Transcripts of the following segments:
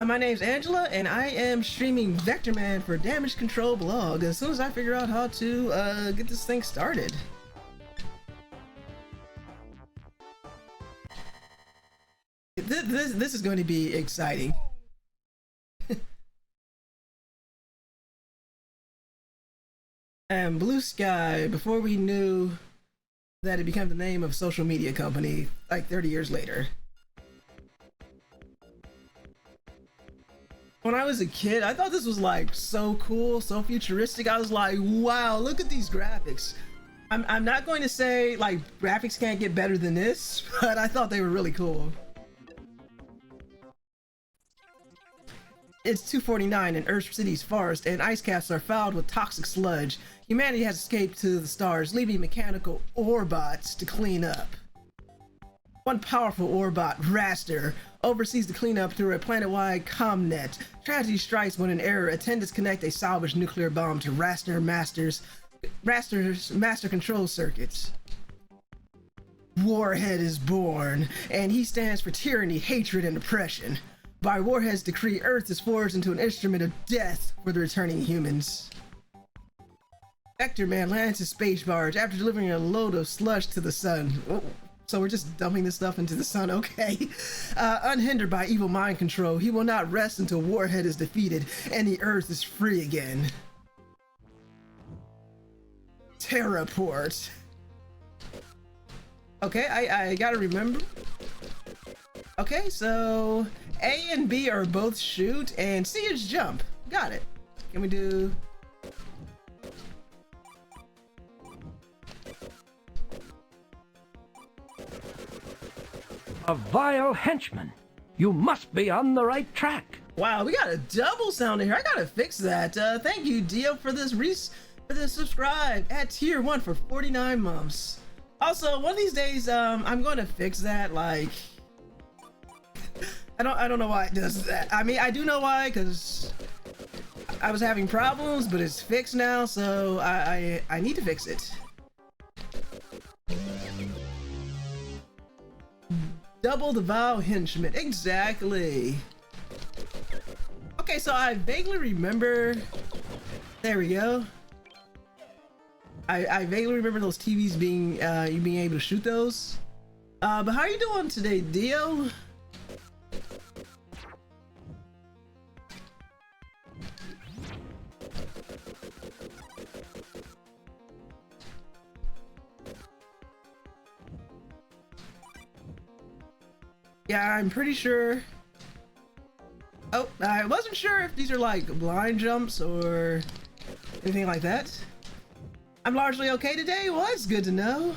My name's Angela, and I am streaming Vectorman for Damage Control blog as soon as I figure out how to get this thing started. This is going to be exciting. And Blue Sky, before we knew that it became the name of a social media company, like 30 years later. When I was a kid, I thought this was like so cool, so futuristic. I was like, wow, look at these graphics. I'm not going to say like graphics can't get better than this, but I thought they were really cool. It's 2:49 in Earth City's forest, and ice caps are fouled with toxic sludge. Humanity has escaped to the stars, leaving mechanical orbots to clean up. One powerful orbot, Raster, oversees the cleanup through a planet-wide comnet. Tragedy strikes when an error. Attendants connect a salvaged nuclear bomb to Raster's master control circuits. Warhead is born, and he stands for tyranny, hatred, and oppression. By Warhead's decree, Earth is forged into an instrument of death for the returning humans. Vectorman lands his space barge after delivering a load of sludge to the sun. Oh, so we're just dumping this stuff into the sun, okay. Unhindered by evil mind control, he will not rest until Warhead is defeated and the Earth is free again. Terraport. Okay, I gotta remember. Okay, so A and B are both shoot, and C is jump. Got it. Can we do... A vile henchman. You must be on the right track. Wow, we got a double sound in here. I gotta fix that. Thank you, Dio, for this subscribe at tier 1 for 49 months. Also, one of these days, I'm going to fix that. Like, I don't know why it does that. I mean, I do know why, because I was having problems, but it's fixed now, so I need to fix it. Double the vile henchman. Exactly. Okay, so I vaguely remember. There we go. I vaguely remember those TVs being you being able to shoot those. But how are you doing today, Dio? Yeah, I'm pretty sure. Oh, I wasn't sure if these are like blind jumps or anything like that. I'm largely okay today. Well, that's good to know.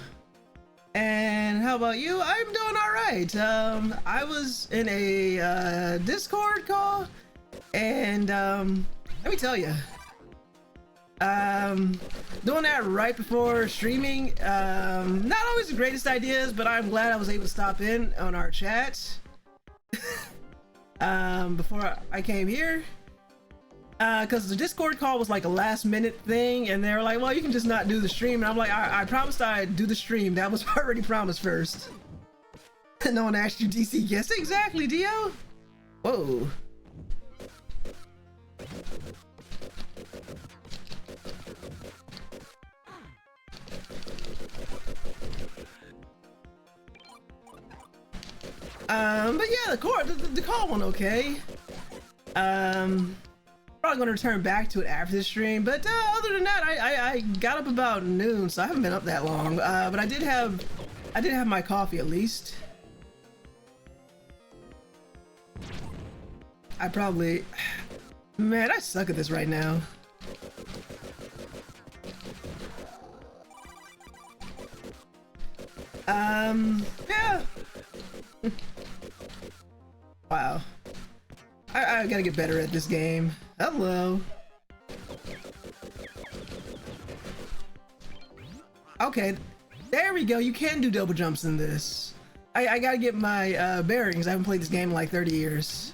And how about you? I'm doing all right. I was in a Discord call, and let me tell you, doing that right before streaming, not always the greatest ideas, but I'm glad I was able to stop in on our chat before I came here, because the Discord call was like a last minute thing, and they were like, well, you can just not do the stream, and I'm like, I promised I'd do the stream. That was already promised first. No one asked you DC. Yes, exactly, Dio. Whoa. But yeah, the call went okay. Probably gonna return back to it after the stream, but other than that, I got up about noon, so I haven't been up that long. But I did have my coffee at least. I probably, man, I suck at this right now. Yeah. Wow. I gotta get better at this game. Hello. Okay, there we go. You can do double jumps in this. I gotta get my bearings. I haven't played this game in like 30 years.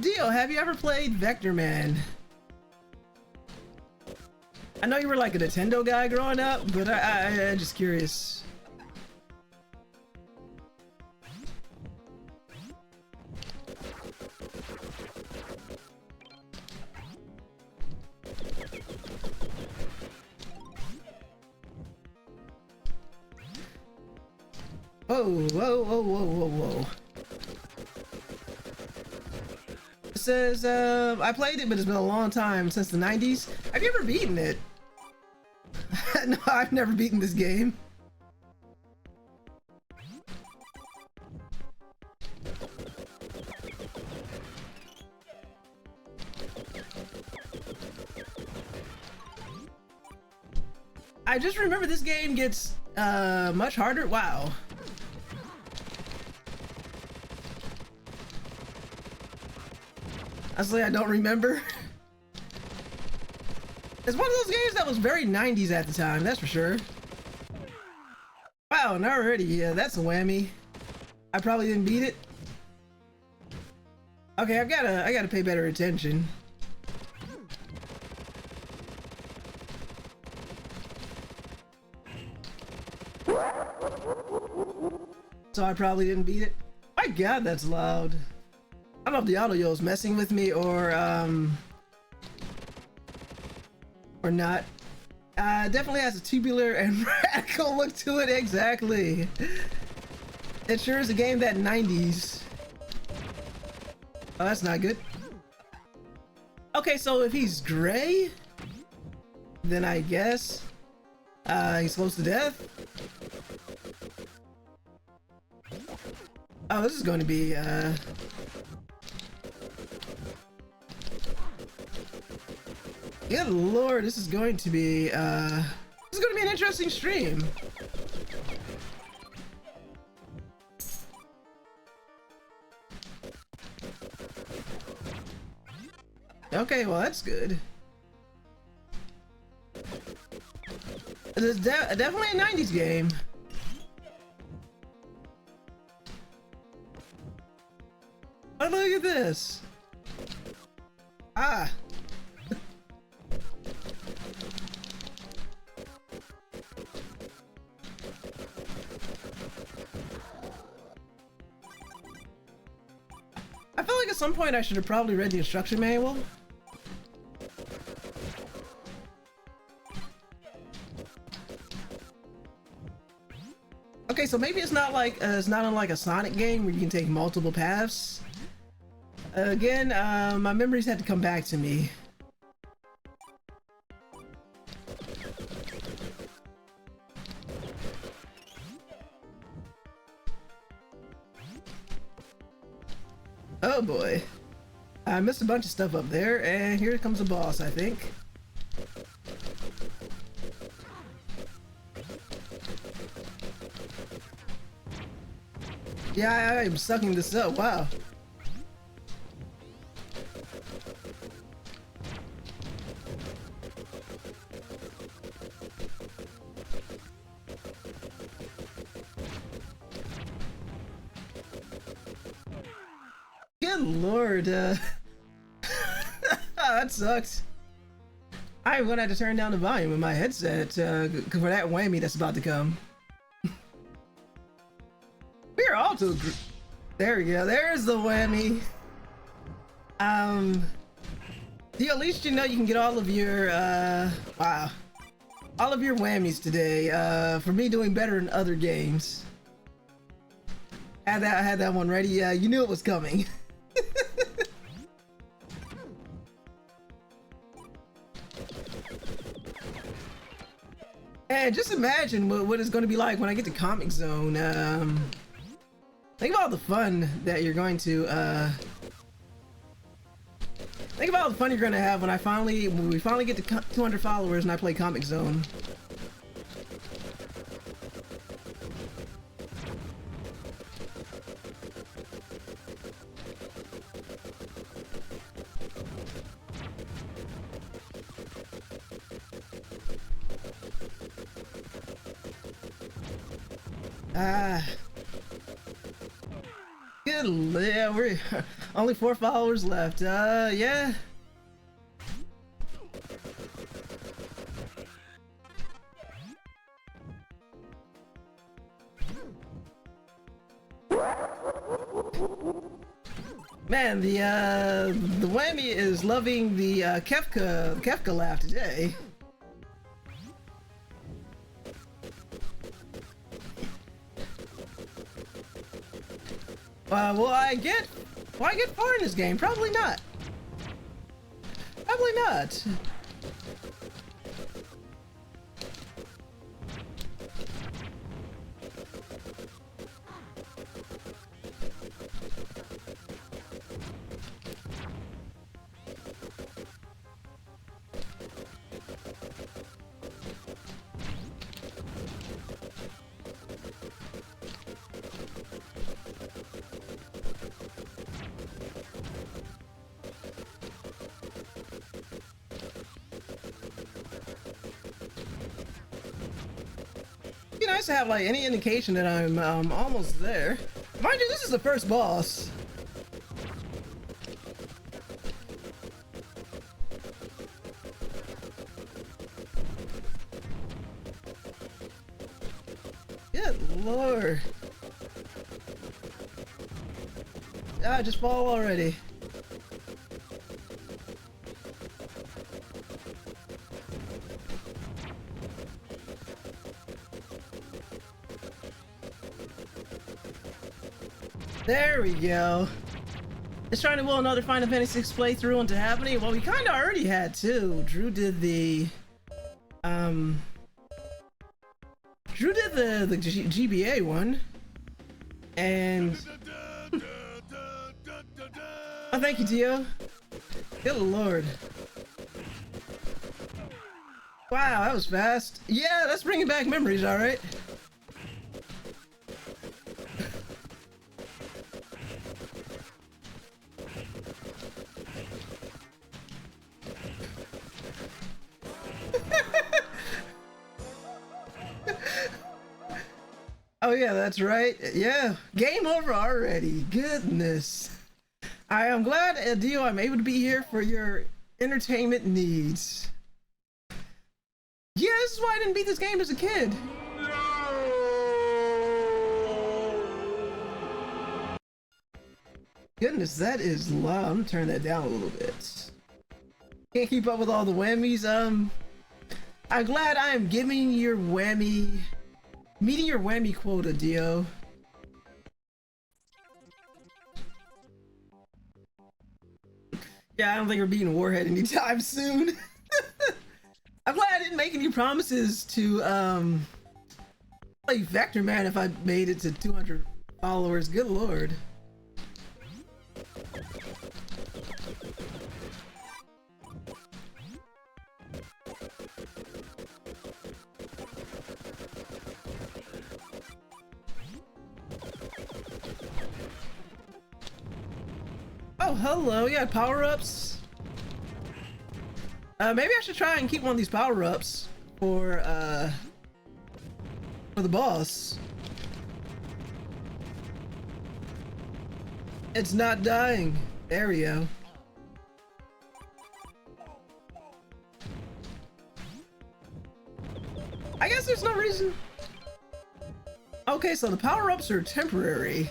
Dio, have you ever played Vectorman? I know you were like a Nintendo guy growing up, but I'm just curious. Whoa, whoa, whoa, whoa, whoa, whoa. It says, I played it, but it's been a long time, since the 90s. Have you ever beaten it? No, I've never beaten this game. I just remember this game gets, much harder. Wow. Honestly, I don't remember. It's one of those games that was very 90s at the time, that's for sure. Wow, and already, yeah, that's a whammy. I probably didn't beat it. Okay, I gotta pay better attention. So I probably didn't beat it. My God, that's loud. I don't know if the audio is messing with me or not. Definitely has a tubular and radical look to it, exactly. It sure is a game that 90s. Oh, that's not good. Okay, so if he's gray, then I guess he's close to death. Oh, this is going to be good lord, this is going to be an interesting stream. Okay, well that's good. It's definitely a 90s game. Oh, look at this. Ah. I feel like at some point I should have probably read the instruction manual. Okay, so maybe it's not unlike a Sonic game where you can take multiple paths. Again, my memories had to come back to me. Oh boy. I missed a bunch of stuff up there, and here comes a boss, I think. Yeah, I am sucking this up, wow. Good lord, that sucks. I'm gonna have to turn down the volume of my headset for that whammy that's about to come. We're all to there we go, there's the whammy. At least you know you can get all of your wow, all of your whammies today for me doing better in other games. I had that one ready. You knew it was coming. And just imagine what it's going to be like when I get to Comic Zone. Think about the fun that you're going to think about the fun you're going to have when we finally get to 200 followers and I play Comic Zone. Good, yeah, we're only 4 followers left. Yeah. Man, the whammy is loving the Kefka laugh today. Will I get far in this game? Probably not. Probably not. Be nice to have like any indication that I'm almost there. Mind you, this is the first boss. Good lord. Ah, just fall already. There we go. It's trying to will another Final Fantasy VI playthrough into happening. Well, we kind of already had two. Drew did the GBA one, and oh, thank you, Tio. Good lord. Wow, that was fast. Yeah, that's bringing back memories, all right. Oh yeah, that's right. Yeah, game over already. Goodness. I am glad, Dio, I'm able to be here for your entertainment needs. Yeah, this is why I didn't beat this game as a kid. Goodness, that is loud. I'm gonna turn that down a little bit. Can't keep up with all the whammies. I'm glad I am meeting your whammy quota, Dio. Yeah, I don't think we're beating Warhead anytime soon. I'm glad I didn't make any promises to play Vectorman if I made it to 200 followers. Good lord. Oh, hello. Yeah, power-ups. Maybe I should try and keep one of these power-ups for the boss. It's not dying. There we go. I guess there's no reason. Okay, so the power-ups are temporary.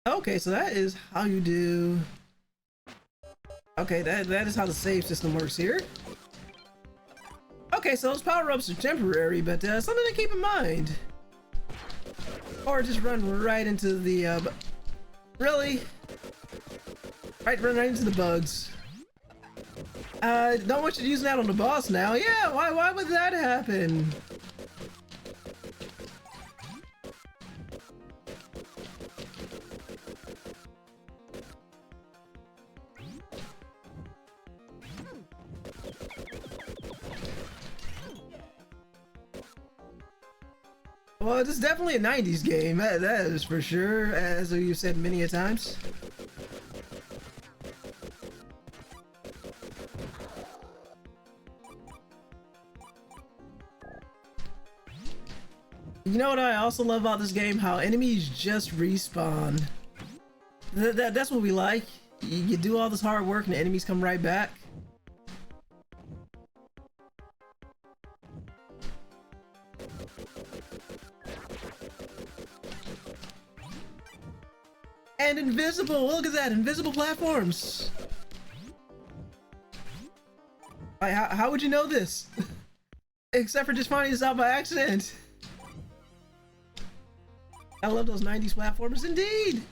Okay, so that is how you do. Okay, that is how the save system works here. Okay, so those power-ups are temporary, but something to keep in mind. Or just run right into the really? Run right into the bugs. Don't want you using that on the boss now. Yeah, why would that happen? Well, this is definitely a 90s game, that is for sure, as you've said many a times. You know what I also love about this game? How enemies just respawn. That's what we like. You do all this hard work and the enemies come right back. And invisible! Look at that! Invisible platforms! Like, how would you know this? Except for just finding this out by accident. I love those 90s platformers indeed!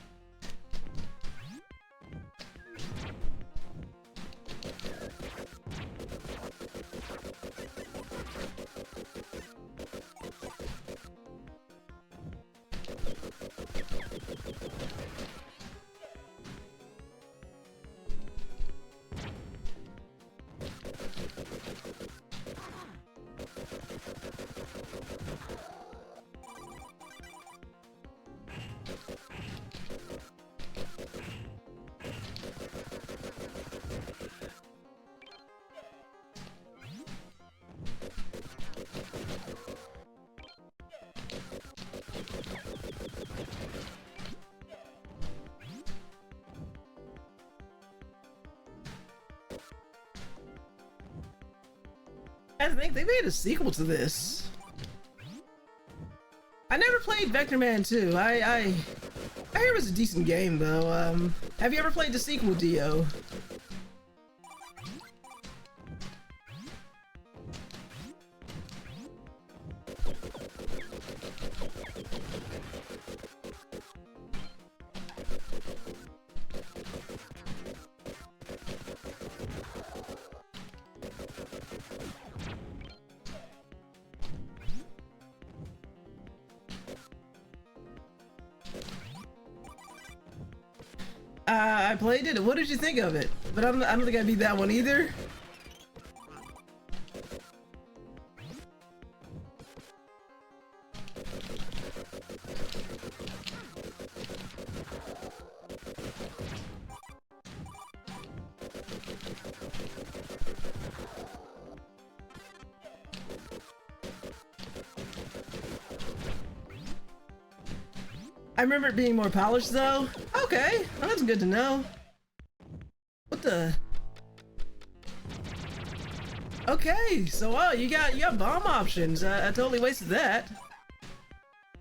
I think they made a sequel to this. I never played Vectorman 2. I hear it was a decent game though. Have you ever played the sequel, Dio? I played it. What did you think of it? But I don't think I beat that one either. I remember it being more polished though. Okay, well, that's good to know. What the? Okay, so you got bomb options. I totally wasted that.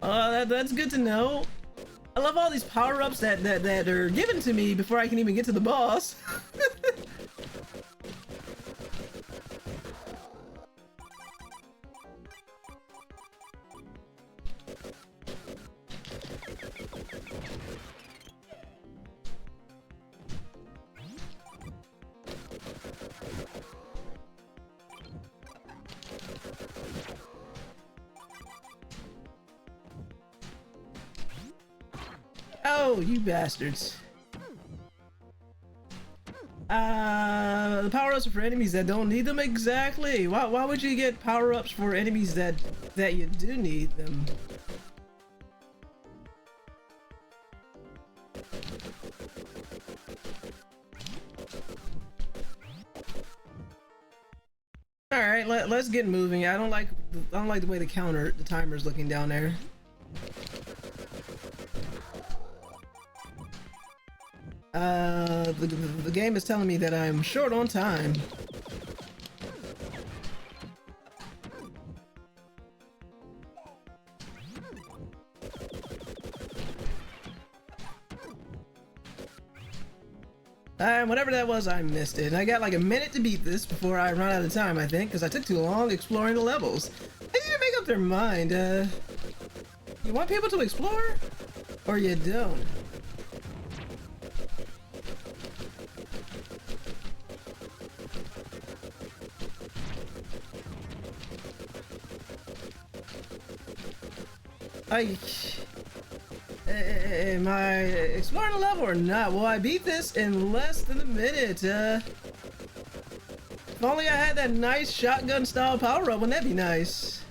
That's good to know. I love all these power-ups that are given to me before I can even get to the boss. Oh, you bastards. The power-ups are for enemies that don't need them exactly. Why would you get power-ups for enemies that you do need them? All right, let's get moving. I don't like the way the timer's looking down there. The game is telling me that I'm short on time. Whatever that was, I missed it. And I got like a minute to beat this before I run out of time, I think, because I took too long exploring the levels. They need to make up their mind. You want people to explore? Or you don't? Am I exploring a level or not? Will I beat this in less than a minute? If only I had that nice shotgun style power up, wouldn't that be nice?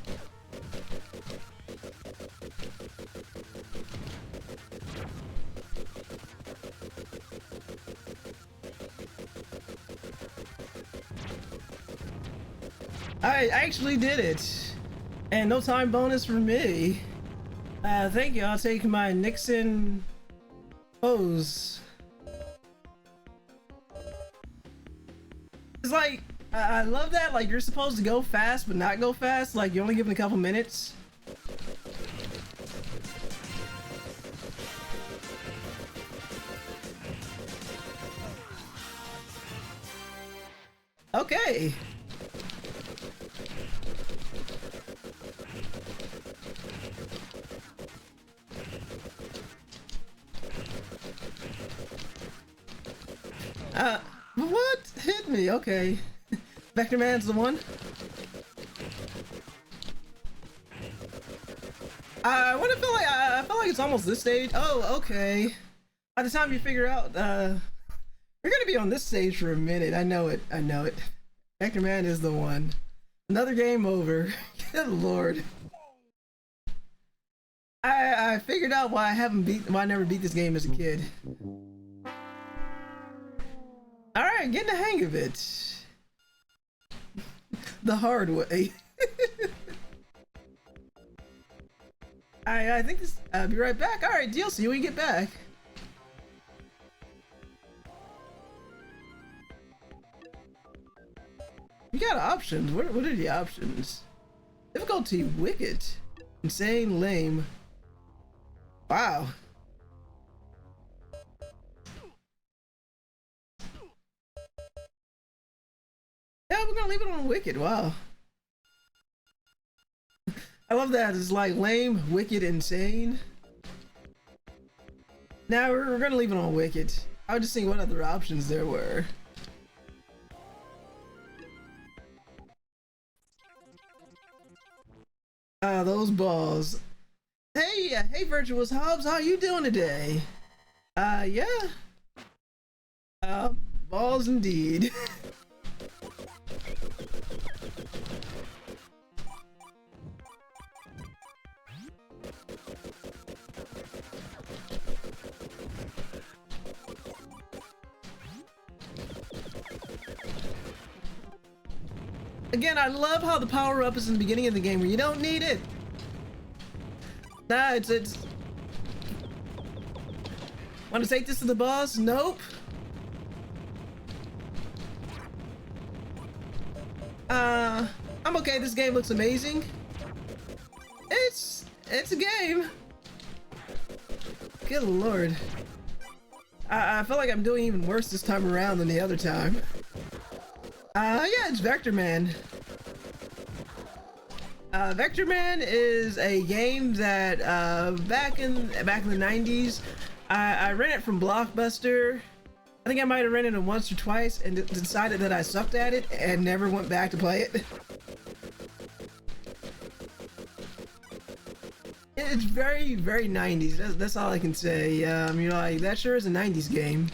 I actually did it. And no time bonus for me. Thank you. I'll take my Nixon pose. It's like, I love that, like, you're supposed to go fast, but not go fast. Like, you're only given a couple minutes. Okay. What hit me? Okay. Vectorman's the one. I feel like it's almost this stage. Oh, okay. By the time you figure out, we're gonna be on this stage for a minute. I know it. I know it. Vectorman is the one. Another game over. Good lord. I figured out why I never beat this game as a kid. All right, getting the hang of it. The hard way. I think this. I'll be right back. All right, DLC when you get back. You got options. What are the options? Difficulty: wicked, insane, lame. Wow. Yeah, we're gonna leave it on wicked. Wow. I love that. It's like lame, wicked, insane. Now we're gonna leave it on wicked. I was just seeing what other options there were. Those balls. Hey, Virtuous Hobbs, how you doing today? Yeah. Balls indeed. Again, I love how the power-up is in the beginning of the game where you don't need it. Nah, it's... Want to take this to the boss? Nope. I'm okay. This game looks amazing. It's a game. Good lord. I feel like I'm doing even worse this time around than the other time. Yeah, it's Vectorman. Vectorman is a game that back in the 90s, I rented it from Blockbuster. I think I might have rented it once or twice and decided that I sucked at it and never went back to play it. It's very, very 90s. That's all I can say. You know, like, that sure is a 90s game.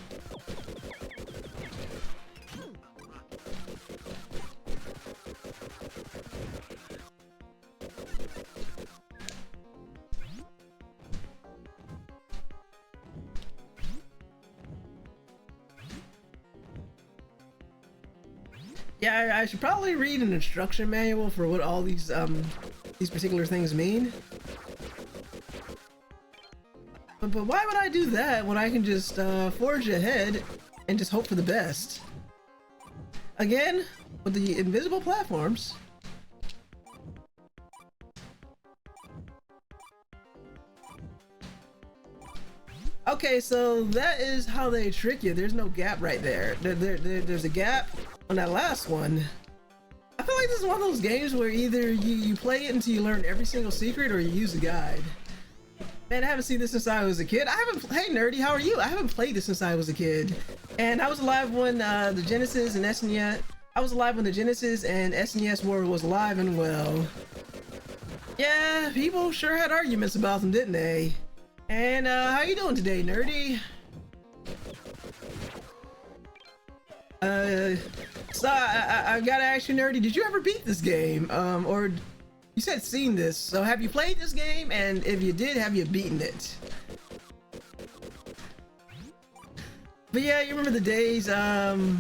Yeah, I should probably read an instruction manual for what all these particular things mean. But why would I do that when I can just forge ahead and just hope for the best? Again, with the invisible platforms. Okay, so that is how they trick you. There's no gap right there. There's a gap on that last one. I feel like this is one of those games where either you play it until you learn every single secret or you use a guide. Man, I haven't seen this since I was a kid. Hey Nerdy, how are you? I haven't played this since I was a kid. And I was alive when the Genesis and SNES, I was alive when the Genesis and SNES war was alive and well. Yeah, people sure had arguments about them, didn't they? And how you doing today, Nerdy? So I gotta ask you, Nerdy, did you ever beat this game? Or you said seen this, so have you played this game? And if you did, have you beaten it? But yeah, you remember the days, Sega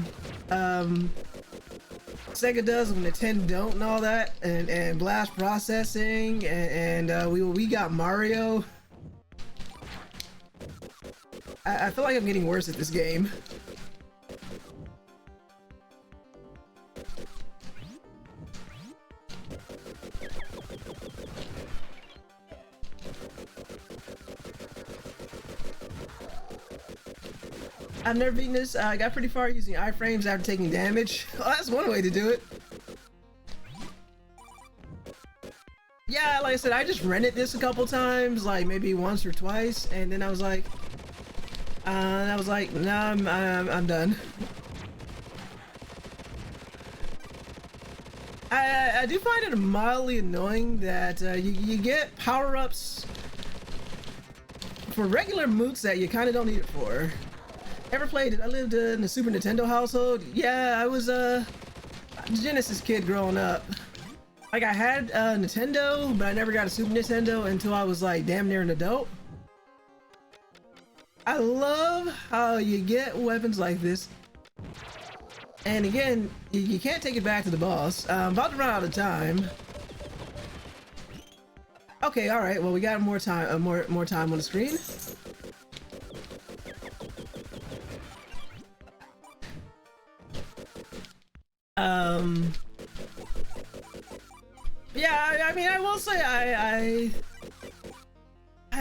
does when Nintendo don't and all that, and blast processing, and we got Mario. I feel like I'm getting worse at this game. I've never beaten this. I got pretty far using iframes after taking damage. Well, that's one way to do it. Yeah, like I said, I just rented this a couple times, like maybe once or twice, and then I was like, nah, I'm done. I do find it mildly annoying that you get power-ups for regular moots that you kind of don't need it for. Ever played? I lived in the Super Nintendo household. Yeah, I was a Genesis kid growing up. Like, I had a Nintendo, but I never got a Super Nintendo until I was like damn near an adult. I love how you get weapons like this. And again, you can't take it back to the boss. I'm about to run out of time. Okay, all right. Well, we got more time. More time on the screen. Yeah. I mean, I will say I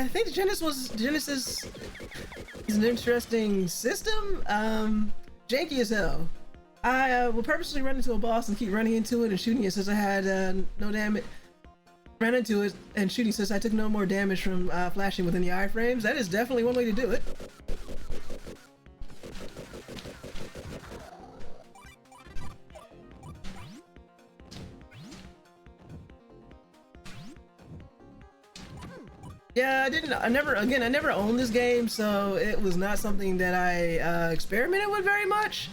think Genesis is an interesting system. Janky as hell. I will purposely run into a boss and keep running into it and shooting it since I had no damage. Ran into it and shooting since I took no more damage from flashing within the iframes. That is definitely one way to do it. Yeah, I never owned this game, so it was not something that I experimented with very much.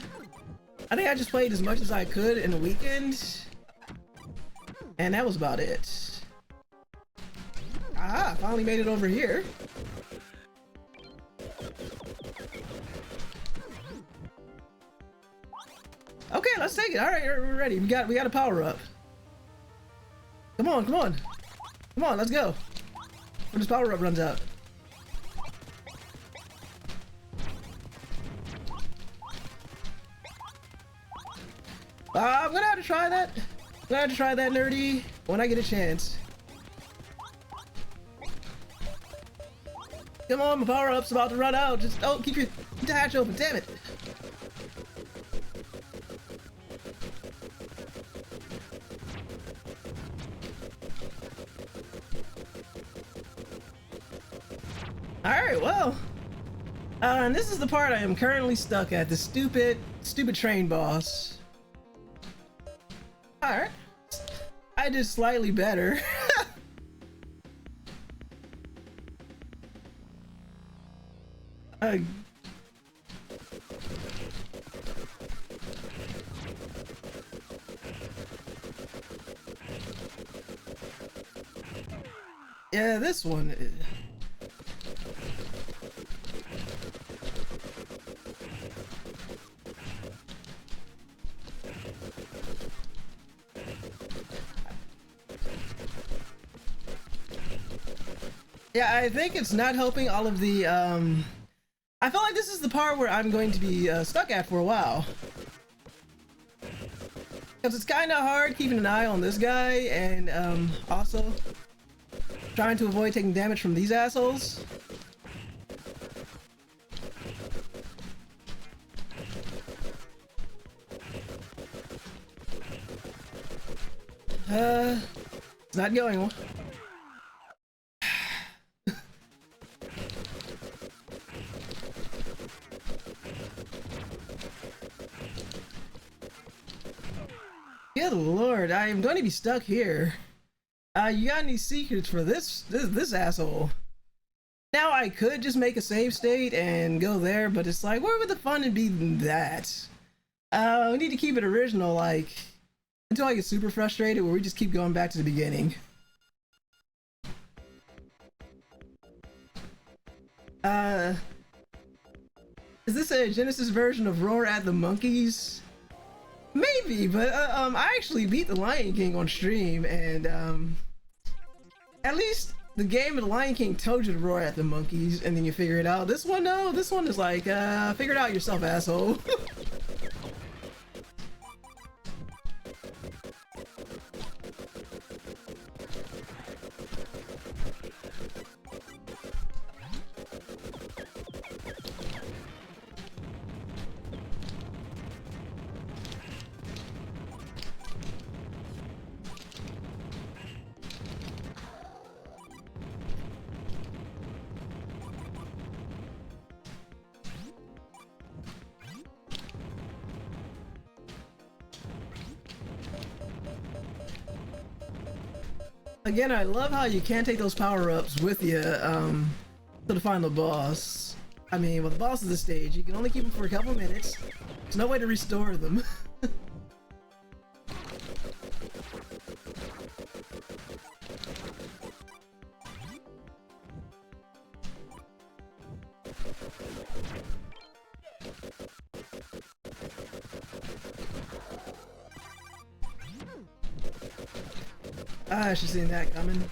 I think I just played as much as I could in a weekend, and that was about it. Ah, finally made it over here. Okay, let's take it. All right, we're ready. We got a power up. Come on, come on, come on. Let's go. When this power up runs out. I'm gonna have to try that. I'm gonna have to try that, nerdy, when I get a chance. Come on, my power up's about to run out. Just keep your hatch open. Damn it. Alright, well. And this is the part I am currently stuck at. The stupid train boss. Alright. I did slightly better. Yeah, this one. Yeah, I think it's not helping all of the, I feel like this is the part where I'm going to be stuck at for a while. Because it's kind of hard keeping an eye on this guy and also trying to avoid taking damage from these assholes. It's not going well. Good lord, I am going to be stuck here. You got any secrets for this asshole? Now I could just make a save state and go there, but it's like, where would the fun be in that? We need to keep it original, like, until I get super frustrated where we just keep going back to the beginning. Is this a Genesis version of Roar at the Monkeys? Maybe, but I actually beat the Lion King on stream, and at least the game of the Lion King told you to roar at the monkeys, and then you figure it out. This one, no, this one is like, figure it out yourself, asshole. Again, I love how you can't take those power-ups with you to the final boss. I mean, with the boss of the stage, you can only keep them for a couple minutes. There's no way to restore them. I should have seen that coming.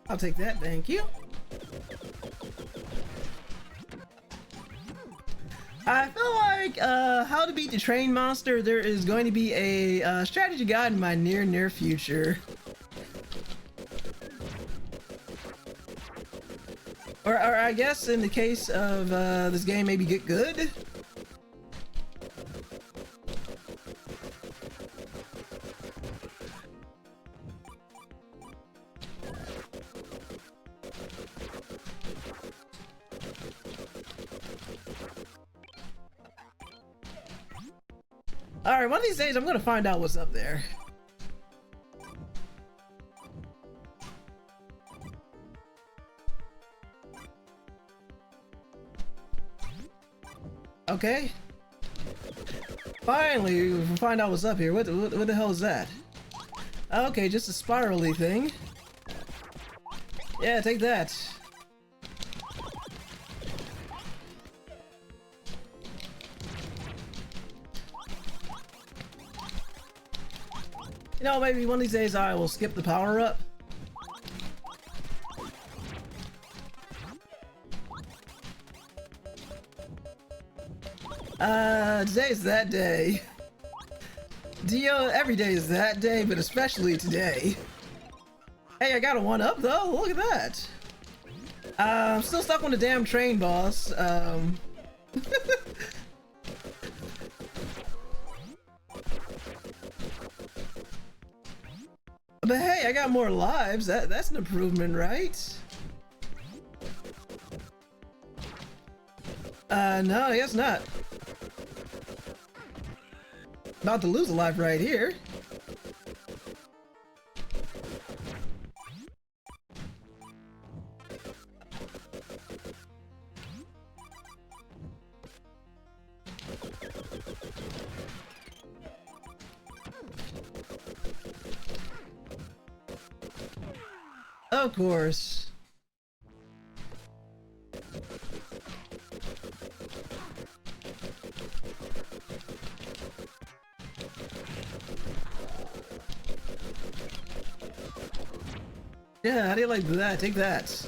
I'll take that, thank you. I feel like how to beat the train monster, there is going to be a strategy guide in my near future. Or I guess in the case of this game, maybe get good. Alright, one of these days I'm gonna find out what's up there. Okay. Finally, we can find out what's up here. What the hell is that? Okay, just a spirally thing. Yeah, take that. You know, maybe one of these days I will skip the power-up. Today's that day. Dio, every day is that day, but especially today. Hey, I got a 1-up though, look at that. I'm still stuck on the damn train boss. But hey, I got more lives. That's an improvement, right? No, I guess not. About to lose a life right here. Of course. Yeah, how do you like that? Take that.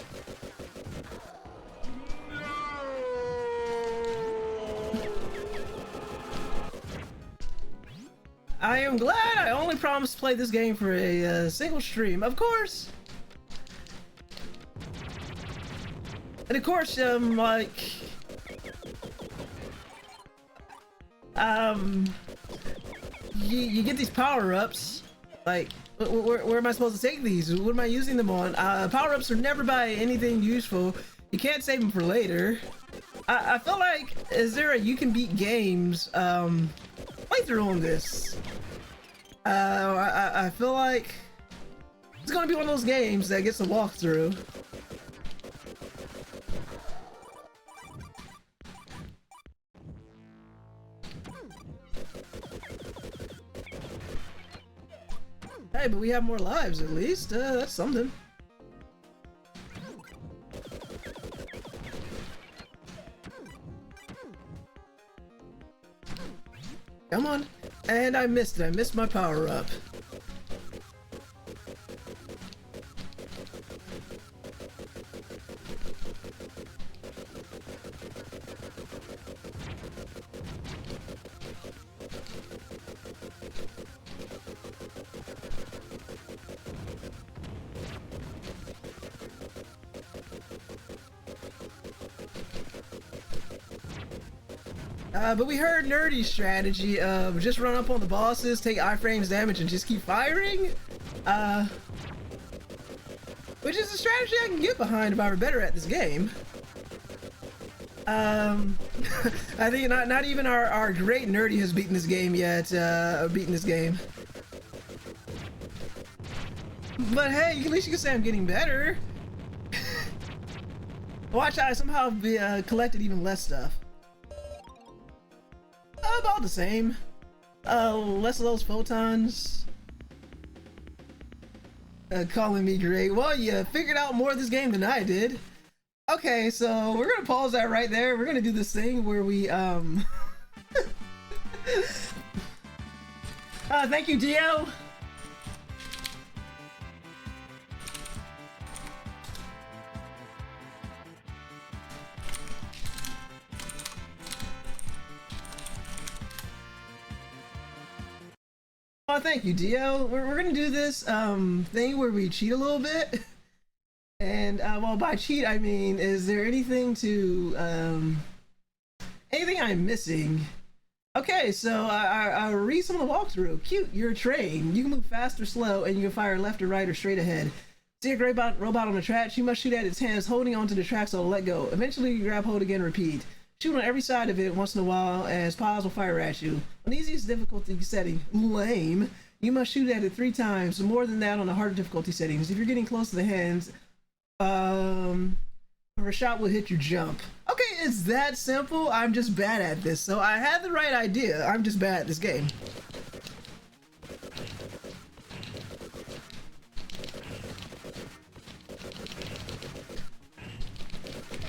I am glad I only promised to play this game for a single stream, of course. And of course, you get these power-ups, like, where am I supposed to take these? What am I using them on? Power-ups are never by anything useful. You can't save them for later. I feel like, is there a you can beat games, playthrough on this? I feel like it's gonna be one of those games that gets a walkthrough. Hey, but we have more lives at least. That's something. Come on. And I missed it. I missed my power up. But we heard Nerdy's strategy of just run up on the bosses, take iframes damage, and just keep firing. Which is a strategy I can get behind if I were better at this game. I think not even our great Nerdy has beaten this game yet. But hey, at least you can say I'm getting better. Watch out, I somehow collected even less stuff. About the same. Less of those photons. Calling me great. Well, you figured out more of this game than I did. Okay, so we're gonna pause that right there. We're gonna do this thing where we thank you, Dio. Oh, thank you, Dio. We're gonna do this thing where we cheat a little bit. And well, by cheat I mean, is there anything anything I'm missing? Okay, so I'll read some of the walkthrough. Cute, you're a train. You can move fast or slow, and you can fire left or right or straight ahead. See a gray robot on the track? You must shoot at its hands, holding onto the track so it'll let go. Eventually, you grab hold again and repeat. Shoot on every side of it once in a while, as piles will fire at you. On the easiest difficulty setting, lame, you must shoot at it 3 times, more than that on the harder difficulty settings. If you're getting close to the hands, a shot will hit your jump. Okay, it's that simple. I'm just bad at this. So I had the right idea. I'm just bad at this game.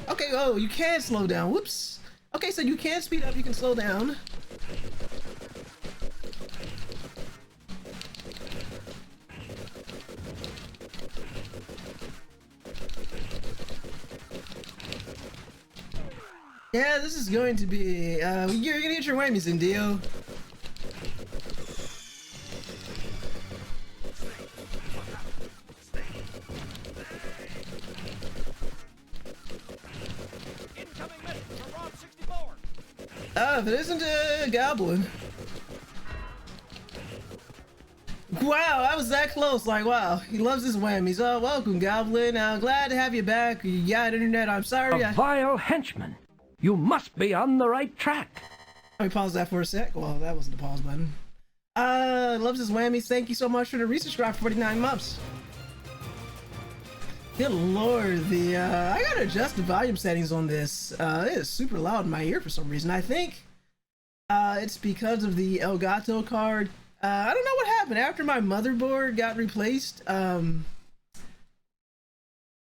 Okay, oh, you can slow down. Whoops. Okay, so you can speed up, you can slow down. Yeah, this is going to be, you're gonna get your whammies in, Dio. If it isn't a goblin. Wow, I was that close. Like, wow, he loves his whammies. Oh, welcome, goblin. Glad to have you back. You got internet. I'm sorry. A vile henchman. You must be on the right track. Let me pause that for a sec. Well, that wasn't the pause button. Loves his whammies. Thank you so much for the resubscribe for 49 months. Good lord, I gotta adjust the volume settings on this. It is super loud in my ear for some reason. I think it's because of the Elgato card. I don't know what happened after my motherboard got replaced.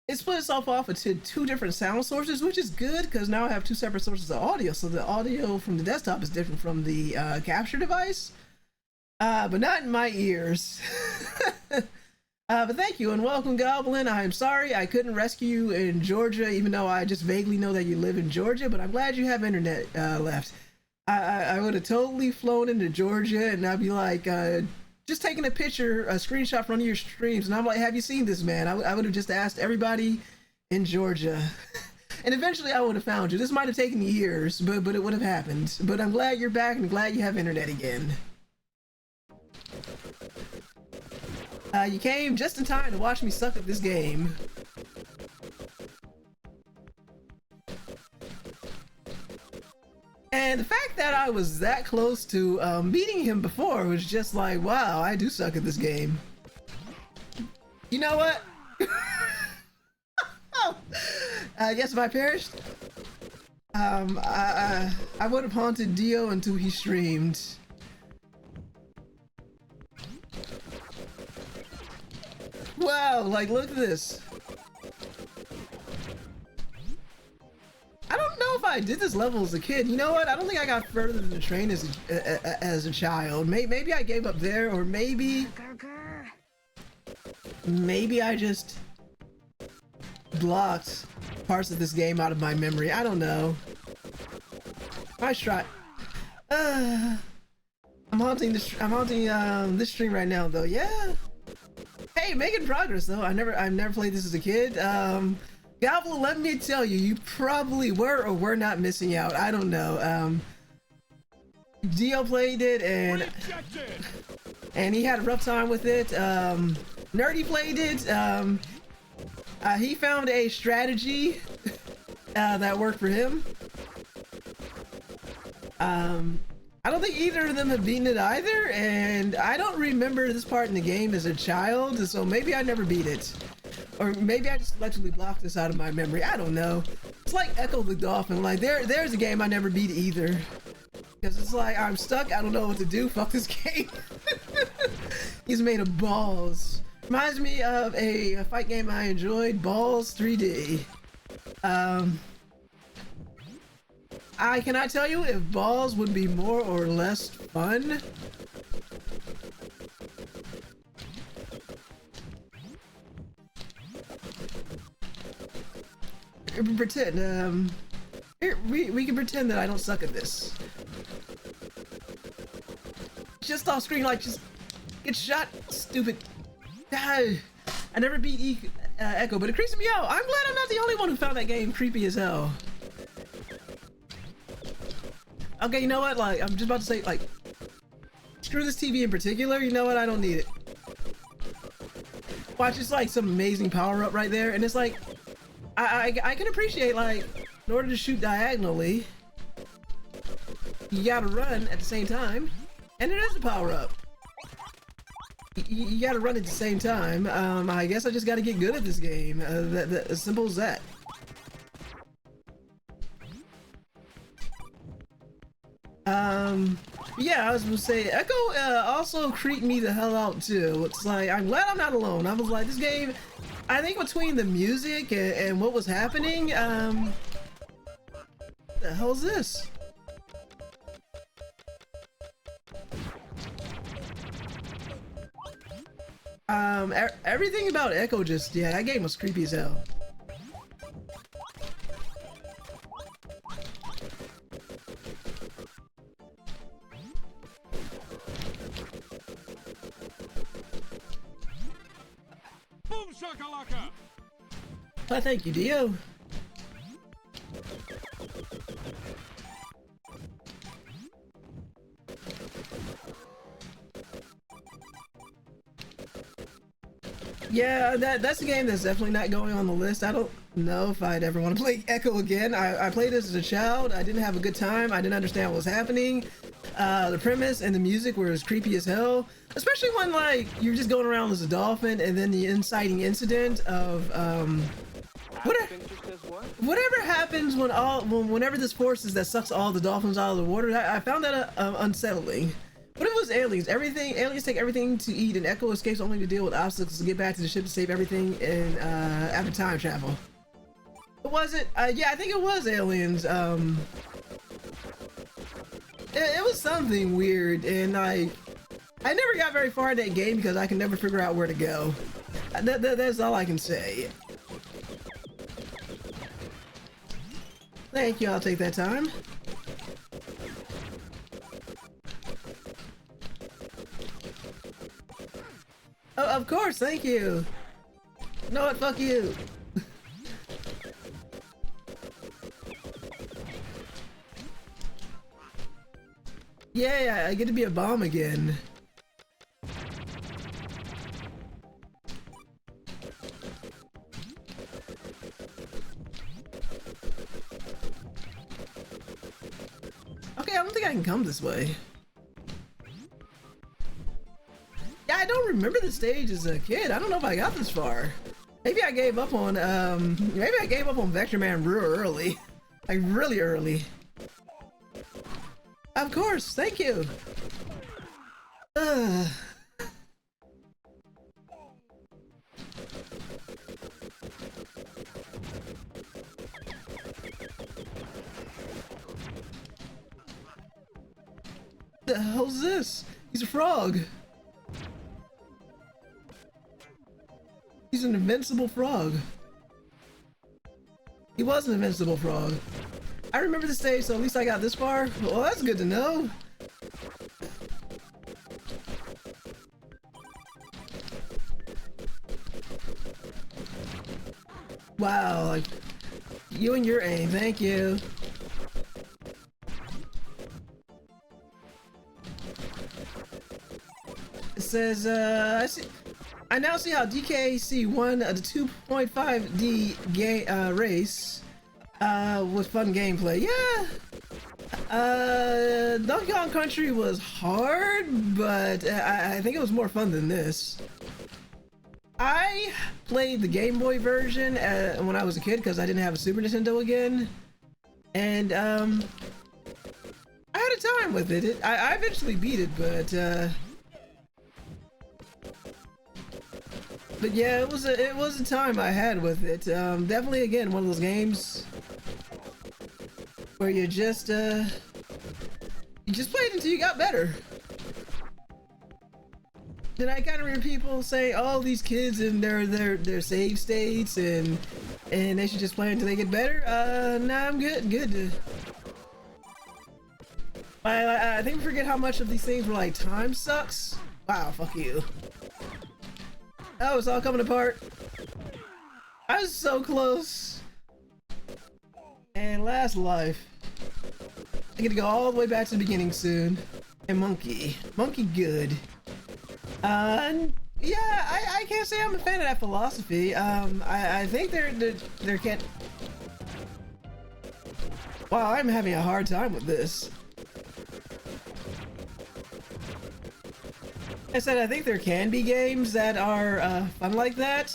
It split itself off into 2 different sound sources, which is good because now I have 2 separate sources of audio. So the audio from the desktop is different from the capture device, but not in my ears. But thank you and welcome, Goblin. I'm sorry I couldn't rescue you in Georgia, even though I just vaguely know that you live in Georgia, but I'm glad you have internet left. I would have totally flown into Georgia and I'd be like, just taking a picture, a screenshot from one of your streams, and I'm like, have you seen this, man? I would have just asked everybody in Georgia. And eventually I would have found you. This might have taken years, but it would have happened. But I'm glad you're back and glad you have internet again. You came just in time to watch me suck at this game. And the fact that I was that close to meeting him before was just like, wow, I do suck at this game. You know what? I guess if I perished, I would have haunted Dio until he streamed. Wow, like look at this. I don't know if I did this level as a kid. You know what? I don't think I got further than the train as a child. Maybe I gave up there, or maybe I just blocked parts of this game out of my memory. I don't know. Nice try. I'm haunting this stream right now, though. Yeah. Hey, making progress though. I've never played this as a kid. Galvo, let me tell you, you probably were or were not missing out. I don't know. Dio played it and he had a rough time with it. Nerdy played it. He found a strategy that worked for him. I don't think either of them have beaten it either, and I don't remember this part in the game as a child, so maybe I never beat it. Or maybe I just literally blocked this out of my memory. I don't know. It's like Echo the Dolphin. Like, there's a game I never beat either. Because it's like, I'm stuck, I don't know what to do, fuck this game. He's made of balls. Reminds me of a fight game I enjoyed, Balls 3D. I cannot tell you if Balls would be more or less fun. Pretend, here, we can pretend that I don't suck at this. Just off screen, like, just get shot, stupid. I never beat Echo, but it creeps me out. I'm glad I'm not the only one who found that game creepy as hell. Okay, you know what? Like, I'm just about to say, like, screw this TV in particular. You know what? I don't need it. Watch, it's like some amazing power up right there, and it's like, I can appreciate, like, in order to shoot diagonally, you gotta run at the same time, and it is a power up. You gotta run at the same time. I guess I just gotta get good at this game. As simple as that. Yeah, I was gonna say, Echo also creeped me the hell out too. It's like, I'm glad I'm not alone. I was like, this game, I think between the music and what was happening, the hell's this? Everything about Echo just, yeah, that game was creepy as hell. Boom shakalaka! Why, thank you, Dio. Yeah, that's a game that's definitely not going on the list. I don't know if I'd ever want to play Echo again. I played this as a child. I didn't have a good time. I didn't understand what was happening. The premise and the music were as creepy as hell. Especially when, like, you're just going around as a dolphin and then the inciting incident of, whatever happens whenever this force is that sucks all the dolphins out of the water, I found that unsettling. What if it was aliens? Aliens take everything to eat, and Echo escapes only to deal with obstacles to get back to the ship to save everything and after time travel. But was it? Yeah, I think it was aliens. It was something weird, and I never got very far in that game because I can never figure out where to go. That's all I can say. Thank you, I'll take that time. Oh, of course, thank you. You know what, fuck you. Yeah, I get to be a bomb again. Okay, I don't think I can come this way. Yeah, I don't remember the stage as a kid. I don't know if I got this far. Maybe I gave up on Vectorman real early. Like really early. Of course, thank you. The hell's this? He's a frog. He's an invincible frog. He was an invincible frog. I remember the stage, so at least I got this far. Well, that's good to know. Wow, like, you and your aim, thank you. It says, I now see how DKC won the 2.5D race with fun gameplay. Yeah. Donkey Kong Country was hard, but I think it was more fun than this. I played the Game Boy version when I was a kid because I didn't have a Super Nintendo again, and I had a time with it. I eventually beat it, but yeah, it was a time I had with it. Definitely, again, one of those games where you just played until you got better. Did I kind of hear people say, "Oh, these kids and their save states and they should just play until they get better"? Nah, I'm good. I think we forget how much of these things were like time sucks. Wow, fuck you. Oh, it's all coming apart. I was so close. And last life. I get to go all the way back to the beginning soon. And Monkey good. Yeah, I can't say I'm a fan of that philosophy. I think there can't. Wow, I'm having a hard time with this. I said I think there can be games that are fun like that.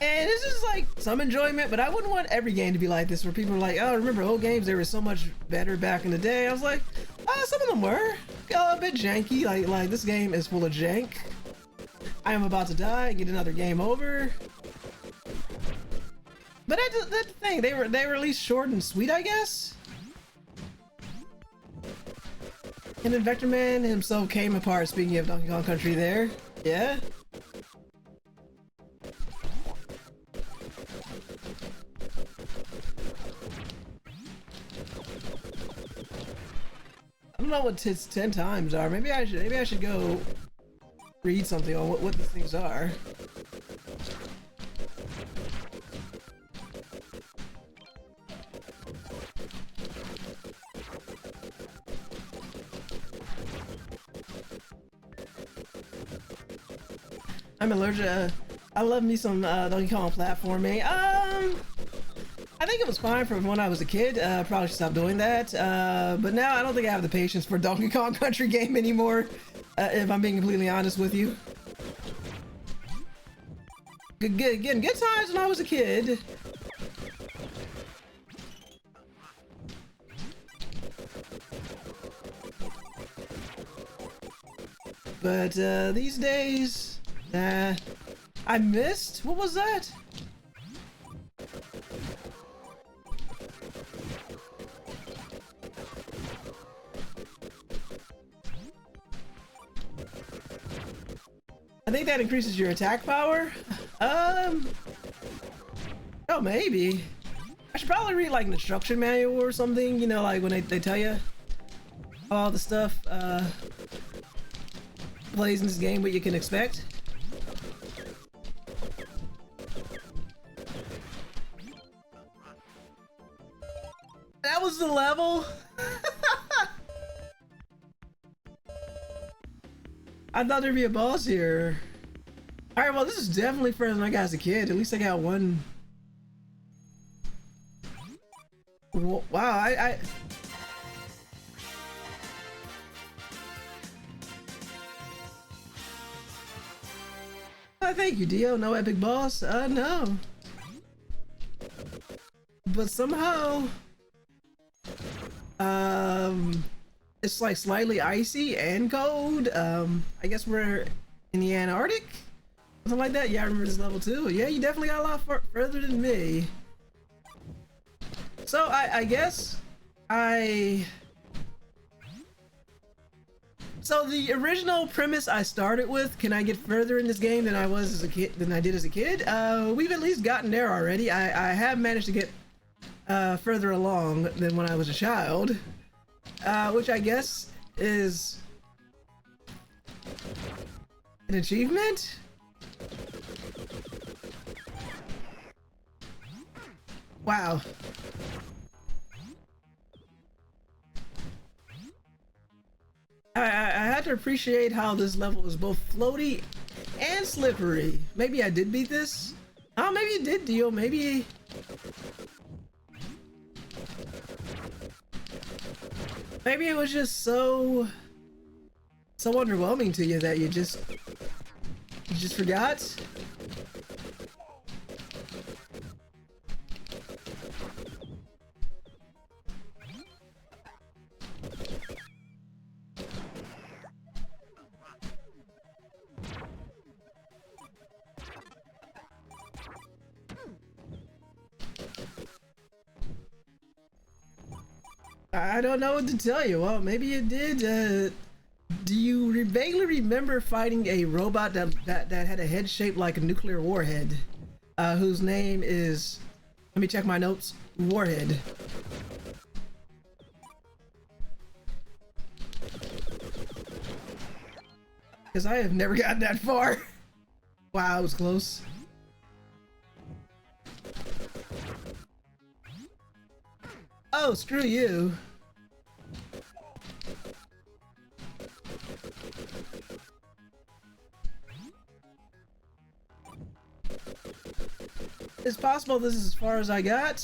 And this is like some enjoyment, but I wouldn't want every game to be like this, where people are like, "Oh, remember old games? They were so much better back in the day." I was like, some of them were a bit janky. Like this game is full of jank. I am about to die and get another game over. But that's the thing. They were at least short and sweet, I guess. And then Vectorman himself came apart, speaking of Donkey Kong Country there. Yeah? I don't know what 10 times are. Maybe I should go read something on what these things are. I'm allergic. I love me some Donkey Kong platforming. I think it was fine from when I was a kid. Probably should stop doing that. But now I don't think I have the patience for Donkey Kong Country game anymore. If I'm being completely honest with you. Good times when I was a kid. But these days. I missed? What was that? I think that increases your attack power. Oh, maybe. I should probably read like an instruction manual or something, you know, like when they tell you all the stuff plays in this game, what you can expect. That was the level? I thought there'd be a boss here. Alright, well this is definitely further than I got as a kid. At least I got one. Wow, I thank you, Dio. No epic boss? No. But somehow... it's like slightly icy and cold. I guess we're in the Antarctic? Something like that? Yeah, I remember this level too. Yeah, you definitely got a lot further than me. So, I guess... So the original premise I started with, can I get further in this game than I was as a kid, than I did as a kid? We've at least gotten there already. I have managed to get further along than when I was a child, which I guess is an achievement? Wow. I had to appreciate how this level is both floaty and slippery. Maybe I did beat this? Oh, maybe you did, Dio. Maybe... Maybe it was just so underwhelming to you that you just forgot. I don't know what to tell you. Well, maybe you did. Do you vaguely remember fighting a robot that had a head shaped like a nuclear warhead, whose name is, let me check my notes, Warhead? Because I have never gotten that far. Wow, it was close. Oh, screw you. It's possible this is as far as I got.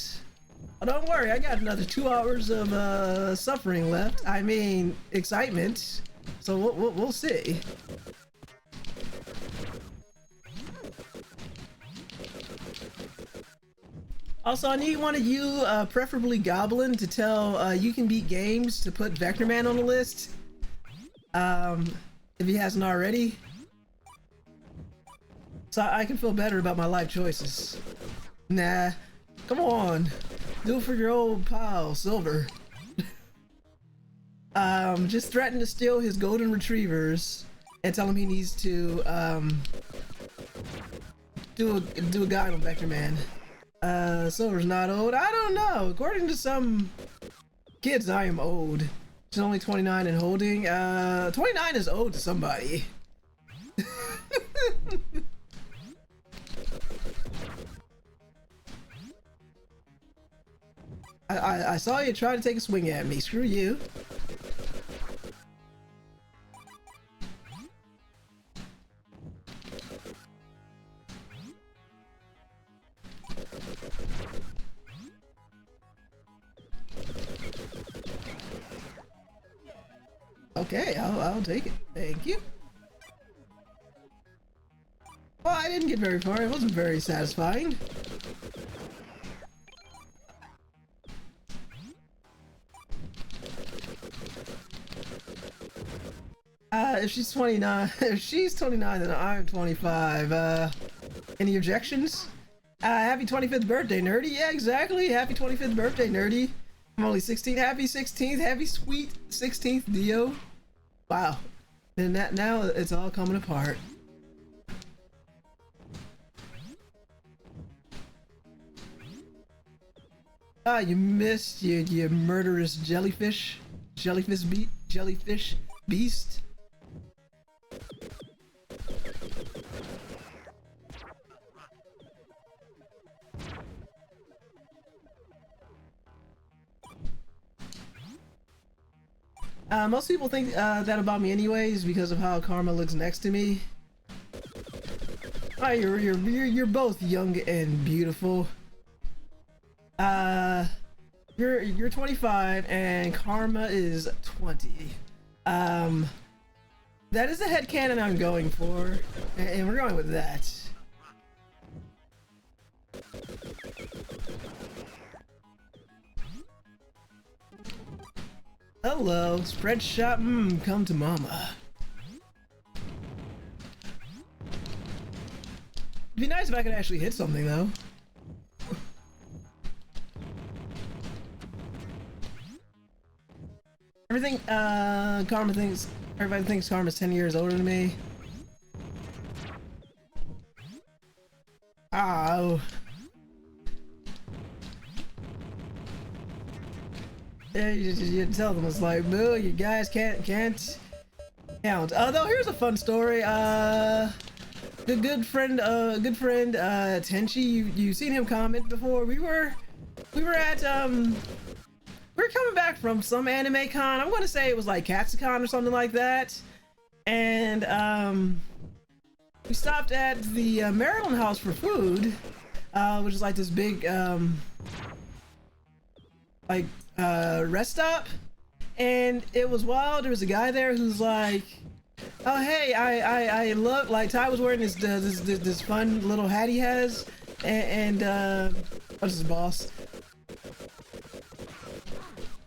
Oh, don't worry, I got another 2 hours of suffering left. I mean, excitement. So we'll see. Also, I need one of you, preferably Goblin, to tell You Can Beat Games to put Vectorman on the list. If he hasn't already. So I can feel better about my life choices. Nah, come on. Do it for your old pal, Silver. Just threaten to steal his golden retrievers and tell him he needs to, do a guide on Vectorman. Silver's not old. I don't know. According to some kids, I am old. She's only 29 and holding. 29 is old to somebody. I saw you try to take a swing at me. Screw you. Okay, I'll take it. Thank you. Well, I didn't get very far. It wasn't very satisfying. If she's 29, if she's 29, then I'm 25. Any objections? Happy 25th birthday, Nerdy. Yeah, exactly. Happy 25th birthday, Nerdy. I'm only 16. Happy 16th. Happy sweet 16th, Dio. Wow. And that now it's all coming apart. Ah, you missed, you murderous jellyfish beast. Most people think that about me anyways because of how Karma looks next to me. Oh, you're both young and beautiful. You're 25 and Karma is 20. That is the headcanon I'm going for, and we're going with that. Hello, spread shot, come to mama. It'd be nice if I could actually hit something though. Everybody thinks Karma's 10 years older than me. Oh. Yeah, you tell them it's like, boo, you guys can't count. Although here's a fun story. Good friend Tenchi, you've seen him comment before. We were at we were coming back from some anime con. I'm gonna say it was like Katsucon or something like that. And we stopped at the Maryland House for food, which is like this big rest stop. And it was wild. There was a guy there who's like, "Oh hey, I look like Ty was wearing this fun little hat he has, and what's his boss?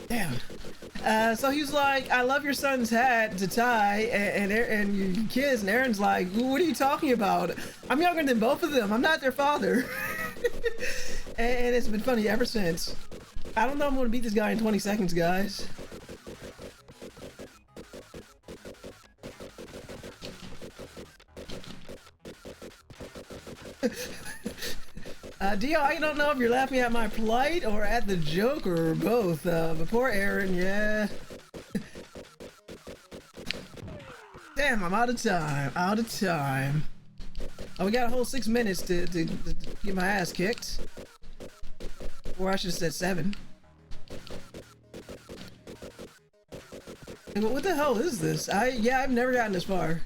Damn." So he was like, "I love your son's hat," to Ty and your kids, and Aaron's like, "What are you talking about? I'm younger than both of them. I'm not their father." And it's been funny ever since. I don't know if I'm gonna beat this guy in 20 seconds, guys. Dio, I don't know if you're laughing at my plight or at the joke or both, but poor Aaron, yeah. Damn, I'm out of time. Oh, we got a whole 6 minutes to get my ass kicked. Or I should have said 7. What the hell is this? I've never gotten this far.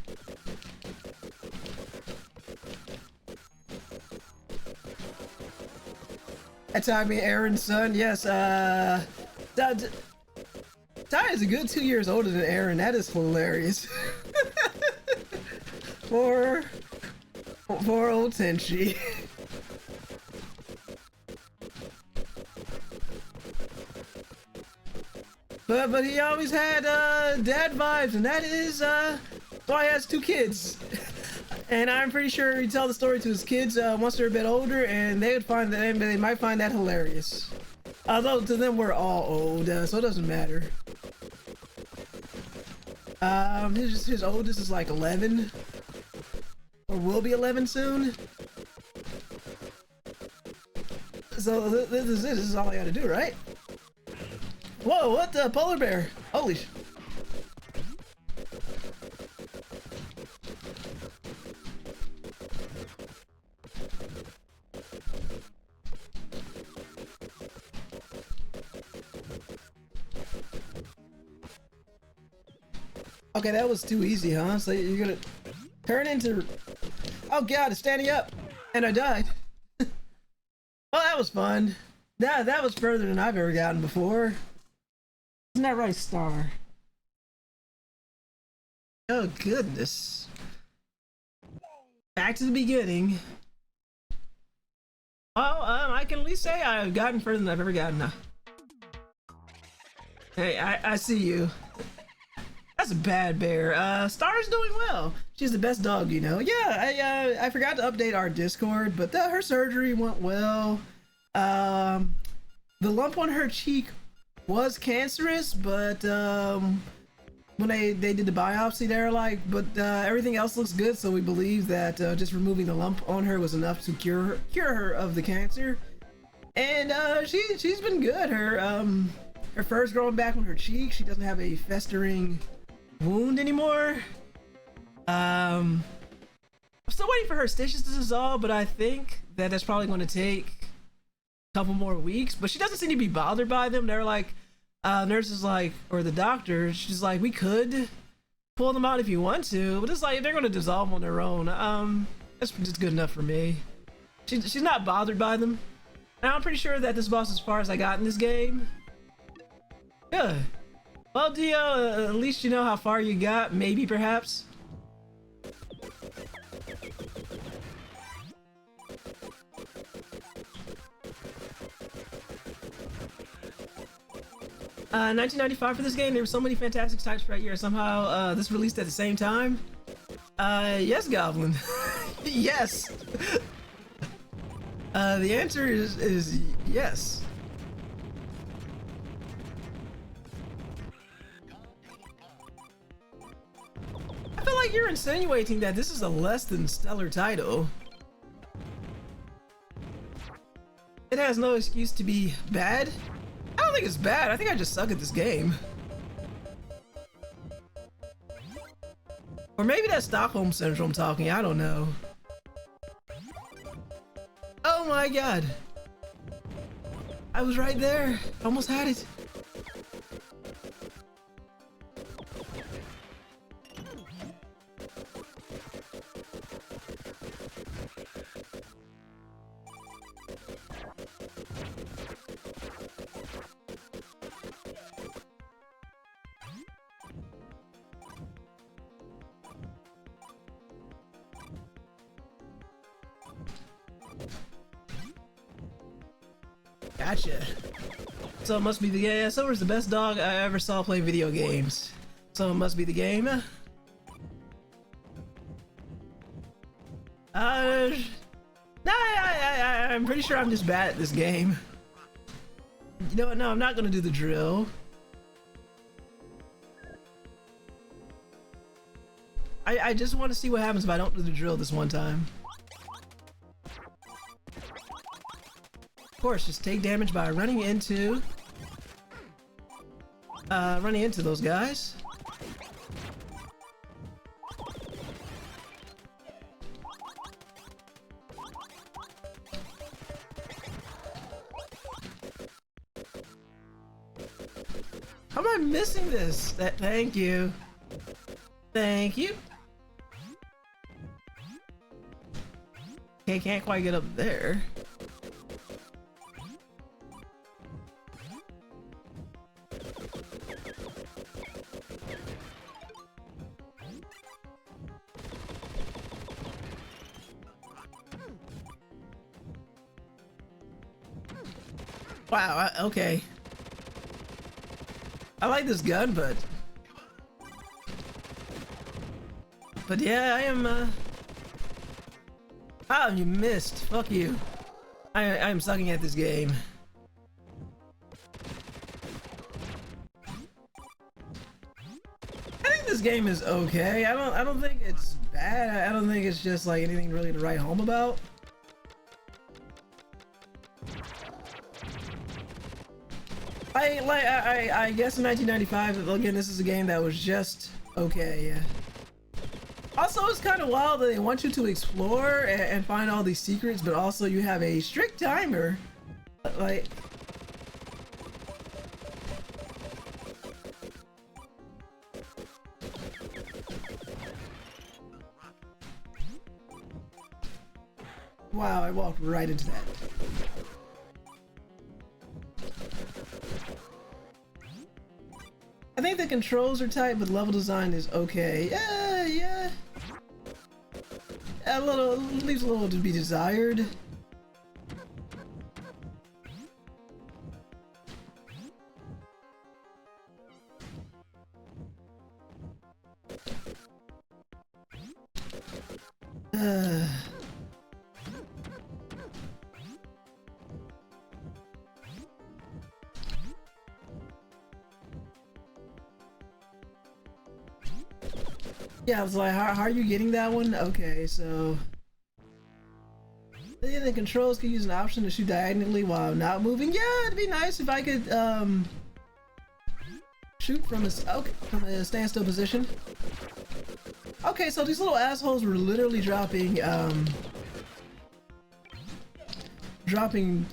That's how I mean Aaron's son. Yes, Ty is a good 2 years older than Aaron. That is hilarious. Poor old Tenchi. But he always had dad vibes, and that is why he has 2 kids. And I'm pretty sure he'd tell the story to his kids once they're a bit older, and they might find that hilarious. Although to them we're all old, so it doesn't matter. His oldest is like 11, or will be 11 soon. So this is all I gotta do, right? Whoa, what the polar bear? Holy sh... Okay, that was too easy, huh? So you're gonna turn into... Oh god, it's standing up! And I died. Well, that was fun. That was further than I've ever gotten before. Isn't that right, Star? Oh goodness. Back to the beginning. Well, I can at least say I've gotten further than I've ever gotten. Hey, I see you. That's a bad bear. Star's doing well. She's the best dog, you know. Yeah, I forgot to update our Discord, but her surgery went well. The lump on her cheek was cancerous, but when they did the biopsy, they were like, but everything else looks good, so we believe that just removing the lump on her was enough to cure her of the cancer. And she's been good. Her fur's growing back on her cheek. She doesn't have a festering wound anymore. I'm still waiting for her stitches to dissolve, but I think that's probably going to take a couple more weeks. But she doesn't seem to be bothered by them. They're like, nurses like, or the doctor, she's like, we could pull them out if you want to, but it's like they're going to dissolve on their own. That's just good enough for me. She's not bothered by them. And I'm pretty sure that this boss is as far as I got in this game. Good. Well, Dio, at least you know how far you got, maybe, perhaps. 1995 for this game. There were so many fantastic types for that year. Somehow, this released at the same time. Yes, Goblin. Yes. The answer is yes. I feel like you're insinuating that this is a less than stellar title. It has no excuse to be bad. I don't think it's bad. I think I just suck at this game. Or maybe that's Stockholm Syndrome talking. I don't know. Oh my god. I was right there. Almost had it. Gotcha. So it must be the game. Silver's the best dog I ever saw play video games. So it must be the game. No, I'm pretty sure I'm just bad at this game. You know what? No, I'm not gonna do the drill. I just want to see what happens if I don't do the drill this one time. Of course, just take damage by running into those guys. How am I missing this? Thank you. Thank you. Okay, can't quite get up there. Wow, okay. I like this gun, but yeah, I am, oh, you missed. Fuck you. I am sucking at this game. I think this game is okay. I don't think it's bad. I don't think it's just like anything really to write home about. I guess in 1995, again, this is a game that was just okay. Yeah. Also, it's kind of wild that they want you to explore and find all these secrets, but also you have a strict timer. Like, wow, I walked right into that. I think the controls are tight, but level design is okay. Yeah. Leaves a little to be desired. Yeah, I was like, how are you getting that one? Okay, so yeah, the controls could use an option to shoot diagonally while not moving. Yeah, it'd be nice if I could shoot from a standstill position. Okay, so these little assholes were literally dropping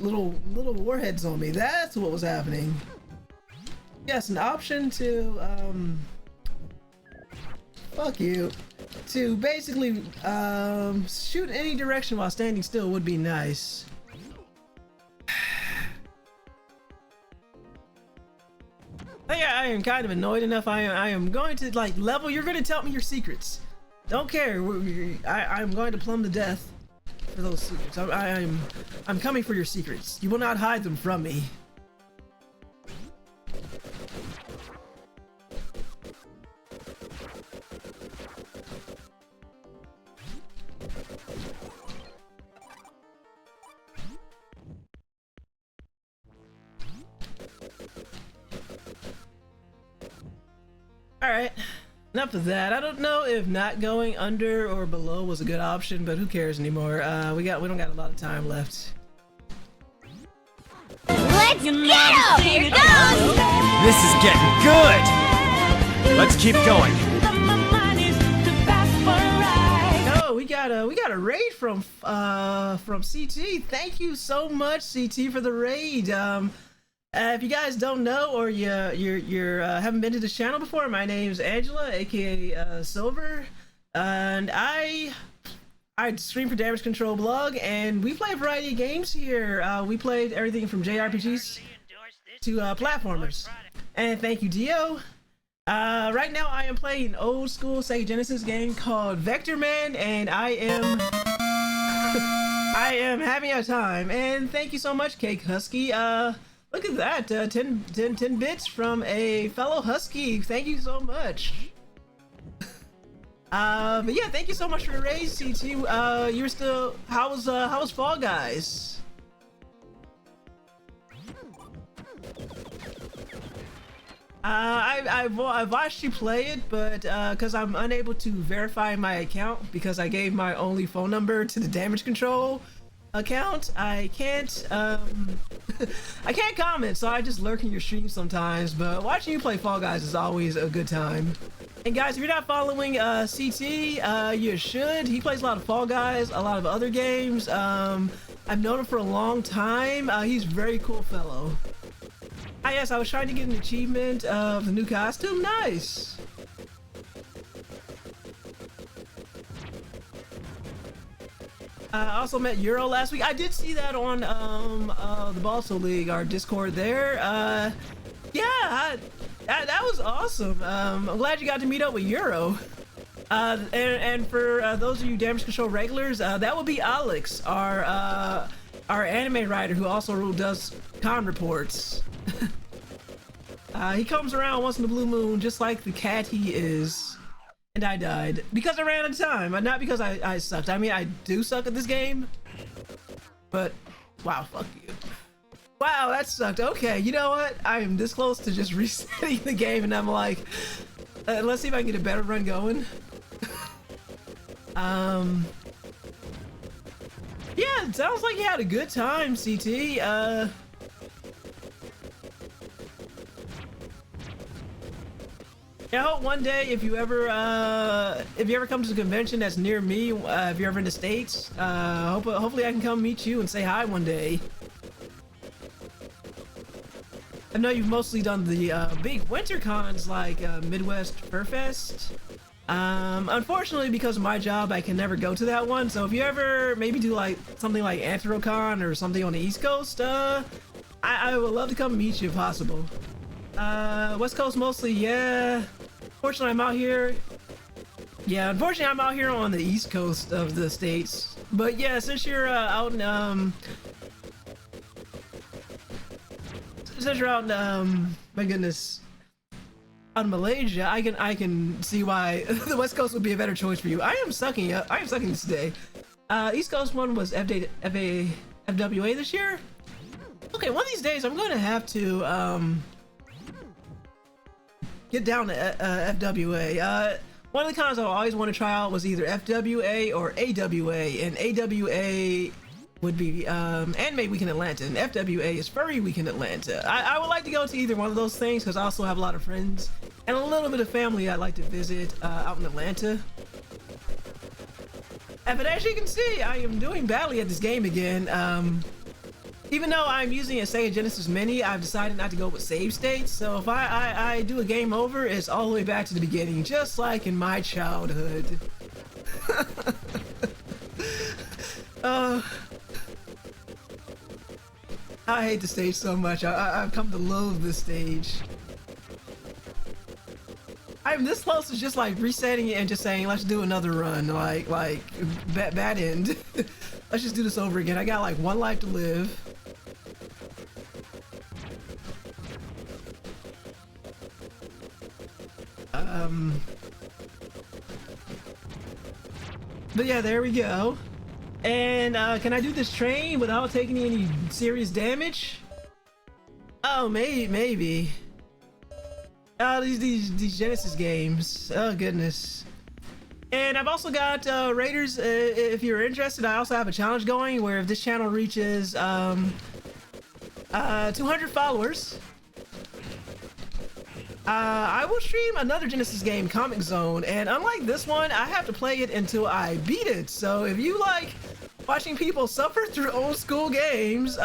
little warheads on me. That's what was happening. Yes, an option to fuck you. To basically shoot any direction while standing still would be nice. I am kind of annoyed enough. I am going to like level. You're going to tell me your secrets. Don't care. I'm going to plumb to death for those secrets. I'm coming for your secrets. You will not hide them from me. Alright, enough of that. I don't know if not going under or below was a good option, but who cares anymore? We don't got a lot of time left. Let's get 'em! Here goes! This is getting good! Let's keep going. Oh, we got a raid from CT. Thank you so much, CT, for the raid. If you guys don't know or you haven't been to this channel before, my name is Angela, aka Silver, and I stream for Damage Control Blog, and we play a variety of games here. We played everything from JRPGs to platformers. And thank you, Dio. Right now I am playing an old school Sega Genesis game called Vectorman, and I am I am having a time, and thank you so much, Cake Husky. Look at that, 10 bits from a fellow Husky. Thank you so much. But yeah, thank you so much for the raise, CT. You're still, how was Fall Guys? I've watched you play it, but because I'm unable to verify my account because I gave my only phone number to the damage control account, I can't I can't comment, so I just lurk in your stream sometimes. But watching you play Fall Guys is always a good time. And guys, if you're not following CT, you should. He plays a lot of Fall Guys, a lot of other games. I've known him for a long time. He's a very cool fellow. Ah, yes, I was trying to get an achievement of the new costume. Nice. I also met Euro last week. I did see that on the Balso League, our Discord there. Yeah, that was awesome. I'm glad you got to meet up with Euro. And for those of you Damage Control regulars, that would be Alex, our anime writer who also does con reports. He comes around once in the blue moon, just like the cat he is. And I died because I ran out of time, not because I sucked. I mean, I do suck at this game, but wow, fuck you. Wow, that sucked. Okay, you know what? I am this close to just resetting the game, and I'm like, let's see if I can get a better run going. Yeah, it sounds like you had a good time, CT. I hope one day, if you ever come to a convention that's near me, if you're ever in the States, hopefully I can come meet you and say hi one day. I know you've mostly done the big winter cons like Midwest Fur Fest. Unfortunately, because of my job, I can never go to that one. So if you ever maybe do like something like Anthrocon or something on the East Coast, I would love to come meet you if possible. West Coast mostly, yeah. Unfortunately, I'm out here. Yeah, unfortunately, I'm out here on the East Coast of the States. But yeah, since you're out in since you're out in my goodness, out in Malaysia, I can see why the West Coast would be a better choice for you. I am sucking this day. East Coast one was FWA this year. Okay, one of these days I'm going to have to get down to FWA. One of the cons I always want to try out was either FWA or AWA, and AWA would be Anime Week in Atlanta, and FWA is Furry Week in Atlanta. I would like to go to either one of those things because I also have a lot of friends and a little bit of family I'd like to visit out in Atlanta. But as you can see, I am doing badly at this game again. Even though I'm using a Sega Genesis Mini, I've decided not to go with save states. So if I do a game over, it's all the way back to the beginning, just like in my childhood. I hate the stage so much. I've come to loathe this stage. I'm this close to just like resetting it and just saying, let's do another run. Like bad end. Let's just do this over again. I got like one life to live. But yeah, there we go. And can I do this train without taking any serious damage? Oh, maybe. Oh, these Genesis games. Oh goodness. And I've also got Raiders. If you're interested, I also have a challenge going where if this channel reaches 200 followers, I will stream another Genesis game, Comic Zone, and unlike this one, I have to play it until I beat it. So if you like watching people suffer through old school games,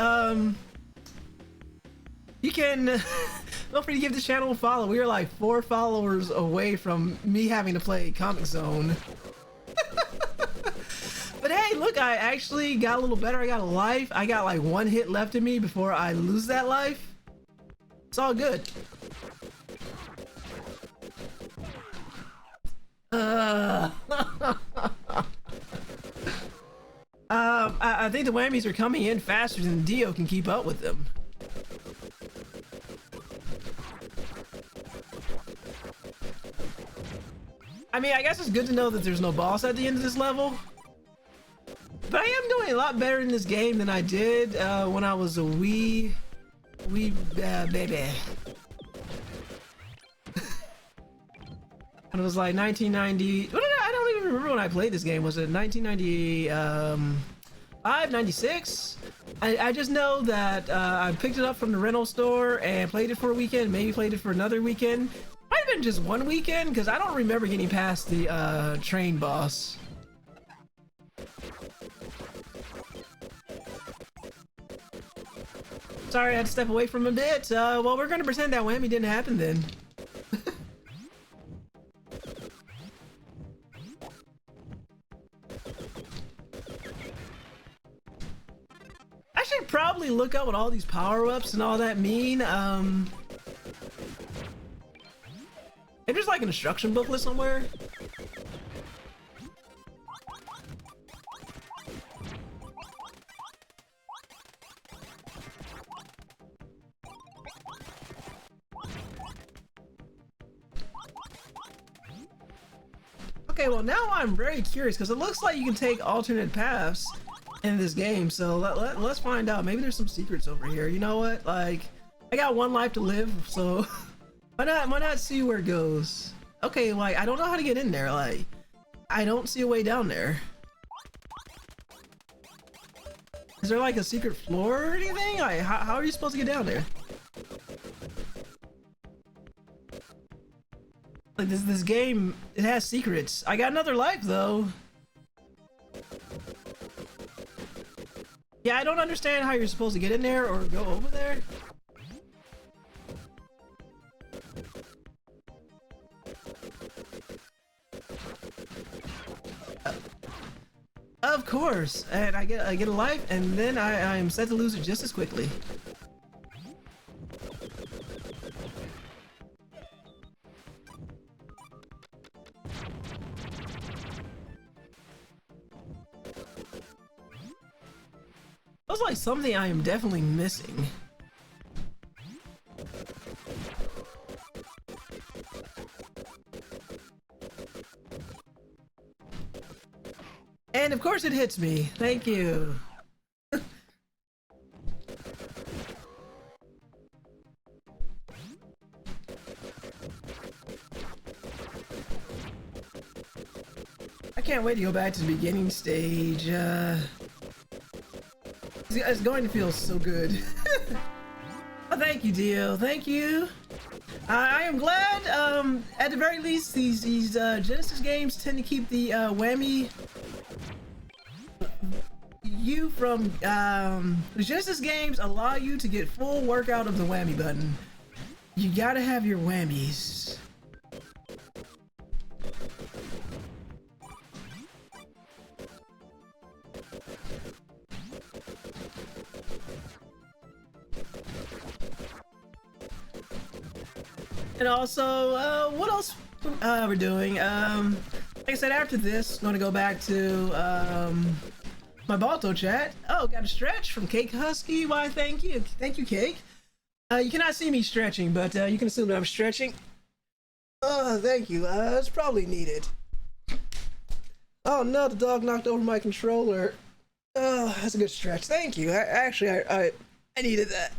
you can feel free to give this channel a follow. We are like 4 followers away from me having to play Comic Zone. But hey, look, I actually got a little better. I got a life. I got like 1 hit left in me before I lose that life. It's all good. I think the whammies are coming in faster than Dio can keep up with them. I mean, I guess it's good to know that there's no boss at the end of this level. But I am doing a lot better in this game than I did when I was a wee baby. When it was like 1990. I don't even remember when I played this game. Was it 1995, 96? I just know that I picked it up from the rental store and played it for a weekend. Maybe played it for another weekend. Might have been just one weekend because I don't remember getting past the train boss. Sorry, I had to step away from a bit. Well, we're gonna pretend that whammy didn't happen then. I should probably look up what all these power-ups and all that mean. If there's like an instruction booklet somewhere. Okay, well now I'm very curious because it looks like you can take alternate paths in this game, so let's find out. Maybe there's some secrets over here. You know what? Like, I got one life to live, so why not see where it goes? Okay, like I don't know how to get in there. Like, I don't see a way down there. Is there like a secret floor or anything? Like, how are you supposed to get down there? Like this game, it has secrets. I got another life though. Yeah, I don't understand how you're supposed to get in there or go over there. Of course, and I get a life, and then I am set to lose it just as quickly. Feels like something I am definitely missing. And of course it hits me. Thank you. I can't wait to go back to the beginning stage. It's going to feel so good. Oh, thank you, Dio. Thank you. I am glad, at the very least, these Genesis games tend to keep the whammy you from the Genesis games allow you to get full workout of the whammy button. You gotta have your whammies. And also, what else we're doing? Like I said, after this, I'm gonna go back to my Balto chat. Oh, got a stretch from Cake Husky. Why, thank you. Thank you, Cake. You cannot see me stretching, but you can assume that I'm stretching. Oh, thank you. It's probably needed. Oh no, the dog knocked over my controller. Oh, that's a good stretch. Thank you. I needed that.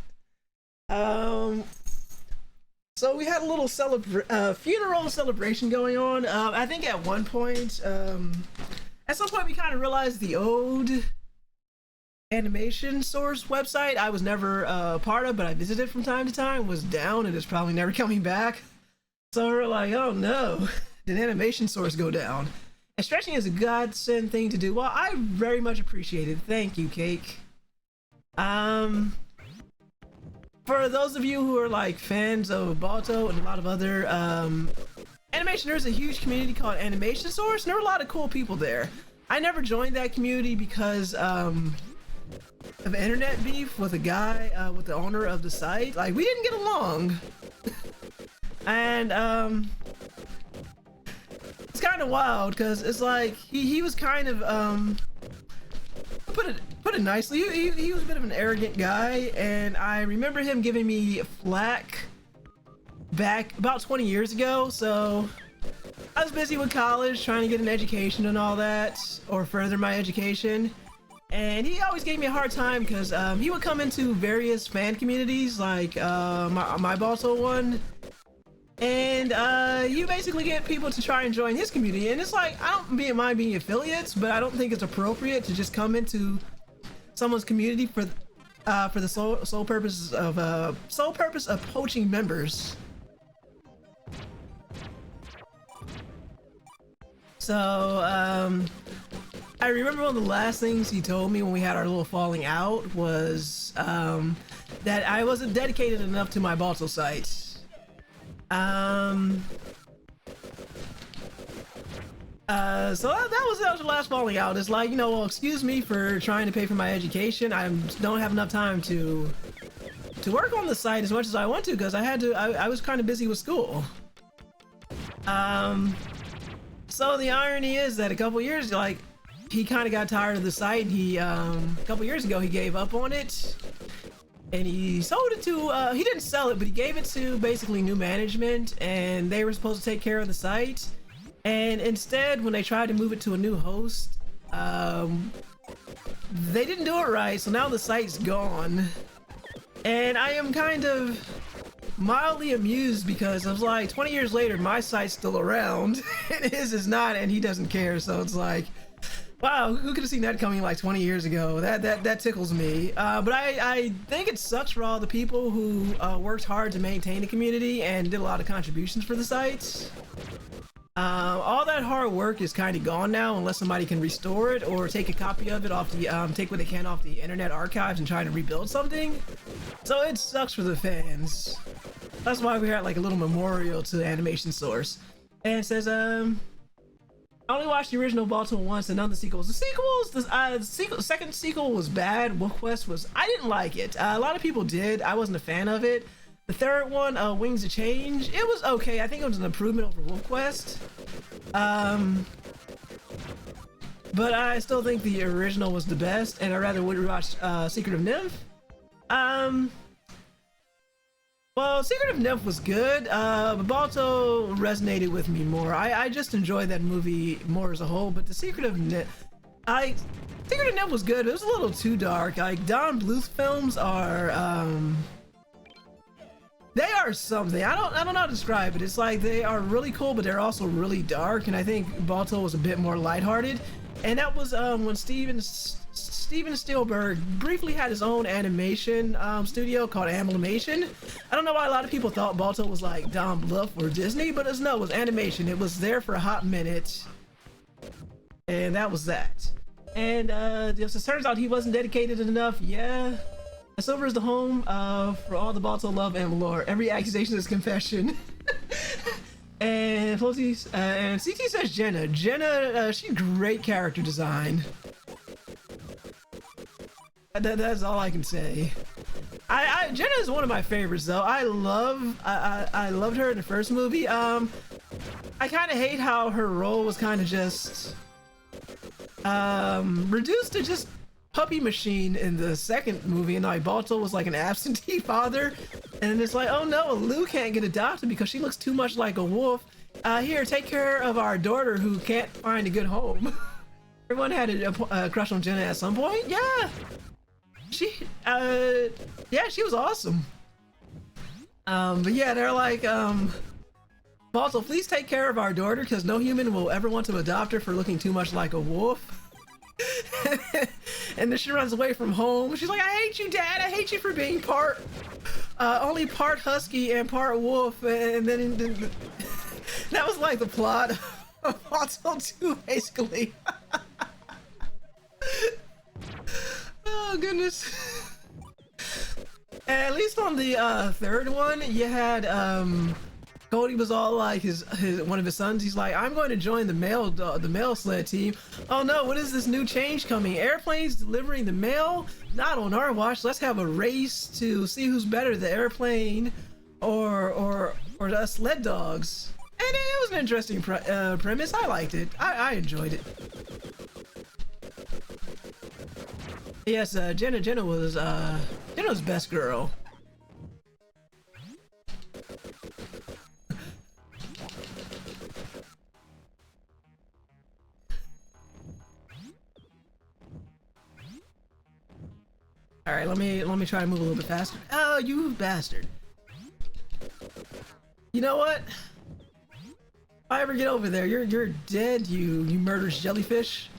So we had a little funeral celebration going on. I think at one point, at some point we kind of realized the old animation source website I was never part of, but I visited from time to time, was down and is probably never coming back. So we're like, oh no, did animation source go down? And stretching is a godsend thing to do. Well, I very much appreciate it. Thank you, Cake. For those of you who are like fans of Balto and a lot of other animation, there's a huge community called Animation Source, and there are a lot of cool people there. I never joined that community because of internet beef with a guy, with the owner of the site. Like, we didn't get along. And it's kind of wild because it's like he was kind of put it put it nicely. He was a bit of an arrogant guy, and I remember him giving me flack back about 20 years ago. So I was busy with college, trying to get an education and all that, or further my education. And he always gave me a hard time because he would come into various fan communities, like my Balto one. And you basically get people to try and join his community, and it's like, I don't mind being affiliates, but I don't think it's appropriate to just come into someone's community for the sole purpose of poaching members. So I remember one of the last things he told me when we had our little falling out was that I wasn't dedicated enough to my Balto site. So that was the last falling out. It's like, well, excuse me for trying to pay for my education. I don't have enough time to work on the site as much as I want to because I was kind of busy with school. So the irony is that a couple years, like, he kind of got tired of the site. He a couple years ago he gave up on it. And he sold it to, he didn't sell it, but he gave it to basically new management, and they were supposed to take care of the site. And instead, when they tried to move it to a new host, they didn't do it right, so now the site's gone. And I am kind of mildly amused because I was like, 20 years later, my site's still around, and his is not, and he doesn't care, so it's like, wow, who could have seen that coming like 20 years ago? That tickles me. But I think it sucks for all the people who worked hard to maintain the community and did a lot of contributions for the sites. All that hard work is kind of gone now unless somebody can restore it or take a copy of it off the take what they can off the internet archives and try to rebuild something. So it sucks for the fans. That's why we had like a little memorial to the animation source. And it says I only watched the original Balto once and none of the sequels. The second sequel was bad. Wolf Quest was, I didn't like it. A lot of people did. I wasn't a fan of it. The third one, Wings of Change, it was okay. I think it was an improvement over Wolf Quest. But I still think the original was the best, and I rather would rewatch Secret of Nymph. Well, Secret of Nymph was good, but Balto resonated with me more. I just enjoyed that movie more as a whole, but the Secret of Nymph was good. It was a little too dark. Like, Don Bluth films are, they are something. I don't know how to describe it. It's like they are really cool, but they're also really dark, and I think Balto was a bit more lighthearted. And that was when Steven Spielberg briefly had his own animation studio called Animation. I don't know why a lot of people thought Balto was like Don Bluth or Disney, but it was animation. It was there for a hot minute, and that was that. And it turns out he wasn't dedicated enough. Yeah, Silver is the home for all the Balto love and lore. Every accusation is confession. And Floaty, and CT says Jenna, she's great character design. That's all I can say. Jenna is one of my favorites though. I loved her in the first movie. I kind of hate how her role was kind of just reduced to just puppy machine in the second movie, and like Balto was like an absentee father, and it's like, oh no, Lou can't get adopted because she looks too much like a wolf. Here, take care of our daughter who can't find a good home. Everyone had a crush on Jenna at some point. Yeah, she was awesome. But yeah, they're like, Balto, please take care of our daughter because no human will ever want to adopt her for looking too much like a wolf. And then she runs away from home. She's like, I hate you, Dad. I hate you for being only part husky and part wolf. And then that was like the plot of Balto 2, basically. Oh, goodness. And at least on the third one, you had, Cody was all like his one of his sons. He's like, I'm going to join the mail sled team. Oh no, what is this new change coming? Airplanes delivering the mail? Not on our watch. Let's have a race to see who's better, the airplane or the sled dogs. And it was an interesting premise. I liked it. I enjoyed it. Yes, Jenna was Jenna's best girl. All right, let me try to move a little bit faster. Oh, you bastard! You know what? If I ever get over there, you're dead. You murderous jellyfish.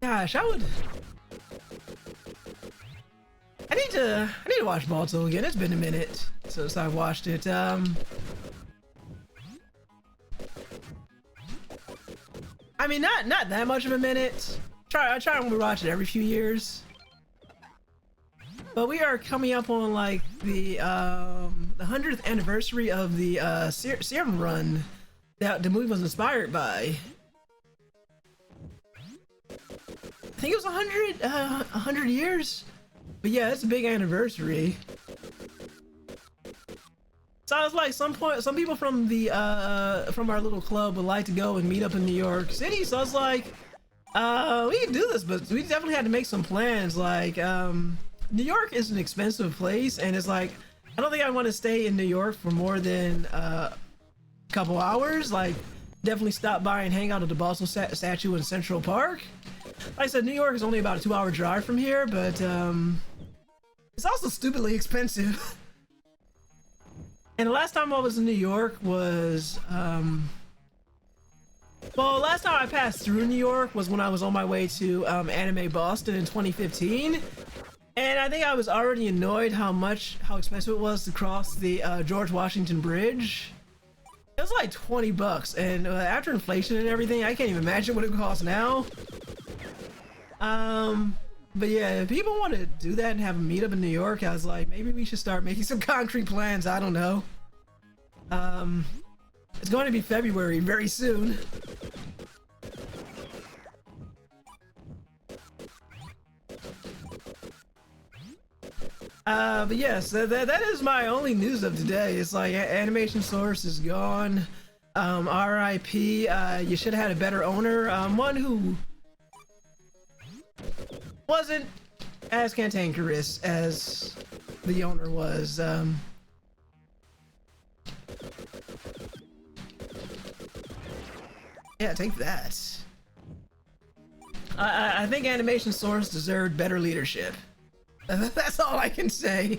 Gosh, I need to watch Balto again. It's been a minute since I've watched it. I mean, not that much of a minute. I try to watch it every few years. But we are coming up on like the 100th anniversary of the serum run that the movie was inspired by. I think it was 100 years. But yeah, it's a big anniversary. So I was like, some people from the from our little club would like to go and meet up in New York City. So I was like, we can do this, but we definitely had to make some plans. Like, New York is an expensive place, and it's like, I don't think I want to stay in New York for more than a couple hours. Like, definitely stop by and hang out at the Boston statue in Central Park. Like I said, New York is only about a 2-hour drive from here, but it's also stupidly expensive. And the last time I was in New York was, well, last time I passed through New York was when I was on my way to Anime Boston in 2015. And I think I was already annoyed how expensive it was to cross the George Washington Bridge. It was like $20, and after inflation and everything, I can't even imagine what it costs now. But yeah, if people want to do that and have a meetup in New York, I was like, maybe we should start making some concrete plans. I don't know. It's going to be February very soon. But yes, that is my only news of today. It's like Animation Source is gone. RIP. You should have had a better owner. One who wasn't as cantankerous as the owner was. Yeah, take that. I think Animation Source deserved better leadership. That's all I can say.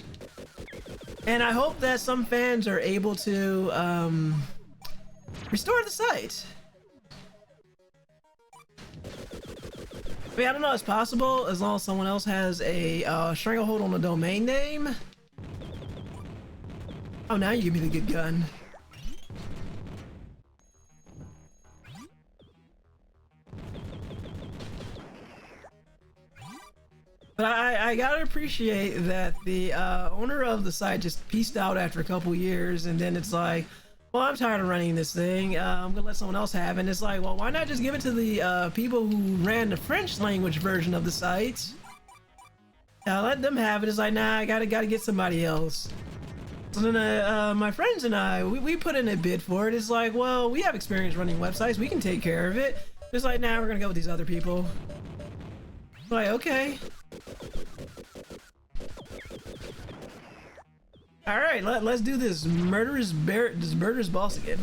And I hope that some fans are able to restore the site. I mean, I don't know if it's possible as long as someone else has a stranglehold on the domain name. Oh, now you give me the good gun. But I gotta appreciate that the owner of the site just pieced out after a couple years, and then it's like, well, I'm tired of running this thing. I'm gonna let someone else have it. And it's like, well, why not just give it to the people who ran the French language version of the site? Let them have it. It's like, nah, I gotta get somebody else. So then my friends and I, we put in a bid for it. It's like, well, we have experience running websites. We can take care of it. It's like, nah, we're gonna go with these other people. It's like, okay. All right, let's do this murderous boss again.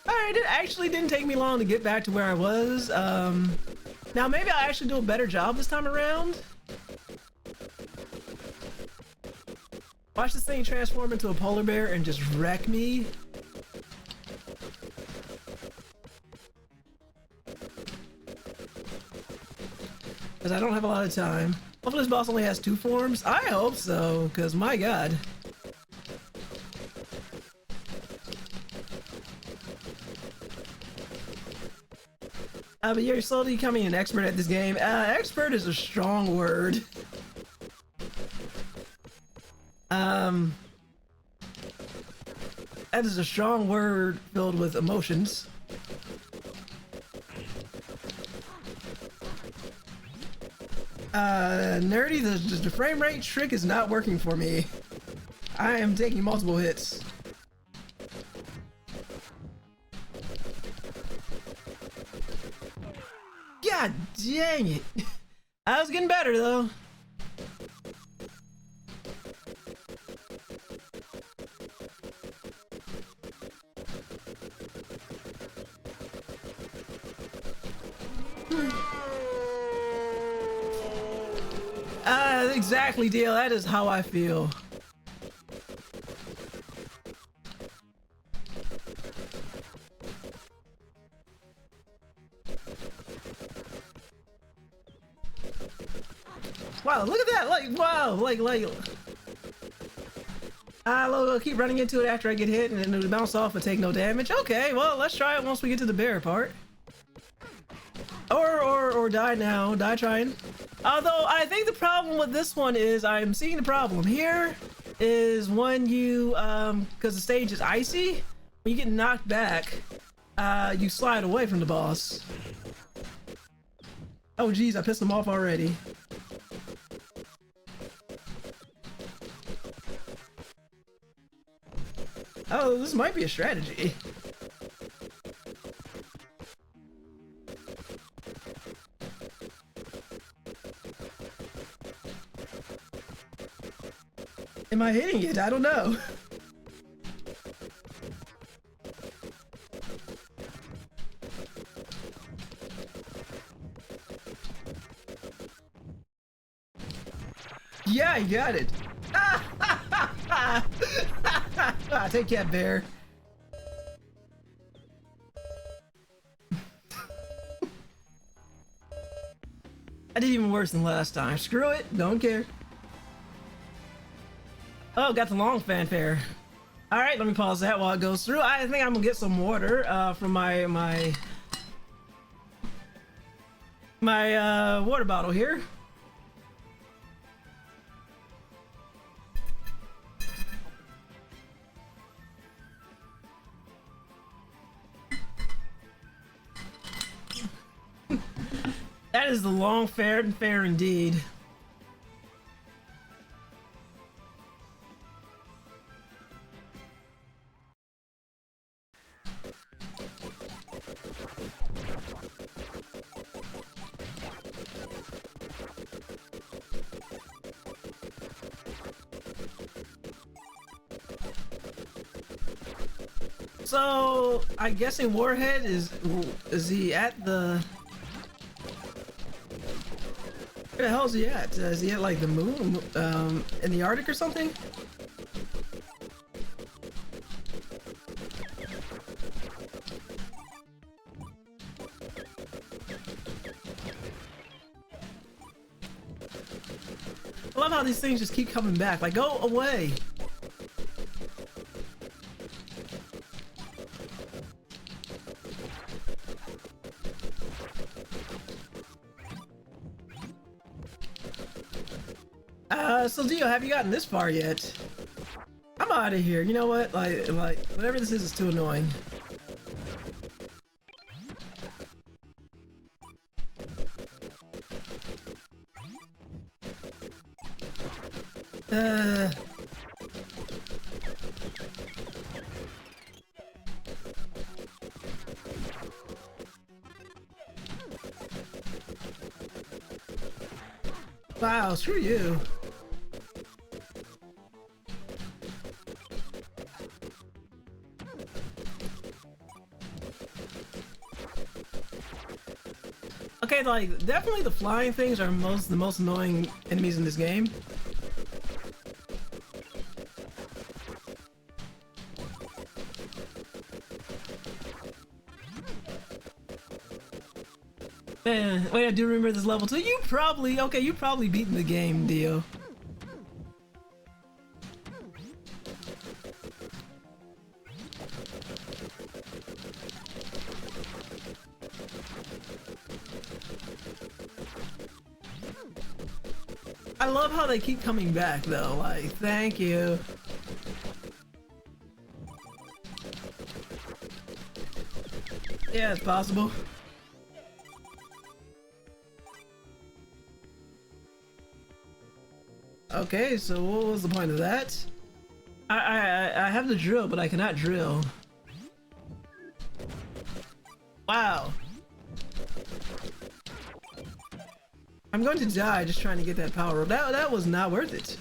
All right, it actually didn't take me long to get back to where I was. Now maybe I'll actually do a better job this time around. Watch this thing transform into a polar bear and just wreck me. Because I don't have a lot of time. Hopefully this boss only has 2 forms. I hope so, because my god. But you're slowly becoming an expert at this game. Expert is a strong word. That is a strong word filled with emotions. Nerdy, the frame rate trick is not working for me. I am taking multiple hits. dang it. I was getting better though. Exactly, deal. That is how I feel. Wow, look at that! Like, wow, like. I'll keep running into it after I get hit, and then it'll bounce off and take no damage. Okay, well, let's try it once we get to the bear part. Or die now. Die trying. Although, I think the problem with this one is, I'm seeing the problem here, is when you, because the stage is icy, when you get knocked back, you slide away from the boss. Oh geez, I pissed him off already. Oh, this might be a strategy. Am I hitting it? I don't know. Yeah, I got it. Take that, bear. I did even worse than last time. Screw it. Don't care. Oh, got the long fanfare. All right, let me pause that while it goes through. I think I'm gonna get some water from my water bottle here. That is the long fair and fair indeed. So, I'm guessing Warhead is he at the... Where the hell is he at? Is he at like the moon, in the Arctic or something? I love how these things just keep coming back. Like, go away. So Dio, have you gotten this far yet? I'm out of here. You know what? Like, whatever this is too annoying. Wow, screw you. Okay, like, definitely the flying things are the most annoying enemies in this game. Man, wait, I do remember this level too. You probably beaten the game, Dio. I love how they keep coming back though, like, thank you. Yeah, it's possible. Okay, so what was the point of that? I have the drill, but I cannot drill. Wow. I'm going to die just trying to get that power up. That was not worth it.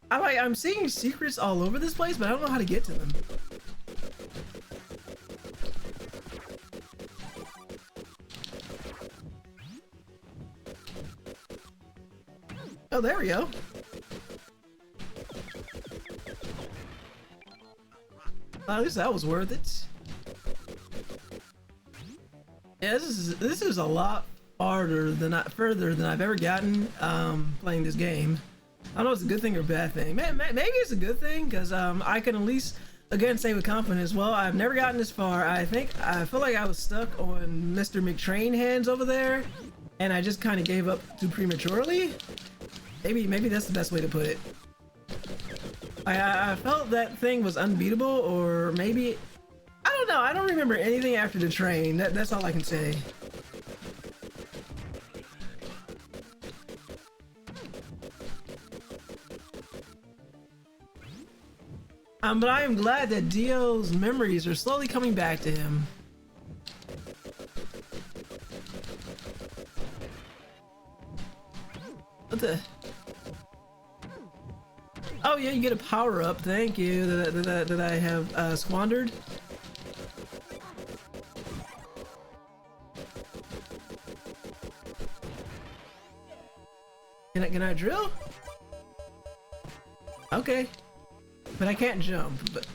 I'm seeing secrets all over this place, but I don't know how to get to them. Oh, there we go. At least that was worth it. Yeah, this is a lot further than I've ever gotten playing this game. I don't know if it's a good thing or a bad thing. Maybe it's a good thing because I can at least again say with confidence, well, I've never gotten this far. I feel like I was stuck on Mr. McTrain hands over there, and I just kind of gave up too prematurely. Maybe that's the best way to put it. I felt that thing was unbeatable, or maybe I don't know. I don't remember anything after the train. That's all I can say. But I am glad that Dio's memories are slowly coming back to him. What the? Oh yeah, you get a power up. Thank you. That I have squandered. Can I drill? Okay. But I can't jump, but...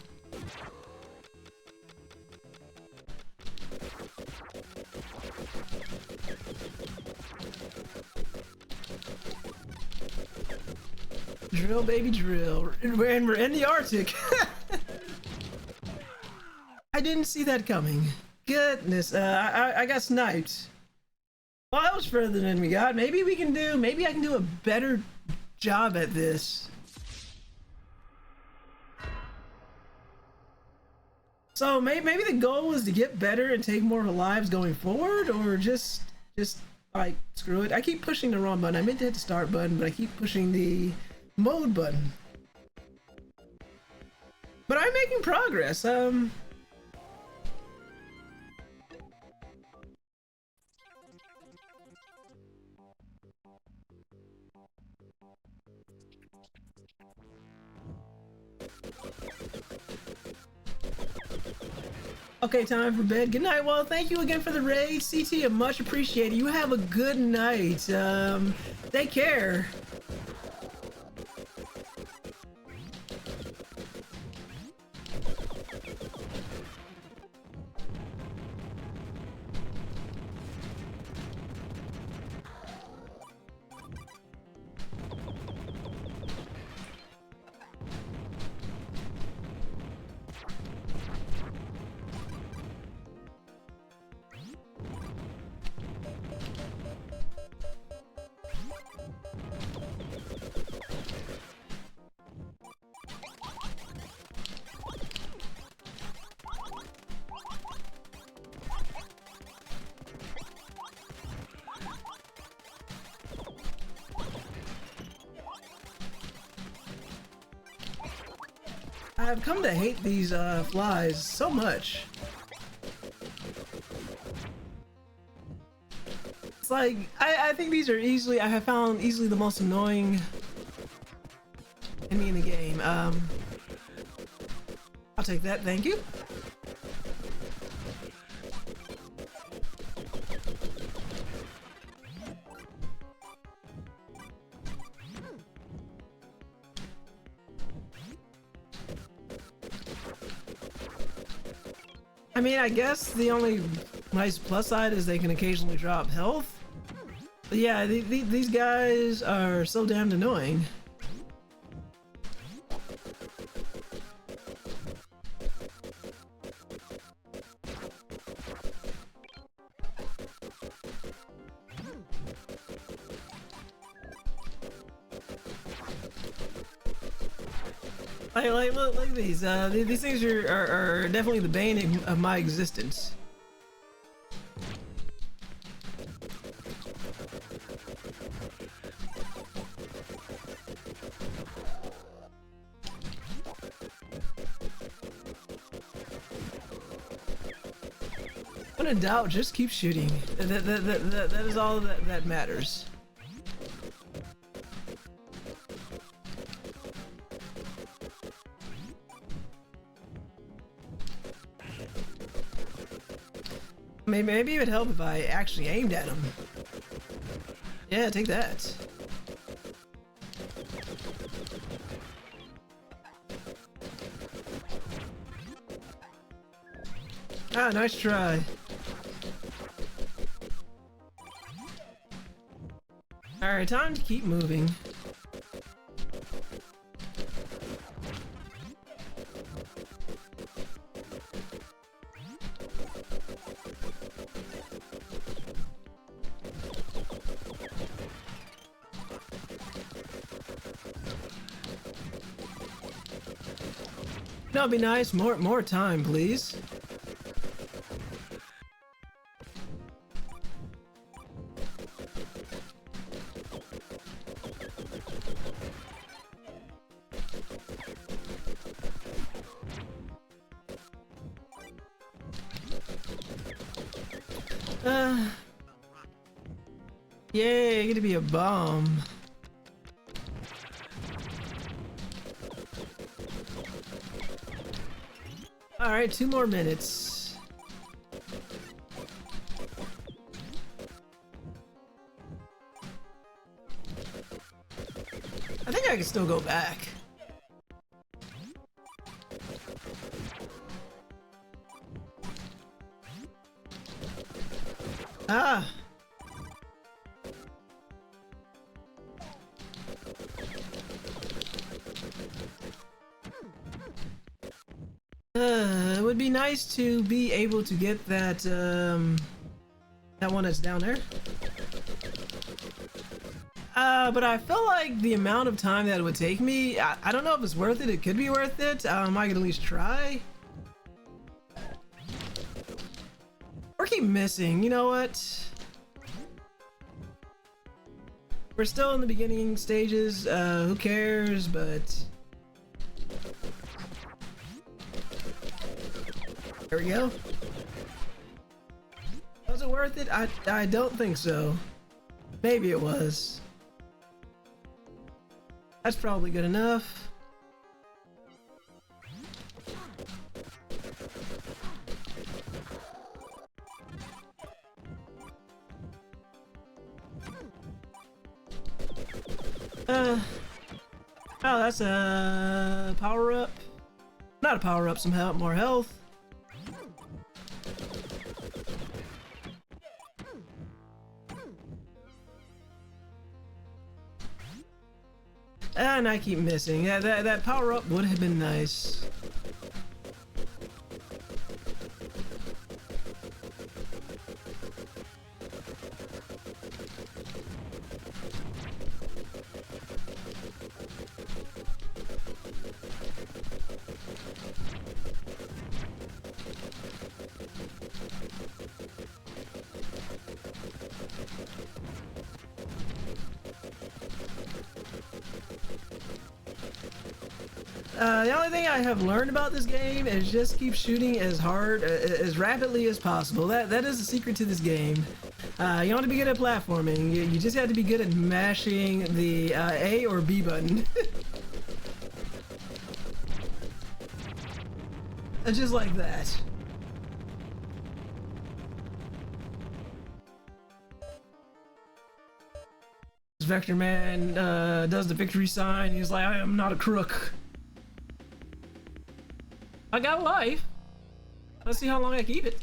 Drill, baby, drill. And we're in the Arctic. I didn't see that coming. Goodness, I got sniped. Well, that was further than we got. Maybe I can do a better job at this. So maybe the goal is to get better and take more lives going forward, or just like screw it. I keep pushing the wrong button. I meant to hit the start button, but I keep pushing the mode button. But I'm making progress. Okay, time for bed. Good night. Well, thank you again for the raid, CT. Much appreciated. You have a good night. Take care. I've come to hate these flies so much. It's like I think these are I have found easily the most annoying enemy in the game. I'll take that, thank you. I mean, I guess the only nice plus side is they can occasionally drop health. But yeah, these guys are so damned annoying. Look at these. These things are definitely the bane of my existence. When in doubt, just keep shooting. That is all that matters. Maybe it would help if I actually aimed at him. Yeah, take that. Ah, nice try. Alright, time to keep moving. That'd be nice. More time, please. Yay, gonna be a bomb. Alright, 2 more minutes. I think I can still go back. Ah! It would be nice to be able to get that, that one that's down there. But I feel like the amount of time that it would take me, I don't know if it's worth it. It could be worth it. I could at least try. Or keep missing, you know what? We're still in the beginning stages, who cares, but... There we go. Was it worth it? I don't think so. Maybe it was. That's probably good enough. Oh, that's a power up. Not a power up, some help, more health. And I keep missing. Yeah, that power up would have been nice. The only thing I have learned about this game is just keep shooting as hard, as rapidly as possible. That is the secret to this game. You don't have to be good at platforming. You just have to be good at mashing the A or B button. Just like that. Vectorman does the victory sign. He's like, I am not a crook. I got a life. Let's see how long I keep it.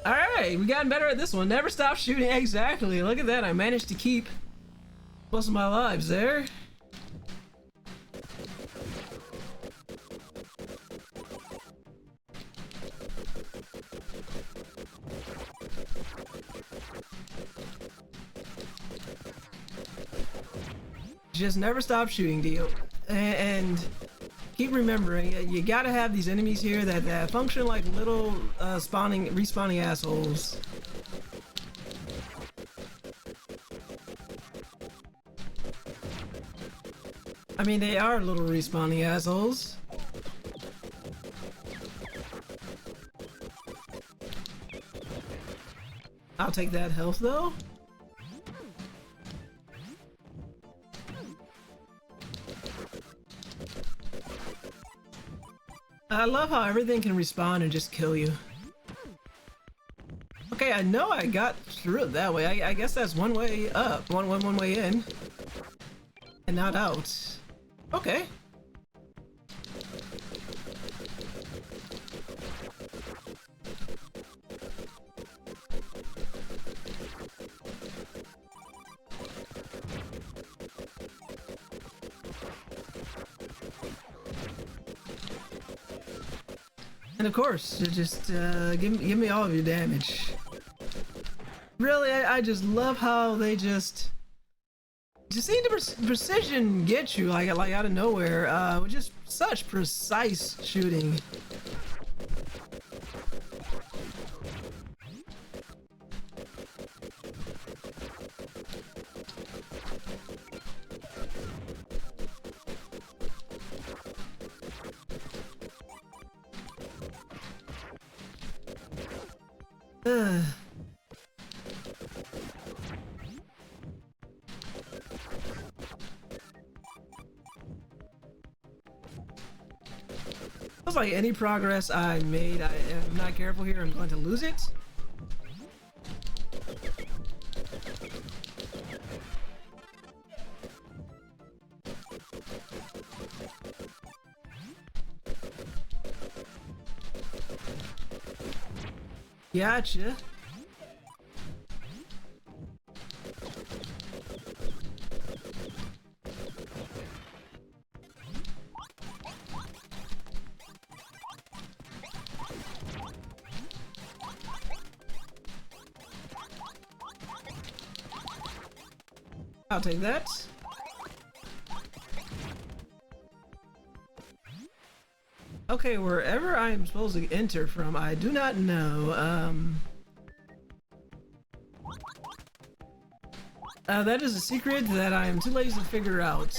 Alright, we gotten better at this one. Never stop shooting. Exactly. Look at that. I managed to keep most of my lives there. Just never stop shooting, deal. And keep remembering, you gotta have these enemies here that function like little respawning assholes. I mean, they are little respawning assholes. I'll take that health though. I love how everything can respawn and just kill you. Okay, I know I got through it that way. I guess that's one way up, one way in, and not out. Okay. And of course, you just give me all of your damage. Really, I just love how they just seem to precision get you like out of nowhere with just such precise shooting. Feels like any progress I made, I am not careful here, I'm going to lose it. Gotcha. I'll take that. Okay, wherever I am supposed to enter from, I do not know. That is a secret that I am too lazy to figure out.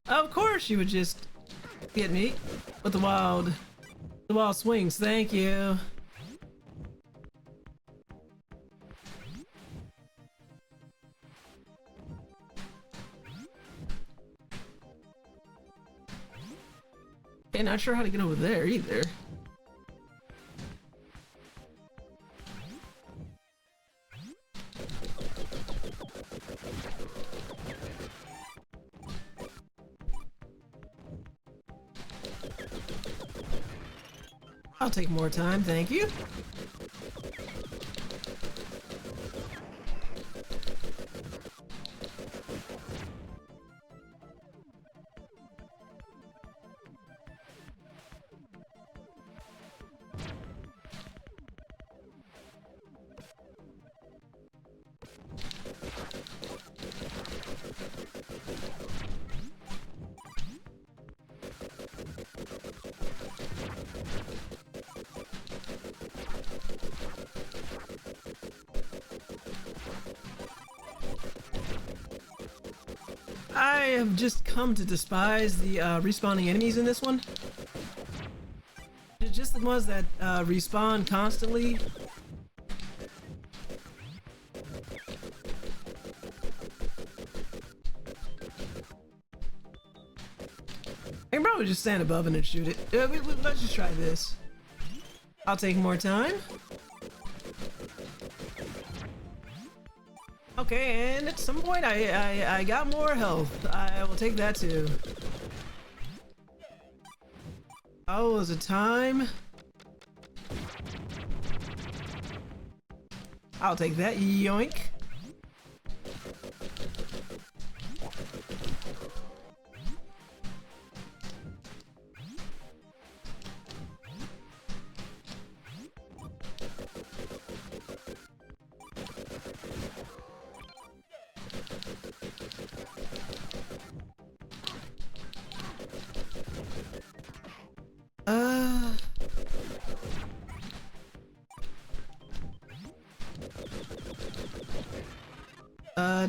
Of course you would just get me with the wild swings, thank you. Okay, not sure how to get over there either. I'll take more time, thank you. I have just come to despise the respawning enemies in this one. They're just the ones that respawn constantly. I can probably just stand above it and shoot it. Let's just try this. I'll take more time. Okay, and at some point I got more health. I will take that too. Oh, was it time? I'll take that, yoink.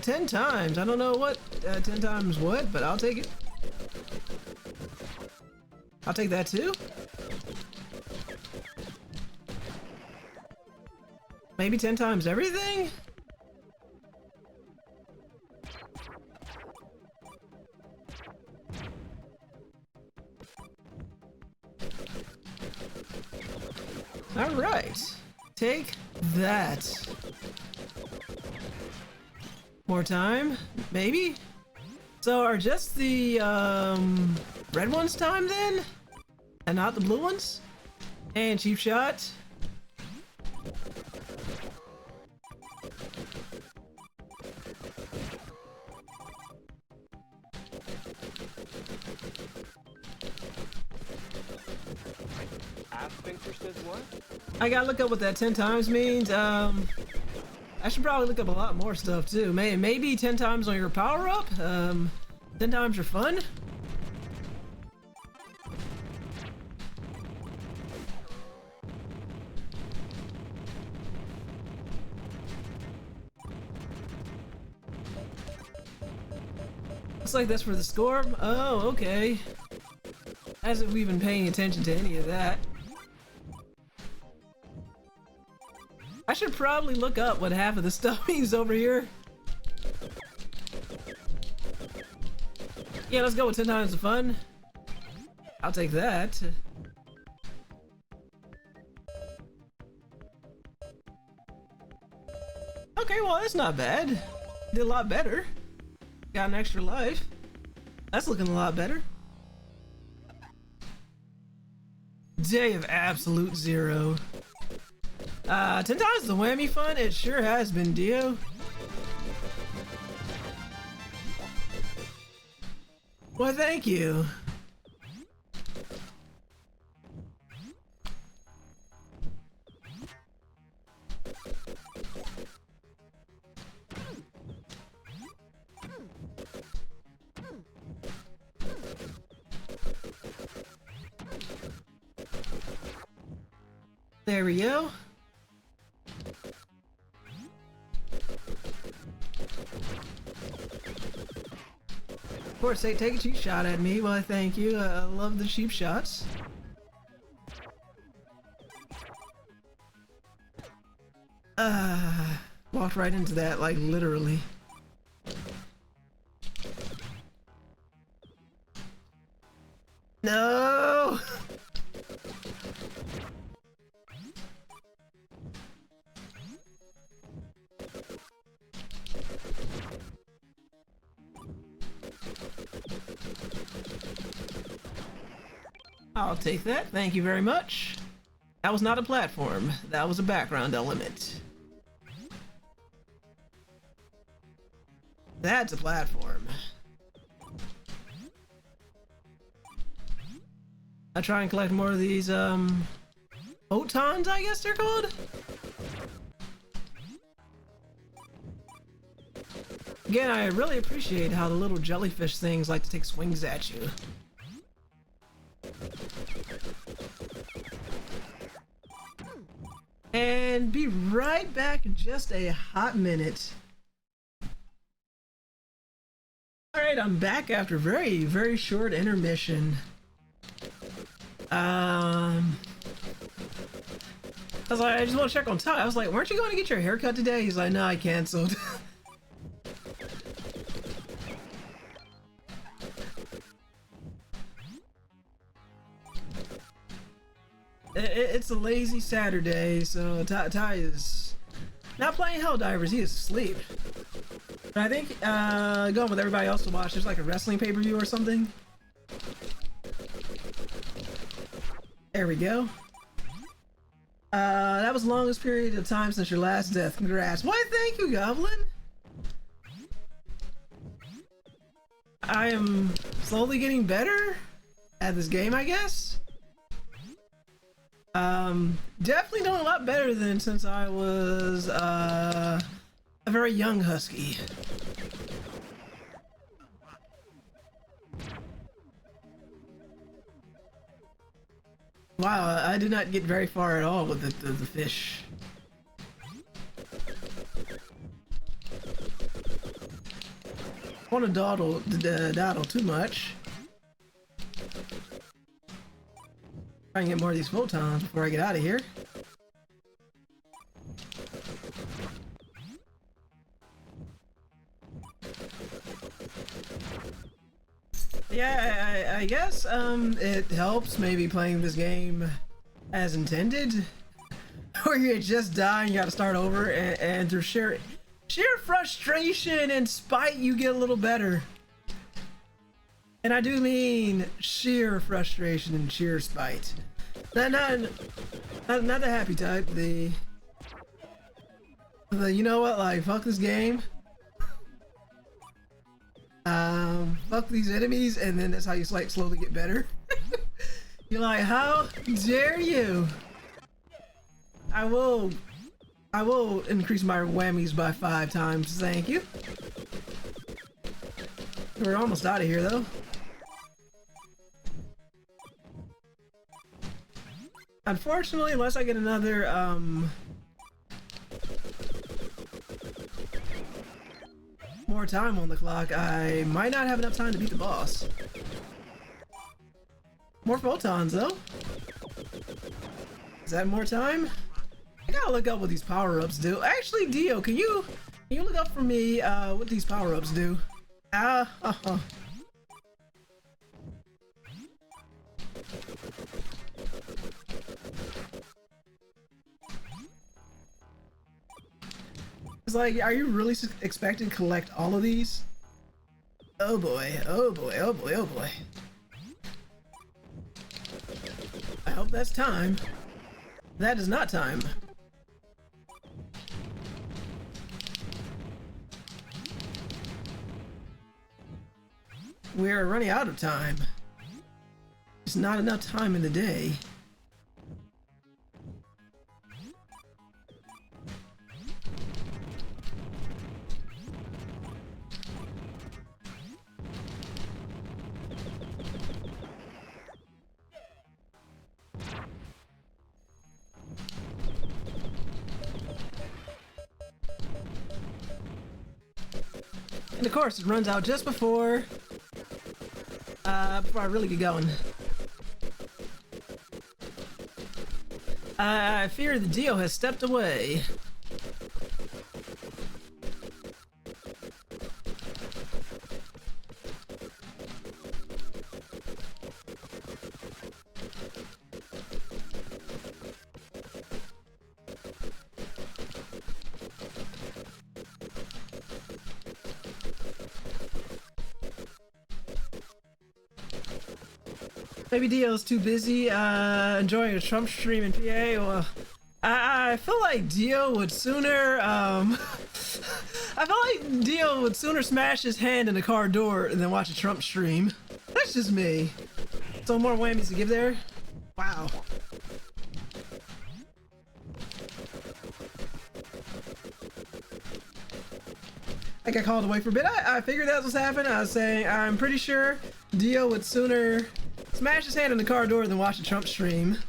10 times. I don't know what 10 times what, but I'll take it. I'll take that too. Maybe 10 times everything? Alright. Take that. More time? Maybe? So are just the red ones time then? And not the blue ones? And cheap shot. I gotta look up what that 10 times means. I should probably look up a lot more stuff too. Maybe 10 times on your power up? 10 times your fun? Looks like that's for the score. Oh, okay. As if we've been paying attention to any of that. I should probably look up what half of the stuff means over here. Yeah, let's go with 10 times the fun. I'll take that. Okay, well, that's not bad. Did a lot better. Got an extra life. That's looking a lot better. Day of absolute zero. 10 times the whammy fun? It sure has been, Dio. Well, thank you. There we go. Of course, take a cheap shot at me. Well, thank you. I love the cheap shots. Walked right into that, like, literally. No! I'll take that, thank you very much. That was not a platform, that was a background element. That's a platform. I try and collect more of these, photons, I guess they're called? Again, I really appreciate how the little jellyfish things like to take swings at you. And be right back in just a hot minute. Alright, I'm back after a very, very short intermission. I was like, I just want to check on Ty. I was like, weren't you going to get your hair cut today? He's like, no, I canceled. It's a lazy Saturday, so Ty is not playing Helldivers, he is asleep. But I think, going with everybody else to watch, there's like a wrestling pay-per-view or something. There we go. That was the longest period of time since your last death. Congrats. Why, thank you, Goblin! I am slowly getting better at this game, I guess. Definitely doing a lot better than since I was, a very young husky. Wow, I did not get very far at all with the fish. want to dawdle too much. Try and get more of these photons before I get out of here. Yeah, I guess it helps maybe playing this game as intended, or you just die and you gotta start over, and through sheer frustration and spite you get a little better. And I do mean sheer frustration and sheer spite. Not the happy type, the you know what, like, fuck this game. Fuck these enemies, and then that's how you like slowly get better. You're like, how dare you? I will increase my whammies by 5 times, thank you. We're almost out of here though. Unfortunately, unless I get another more time on the clock, I might not have enough time to beat the boss. More photons though. Is that more time? I gotta look up what these power-ups do. Actually, Dio, can you look up for me what these power-ups do? It's like, are you really expecting to collect all of these? Oh boy, oh boy, oh boy, oh boy. I hope that's time. That is not time. We're running out of time. There's not enough time in the day. And of course, it runs out just before I really get going. I fear the Dio has stepped away. Maybe Dio's too busy enjoying a Trump stream in PA. Well, I feel like Dio would sooner smash his hand in the car door than watch a Trump stream. That's just me. So more whammies to give there. Wow. I got called away for a bit. I figured that was happening. I was saying I'm pretty sure Dio would sooner smash his hand in the car door than watch a Trump stream.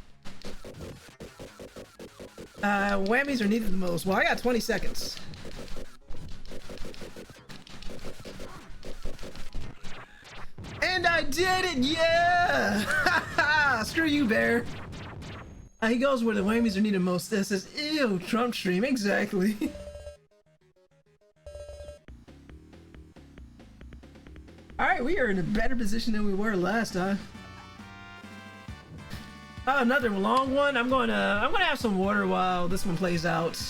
Whammies are needed the most. Well, I got 20 seconds. And I did it! Yeah! Screw you, bear. He goes where the whammies are needed most. This is ew, Trump stream, exactly. Alright, we are in a better position than we were last time. Oh, another long one. I'm gonna have some water while this one plays out.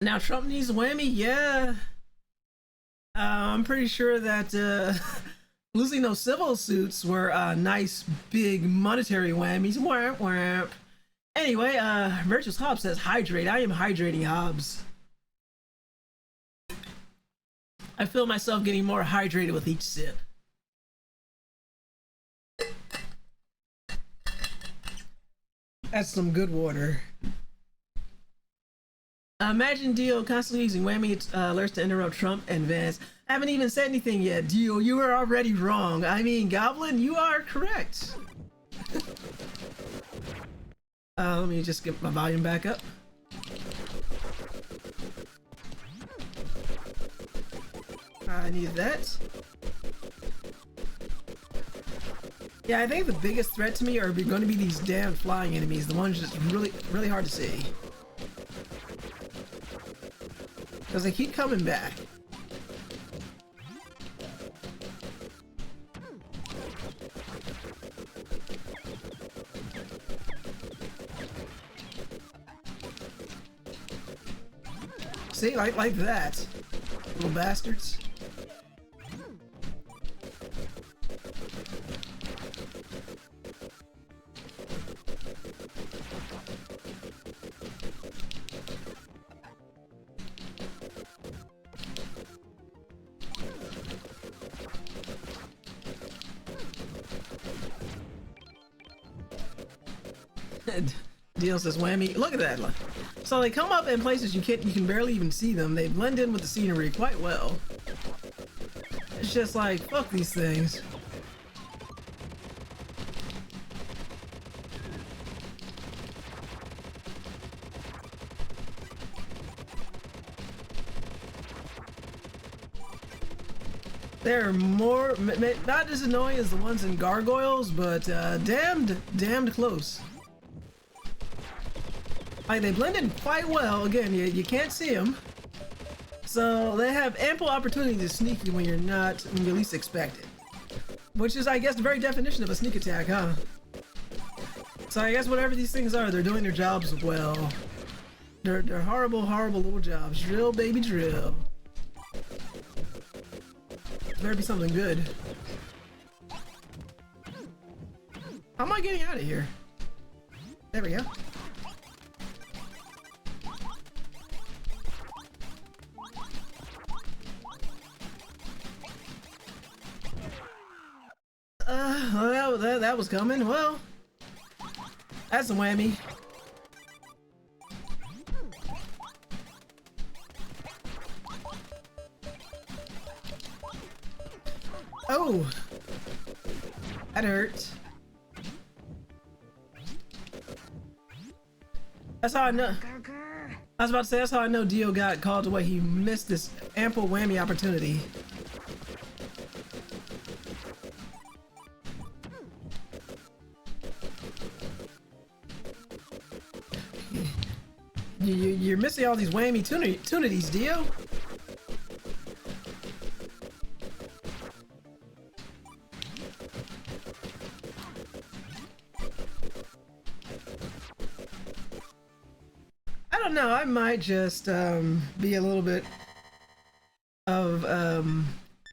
Now Trump needs a whammy, yeah. I'm pretty sure that losing those civil suits were nice big monetary whammies. Whamp whamp. Anyway, Virtuous Hobbs says hydrate. I am hydrating Hobbs. I feel myself getting more hydrated with each sip. That's some good water. Imagine Dio constantly using whammy alerts to interrupt Trump and Vance. I haven't even said anything yet. Dio, you are already wrong. I mean, Goblin, you are correct. Let me just get my volume back up. I need that. Yeah, I think the biggest threat to me are going to be these damn flying enemies, the ones that's really hard to see. Because they keep coming back. See, like that. Little bastards. Deal says whammy. Look at that. So they come up in places you can barely even see them. They blend in with the scenery quite well. It's just like, fuck these things. They're more, not as annoying as the ones in Gargoyles, but damned close. Like, they blend in quite well. Again, you can't see them. So they have ample opportunity to sneak you when you're least expect it. Which is, I guess, the very definition of a sneak attack, huh? So I guess whatever these things are, they're doing their jobs well. They're horrible little jobs. Drill, baby, drill. Better be something good. How am I getting out of here? There we go. Well, that was coming. Well, that's a whammy. Oh, that hurt. That's how I know. I was about to say, that's how I know Dio got called away. He missed this ample whammy opportunity. You're missing all these whammy tunities, Dio. I don't know, I might just be a little bit of a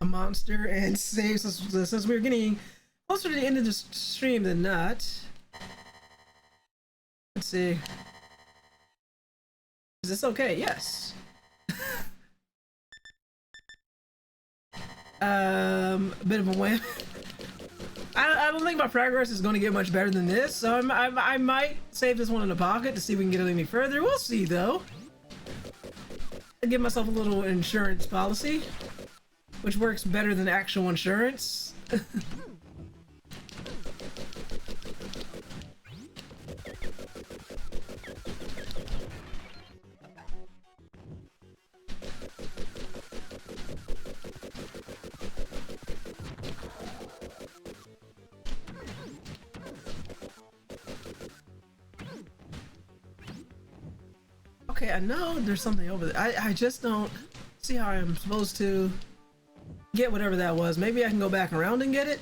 monster and save since we're getting closer to the end of the stream than not. Let's see. Is this okay? Yes. A bit of a win. I don't think my progress is going to get much better than this, so I might save this one in the pocket to see if we can get it any further. We'll see, though. I give myself a little insurance policy, which works better than actual insurance. Okay, I know there's something over there. I just don't see how I'm supposed to get whatever that was. Maybe I can go back around and get it?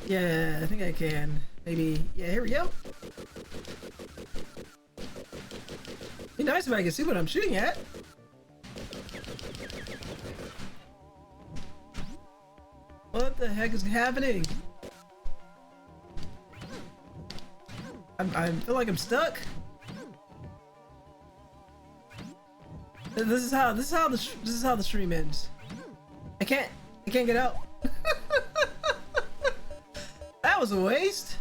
Yeah, I think I can. Maybe. Yeah, here we go. Be nice if I could see what I'm shooting at. What the heck is happening? I feel like I'm stuck. This is how the stream ends. I can't get out. That was a waste.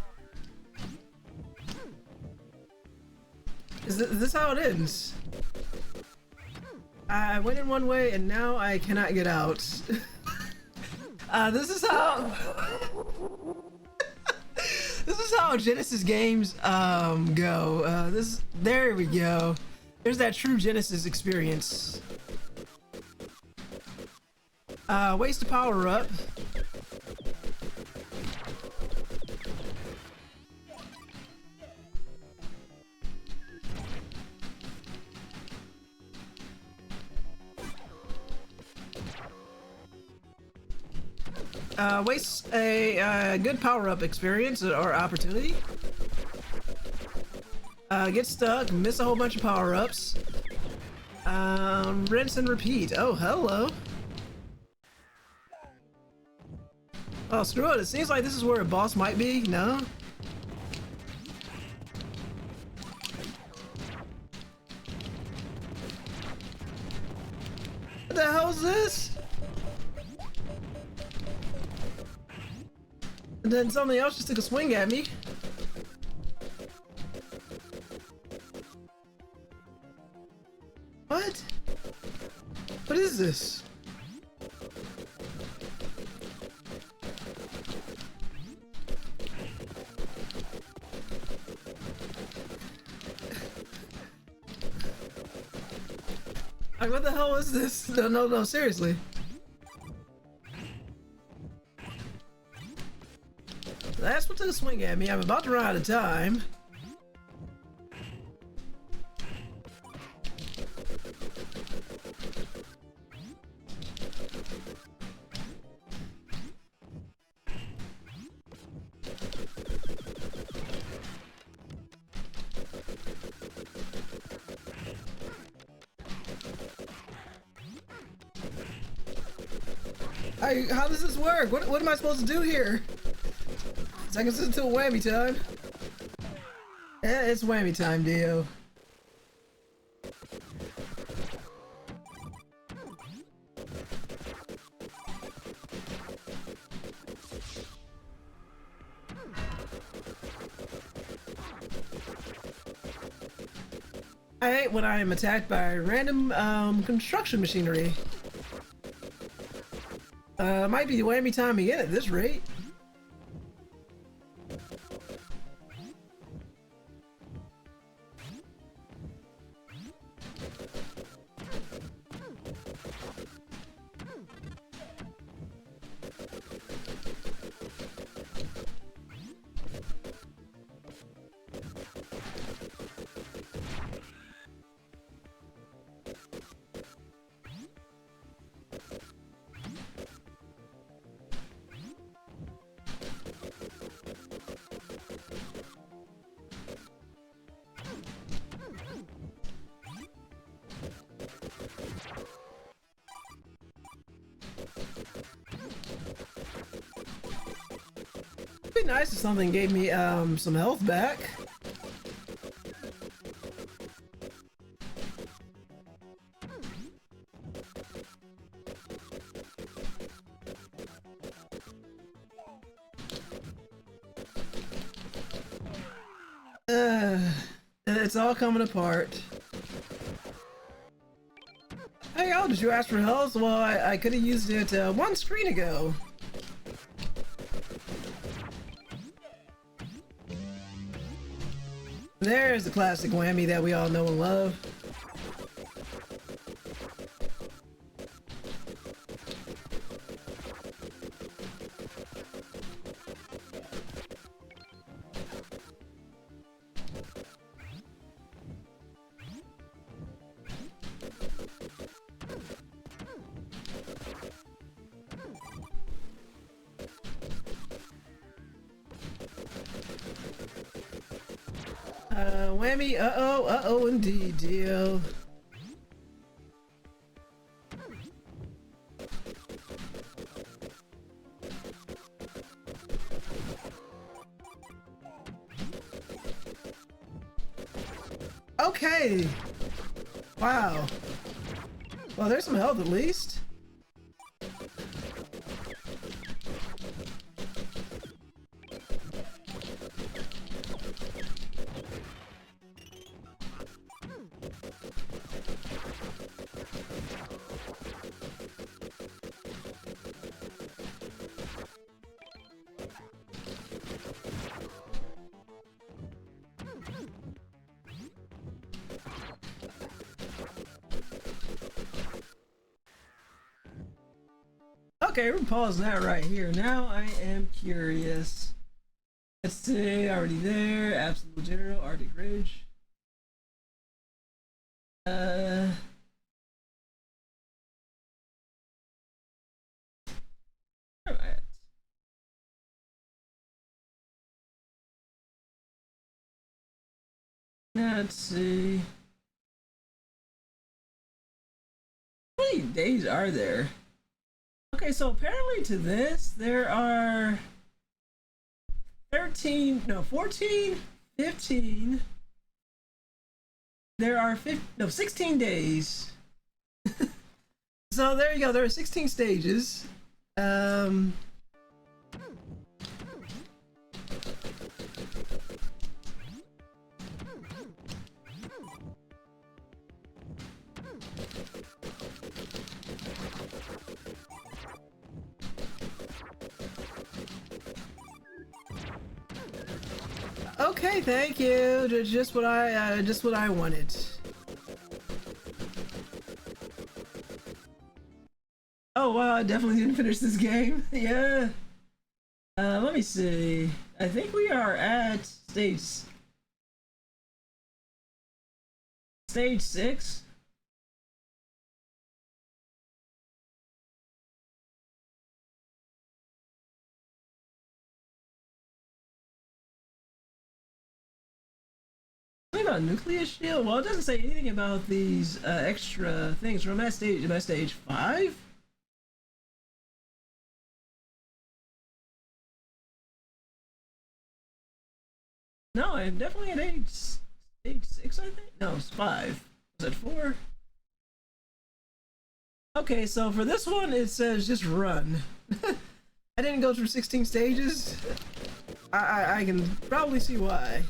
Is this how it ends? I went in one way and now I cannot get out. This is how. is how Genesis games go. There we go. There's that true Genesis experience. Ways to power up. Wastes a good power-up experience or opportunity. Get stuck, miss a whole bunch of power-ups. Rinse and repeat. Oh, hello. Oh, screw it. It seems like this is where a boss might be. No? What the hell is this? And then something else just took a swing at me. What? What is this? Like, what the hell is this? No, seriously. That's what took a swing at me. I'm about to run out of time. How does this work? What am I supposed to do here? Seconds until whammy time. Yeah, it's whammy time, Dio. I hate when I am attacked by random construction machinery. Might be whammy time again at this rate. It'd be nice if something gave me some health back. It's all coming apart. Hey, oh, did you ask for health? Well, I could have used it one screen ago. There's the classic whammy that we all know and love. Whammy, uh-oh indeed, Dio. Okay! Wow. Well, there's some health at least. Okay, we're pausing that right here. Now I am curious. Let's see, already there. Absolute General, Arctic Ridge. Where am I at? Let's see. How many days are there? Okay, so apparently to this, there are 14, 15. There are 16 days. So there you go, there are 16 stages. Okay, thank you. Just what I wanted. Oh wow, I definitely didn't finish this game. Yeah. Let me see. I think we are at stage 6. Something about nucleus shield? Well, it doesn't say anything about these extra things. From that stage, am I stage 5? No, I'm definitely at stage 6, I think. No, it's 5. Was it 4? Okay, so for this one, it says just run. I didn't go through 16 stages. I can probably see why.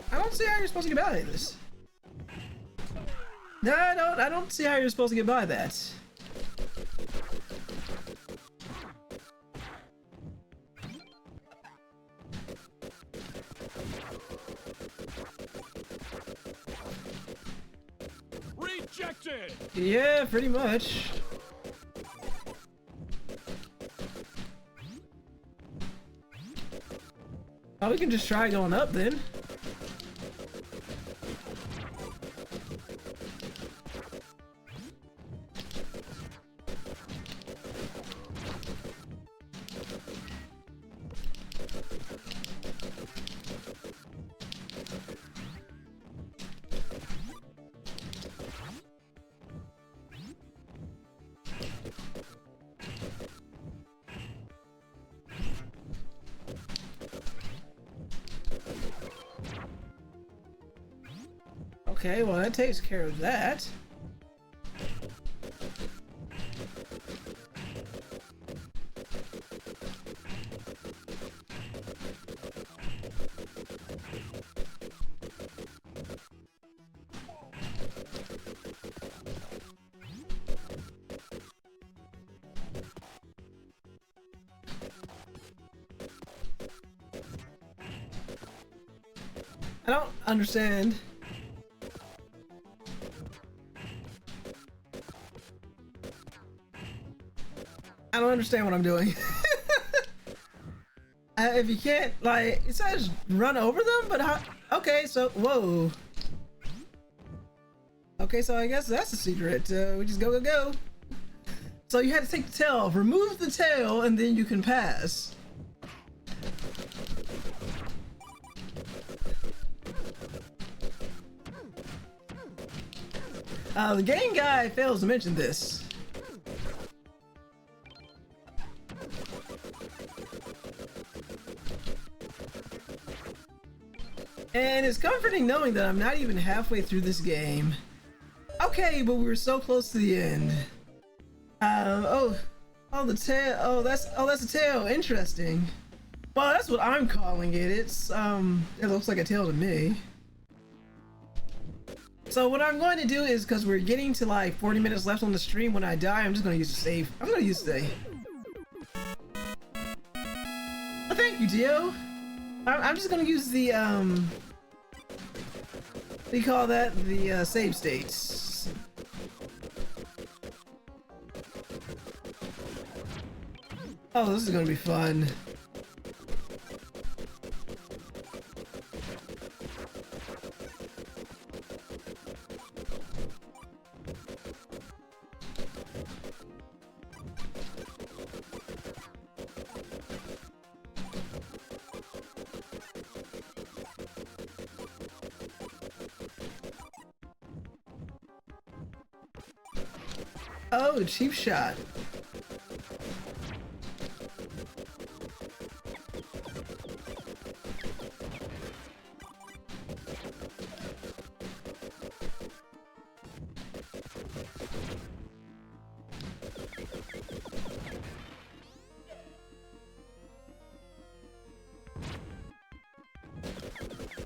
I don't see how you're supposed to get by this. No, I don't see how you're supposed to get by that. Rejected! Yeah, pretty much. Oh, we can just try going up then. Okay, well that takes care of that. I don't understand. I don't understand what I'm doing. If you can't, like, it says run over them, but how? Okay, so, whoa. Okay, so I guess that's the secret. We just go. So you had to take the tail off, remove the tail, and then you can pass. The game guy fails to mention this. And it's comforting knowing that I'm not even halfway through this game. Okay, but we were so close to the end. The tail. Oh, that's a tail. Interesting. Well, that's what I'm calling it. It looks like a tail to me. So what I'm going to do is, because we're getting to like 40 minutes left on the stream, when I die, I'm just going to use the save. I'm going to use the... Oh, thank you, Dio. I'm just going to use the, what do you call that? The, save states. Oh, this is going to be fun. Oh, cheap shot.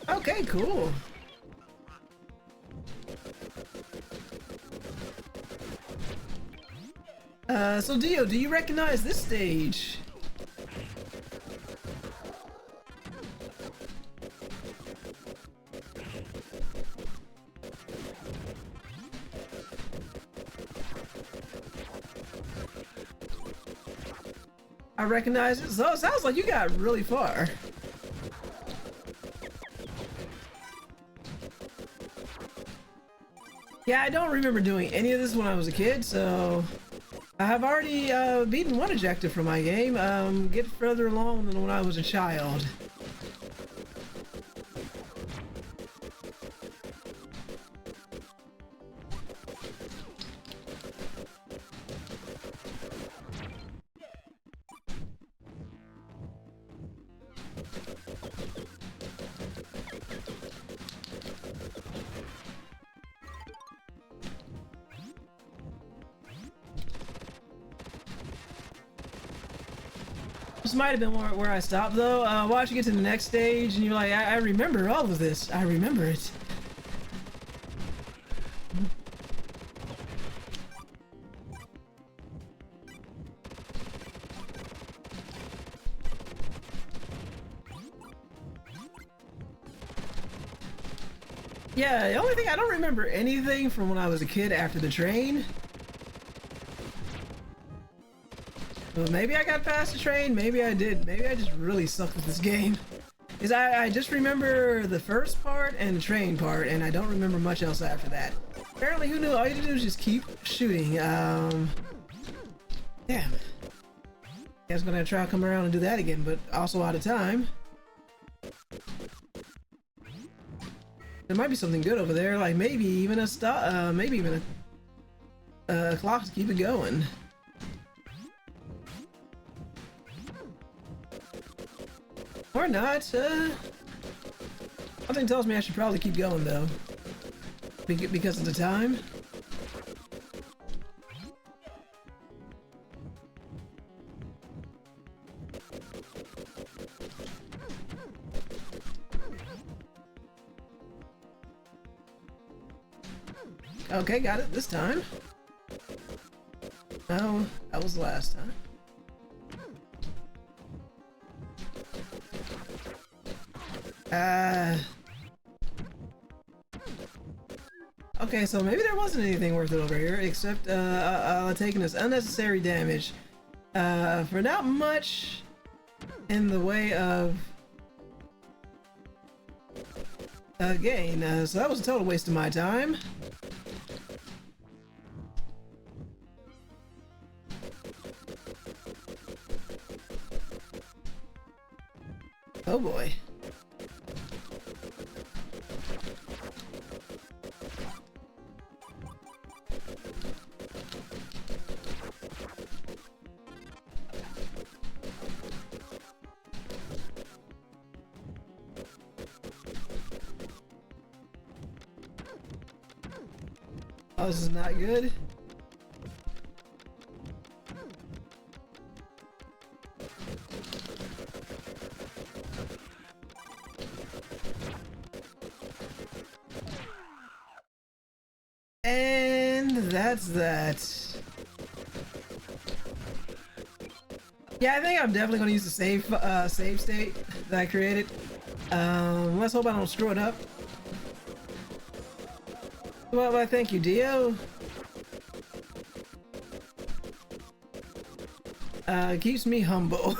Okay, cool. So Dio, do you recognize this stage? I recognize it. So it sounds like you got really far. Yeah, I don't remember doing any of this when I was a kid, so I have already beaten one objective from my game. Get further along than when I was a child. This might have been where I stopped though. Watching it to the next stage and you're like, I remember all of this. I remember it. Yeah, the only thing, I don't remember anything from when I was a kid after the train. Well, maybe I got past the train, maybe I did. Maybe I just really suck with this game. Because I just remember the first part and the train part, and I don't remember much else after that. Apparently, who knew all you had to do is just keep shooting. Damn. I was gonna try to come around and do that again, but also out of time. There might be something good over there, like maybe even a stop, maybe even a clock to keep it going. Or not, something tells me I should probably keep going though. Because of the time. Okay, got it this time. No, that was the last time. Okay, so maybe there wasn't anything worth it over here, except taking this unnecessary damage for not much in the way of gain. So that was a total waste of my time. Oh boy. Oh, this is not good. And that's that. Yeah, I think I'm definitely gonna use the save state that I created. Let's hope I don't screw it up. Well, thank you, Dio. Keeps me humble.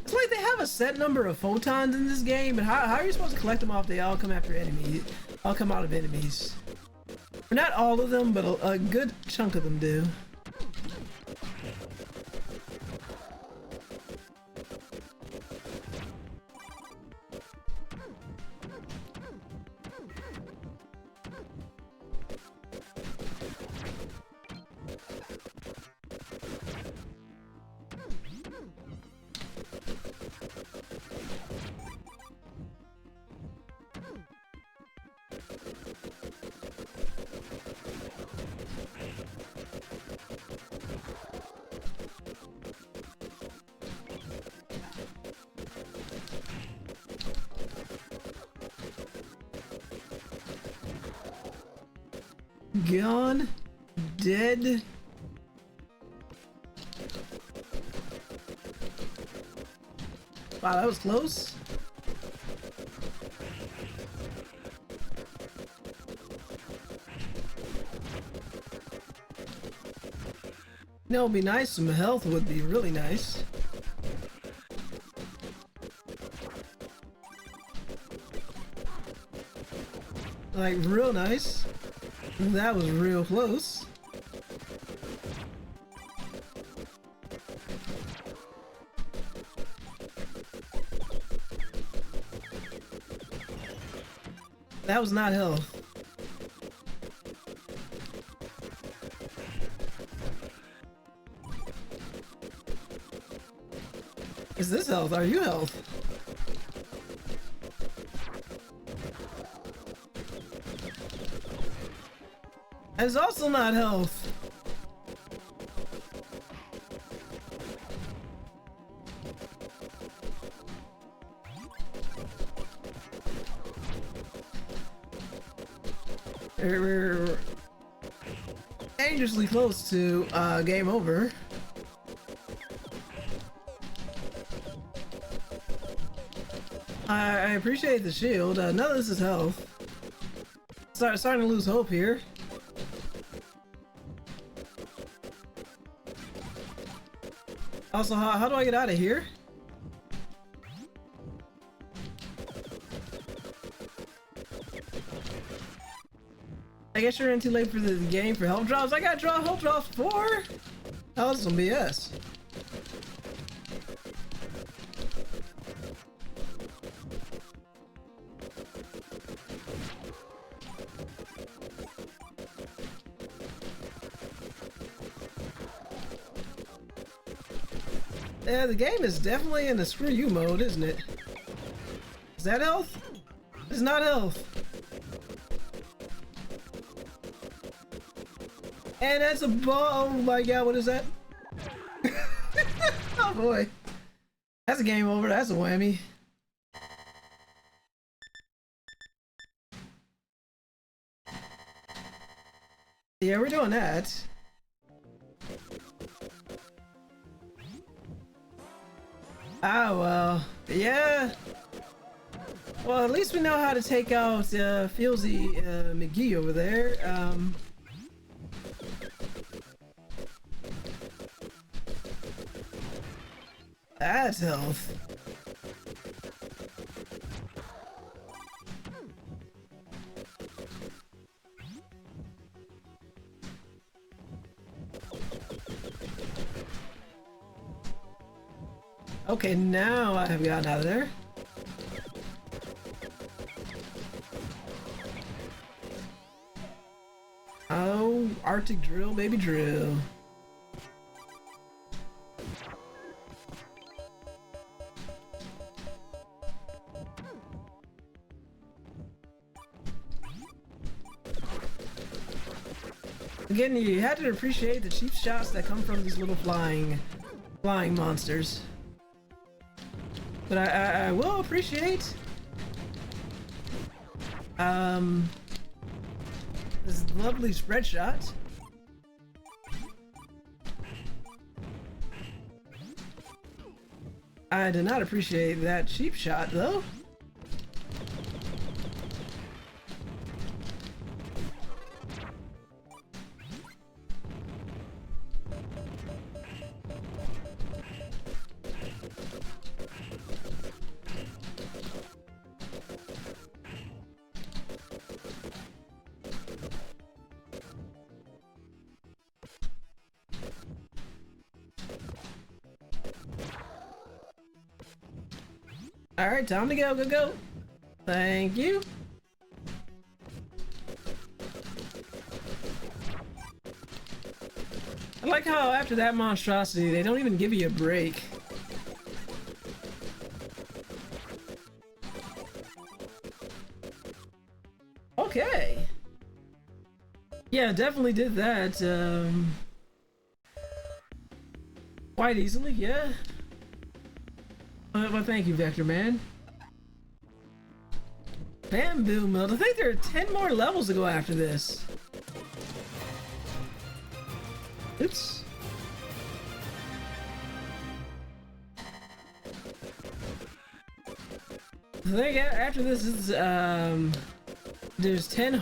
It's like they have a set number of photons in this game, but how are you supposed to collect them off? They all come after enemies. All come out of enemies. Or not all of them, but a good chunk of them do. Gone. Dead. Wow, that was close. You know, it'd be nice. Some health would be really nice. Like, real nice. That was real close. That was not health. Is this health? Are you health? And it's also not health. We're dangerously close to game over. I appreciate the shield. None of this is health. Starting to lose hope here. Also, how do I get out of here? I guess you're in too late for the game for health drops. I got health drops before. Oh, this is some BS. Yeah, the game is definitely in the screw you mode, isn't it? Is that health? It's not health. And that's a ball. Oh my god, what is that? Oh boy. That's a game over. That's a whammy. Yeah, we're doing that. Ah, well, yeah. Well, at least we know how to take out Filzy McGee over there. That's health. Okay, now I have gotten out of there. go. Arctic drill, baby drill. Again, you had to appreciate the cheap shots that come from these little flying monsters. But I will appreciate this lovely spread shot. I did not appreciate that cheap shot though. Alright, time to go, go. Thank you. I like how after that monstrosity, they don't even give you a break. Okay. Yeah, definitely did that, quite easily, yeah. Well, thank you, Vectorman. Bamboo Mill. I think there are 10 more levels to go after this. Oops. I think after this is, there's 10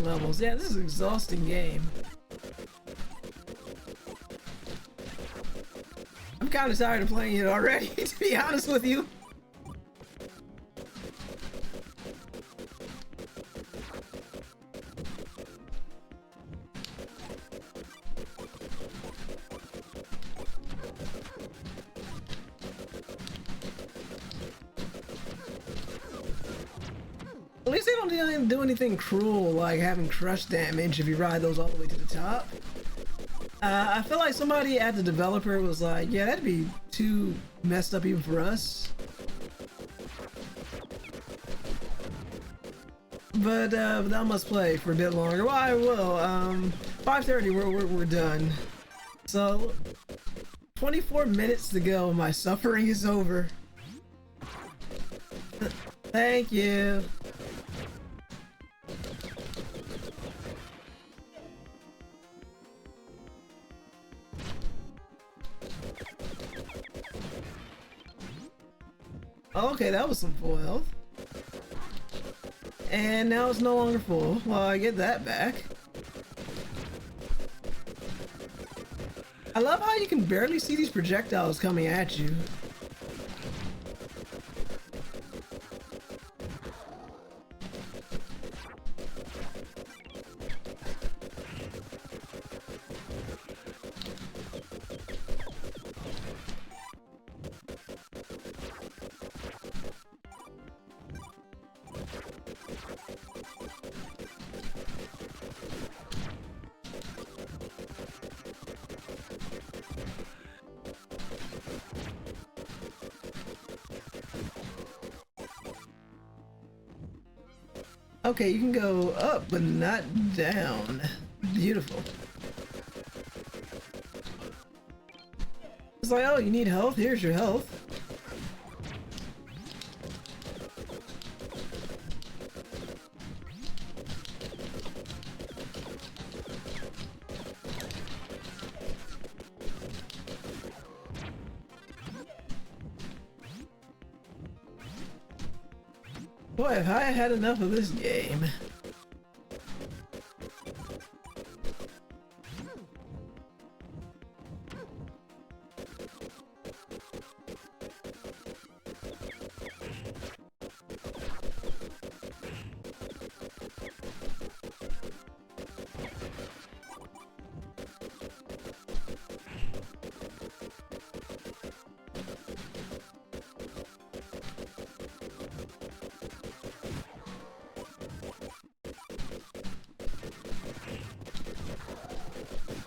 levels. Yeah, this is an exhausting game. I'm kind of tired of playing it already, to be honest with you. At least they don't do anything cruel like having crush damage if you ride those all the way to the top. I feel like somebody at the developer was like, yeah, that'd be too messed up even for us. But I must play for a bit longer. Well, I will. 5:30, we're done. So, 24 minutes to go. My suffering is over. Thank you. Okay, that was some full health. And now it's no longer full. Well, I get that back. I love how you can barely see these projectiles coming at you. Okay, you can go up, but not down. Beautiful. It's like, oh, you need health? Here's your health. Boy, have I had enough of this game.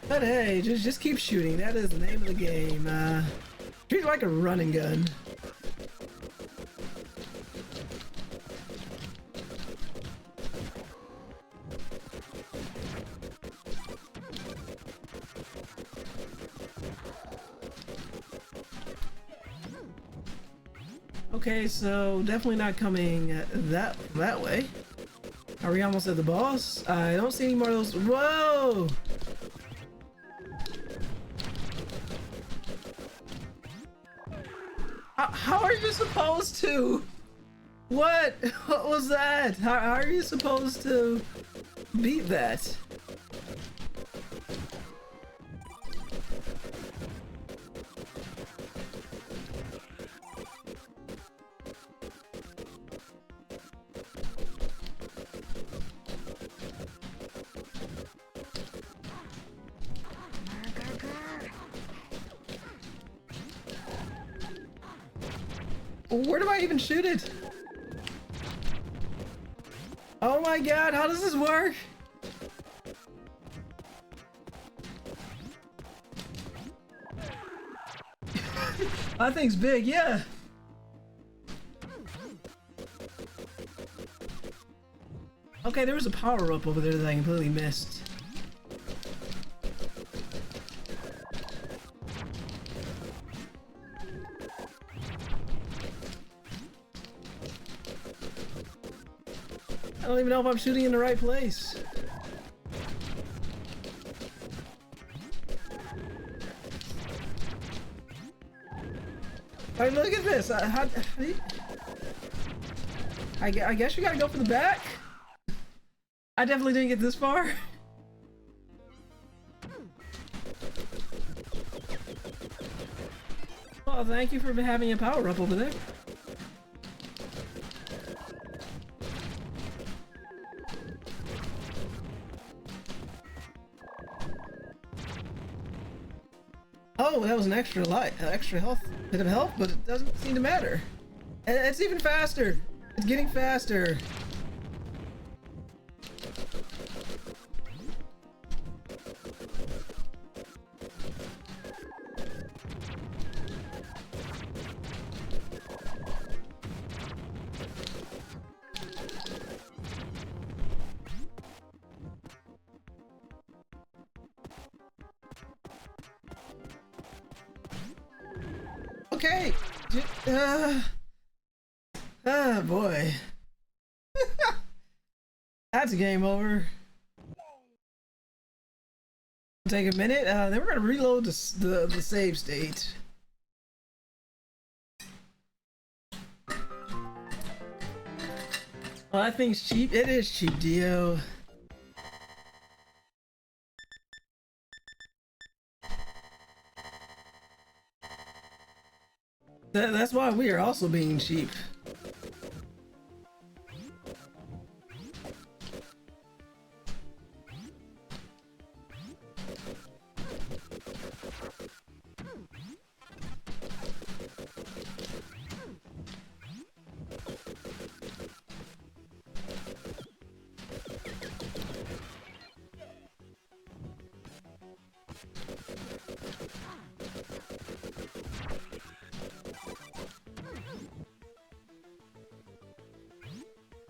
But hey, just keep shooting. That is the name of the game. Treat it like a running gun. Okay, so definitely not coming that way. Are we almost at the boss? I don't see any more of those. Whoa! How are you supposed to? What? What was that? How are you supposed to beat that? Where do I even shoot it? Oh my god, how does this work? That thing's big, yeah. Okay, there was a power up over there that I completely missed. I don't even know if I'm shooting in the right place. Alright, look at this. I guess you gotta go for the back. I definitely didn't get this far. Well, thank you for having a power up over there. Oh, that was an extra health, bit of health, but it doesn't seem to matter. And it's even faster. It's getting faster. Okay. Oh boy. That's a game over. Take a minute. Then we're gonna reload the save state. Oh, that thing's cheap. It is cheap, Dio. That's why we are also being cheap.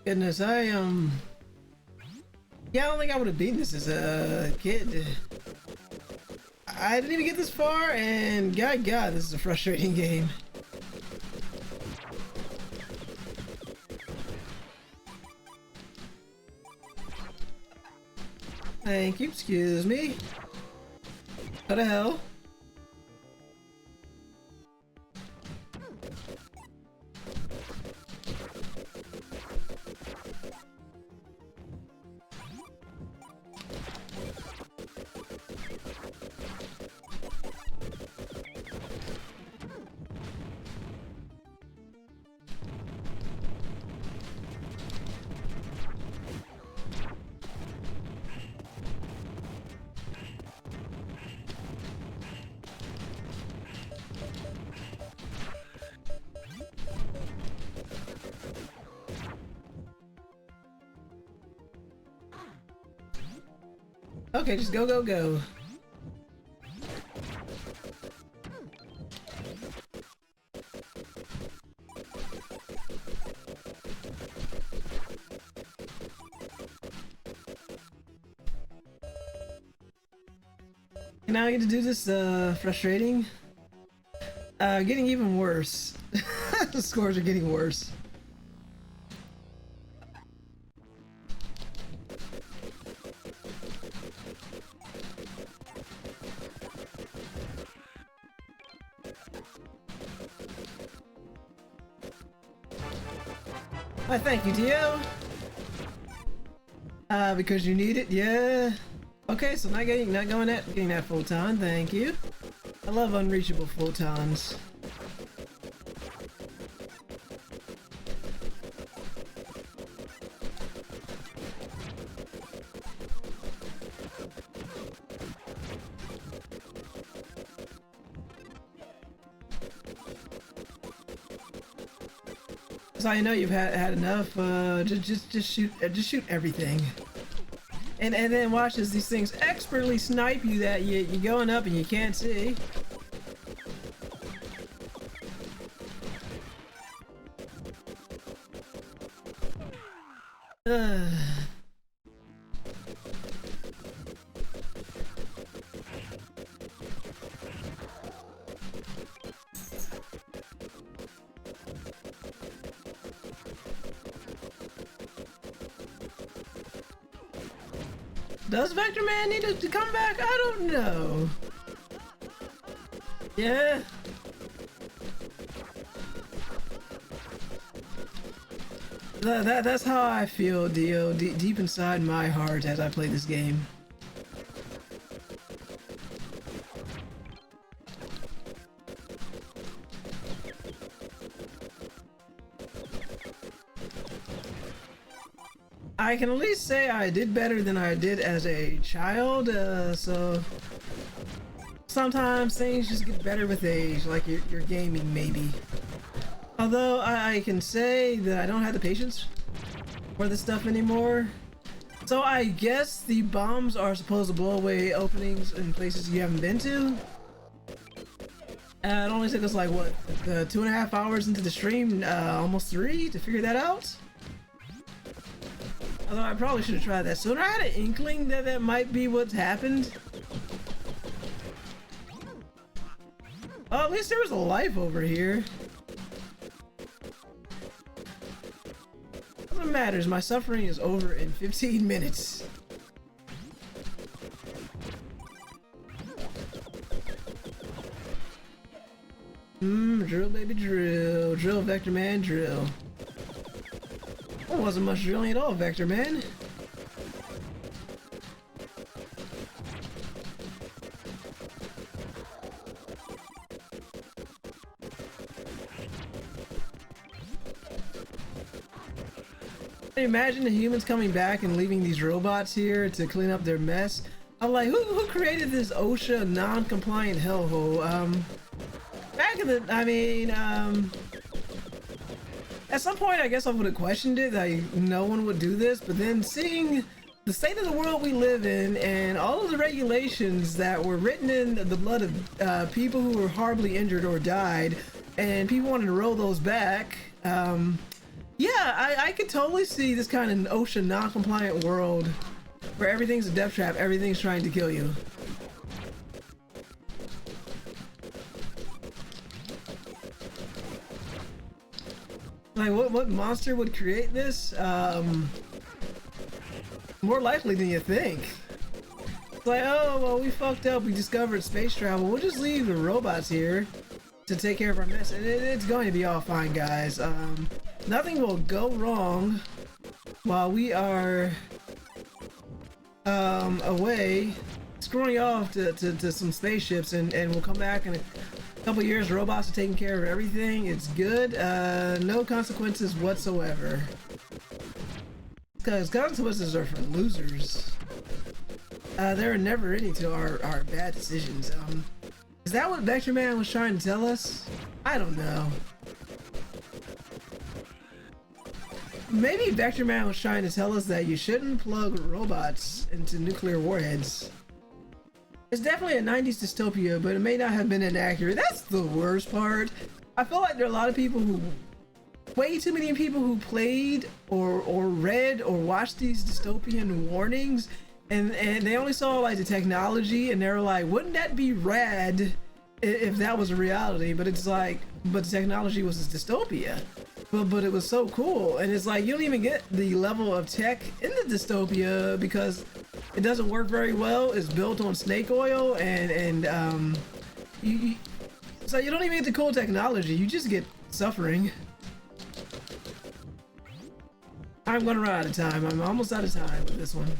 Goodness, yeah, I don't think I would have beaten this as a kid. I didn't even get this far, and God, this is a frustrating game. Thank you, excuse me. What the hell? Okay, just go, go, go. And now I get to do this, frustrating. Getting even worse. The scores are getting worse. I thank you, Dio. Because you need it, yeah. Okay, so getting that photon, thank you. I love unreachable photons. So I know you've had enough. Just shoot everything. And then watch as these things expertly snipe you that you're going up and you can't see. Does Vectorman need to come back? I don't know. Yeah. That's how I feel, Dio, deep inside my heart as I play this game. I can at least say I did better than I did as a child, so sometimes things just get better with age, like your gaming maybe. Although I can say that I don't have the patience for this stuff anymore. So I guess the bombs are supposed to blow away openings in places you haven't been to. It only took us like what, 2.5 hours into the stream, almost 3 to figure that out. Although I probably should have tried that sooner. I had an inkling that that might be what's happened. Oh, at least there was a life over here. What matters? My suffering is over in 15 minutes. Drill baby drill. Drill Vectorman drill. There wasn't much drilling at all, Vectorman. Imagine the humans coming back and leaving these robots here to clean up their mess. I'm like, who created this OSHA non-compliant hellhole? Back in the, at some point I guess I would have questioned it, that no one would do this, but then seeing the state of the world we live in and all of the regulations that were written in the blood of people who were horribly injured or died, and people wanted to roll those back, yeah, I could totally see this kind of OSHA non-compliant world where everything's a death trap, everything's trying to kill you. Like, what monster would create this? More likely than you think. It's like, oh, well, we fucked up, we discovered space travel, we'll just leave the robots here to take care of our mess, and it's going to be all fine, guys. Nothing will go wrong while we are away screwing off to some spaceships, and we'll come back in a couple years. Robots are taking care of everything. It's good. No consequences whatsoever. Because consequences are for losers. There are never any to our bad decisions. Is that what Vectorman was trying to tell us? I don't know. Maybe Vectorman was trying to tell us that you shouldn't plug robots into nuclear warheads. It's definitely a 90s dystopia, but it may not have been inaccurate. That's the worst part. I feel like there are a lot of people who, way too many people who played or read or watched these dystopian warnings and they only saw like the technology, and they were like, wouldn't that be rad if that was a reality? But it's like, but the technology was a dystopia. But it was so cool, and it's like you don't even get the level of tech in the dystopia because it doesn't work very well. It's built on snake oil, and so you don't even get the cool technology. You just get suffering. I'm gonna run out of time. I'm almost out of time with this one.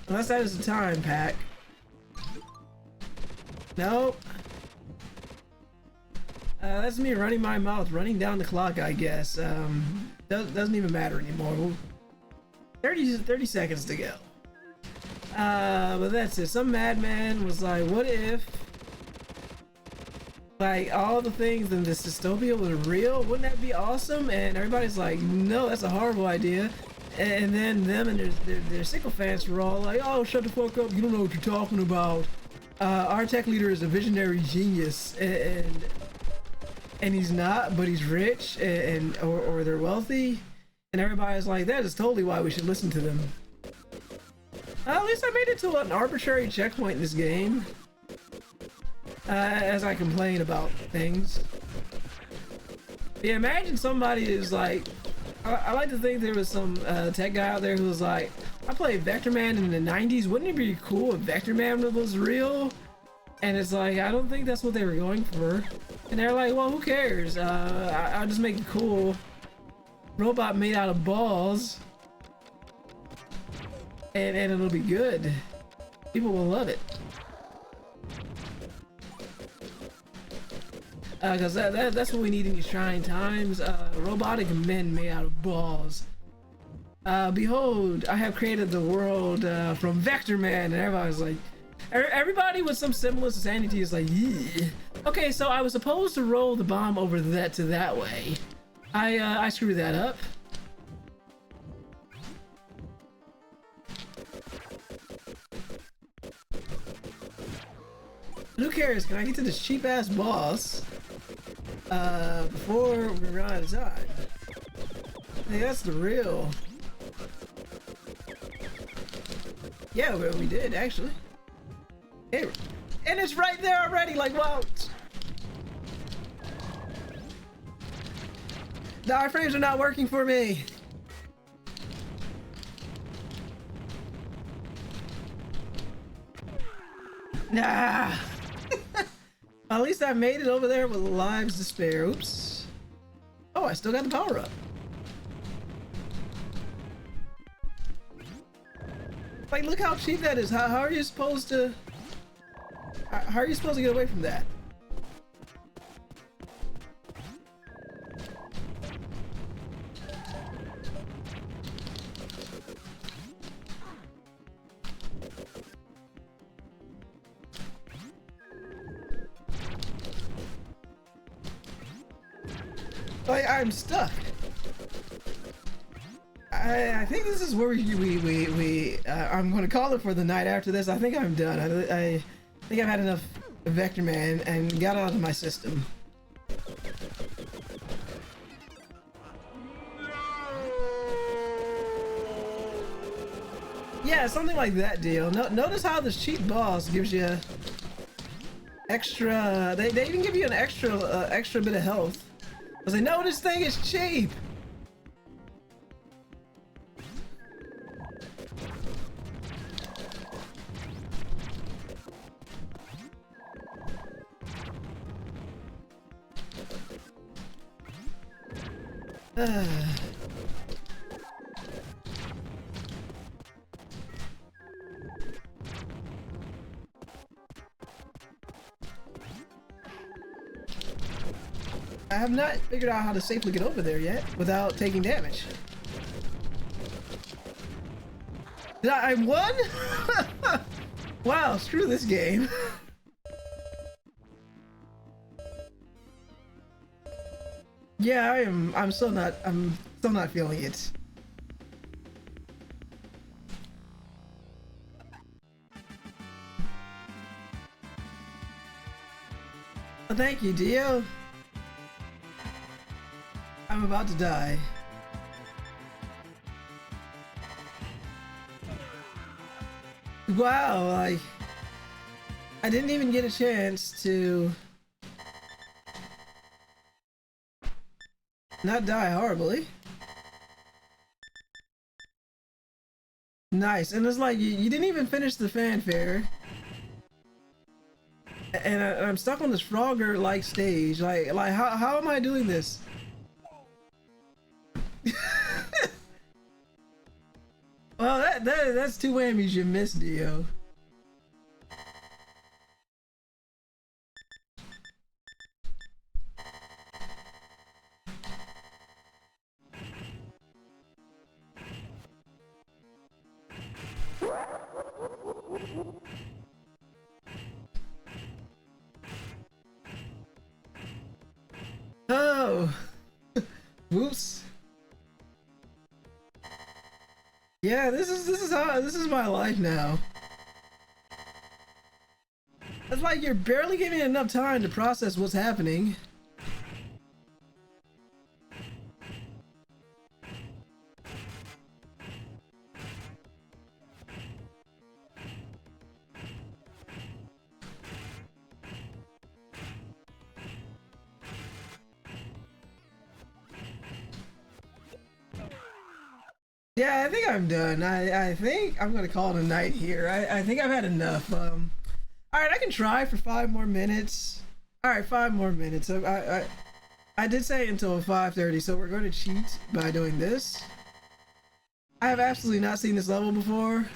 Unless that is the time pack. Nope. That's me running my mouth, running down the clock, I guess. Doesn't even matter anymore. 30 seconds to go. But that's it. Some madman was like, what if, like, all the things in this dystopia was real? Wouldn't that be awesome? And everybody's like, no, that's a horrible idea. And then them and their sycophants were all like, oh, shut the fuck up. You don't know what you're talking about. Our tech leader is a visionary genius, and he's not, but he's rich, or they're wealthy, and everybody's like, that is totally why we should listen to them. At least I made it to an arbitrary checkpoint in this game, as I complain about things. Yeah, imagine somebody is like, I like to think there was some tech guy out there who was like, I played Vectorman in the 90s, wouldn't it be cool if Vectorman was real? And it's like, I don't think that's what they were going for. And they're like, well, who cares? I'll just make a cool robot made out of balls. And it'll be good. People will love it. Because that's what we need in these trying times. Robotic men made out of balls. Behold, I have created the world from Vectorman. And everybody's like, everybody with some semblance of sanity is like, yeah. Okay, so I was supposed to roll the bomb over that way. I screwed that up. Who cares? Can I get to this cheap ass boss before we run out of time? Hey, that's the real. Yeah, we did actually. Hey, and it's right there already. Like, wow. The iframes are not working for me. Nah. At least I made it over there with lives to spare. Oops. Oh, I still got the power up. Like, look how cheap that is. How are you supposed to... How are you supposed to get away from that? I'm stuck. I think this is where I'm going to call it for the night after this. I think I'm done. I think I've had enough Vectorman and got out of my system. Yeah, something like that deal. Notice how this cheap boss gives you extra. They even give you an extra bit of health. Cause they know this thing is cheap. I have not figured out how to safely get over there yet without taking damage. I won? Wow, screw this game. Yeah, I'm still not feeling it. Well, thank you, Dio. I'm about to die. Wow, like I didn't even get a chance to not die horribly. Nice, and it's like you didn't even finish the fanfare. And I'm stuck on this Frogger-like stage. Like how am I doing this? Well, that's two whammies you missed, Dio. Oh, whoops. Yeah, this is my life now. It's like you're barely giving enough time to process what's happening. Yeah, I think I'm done. I think I'm gonna call it a night here. I think I've had enough. All right, I can try for 5 more minutes. All right, 5 more minutes. I did say until 5:30, so we're going to cheat by doing this. I have absolutely not seen this level before.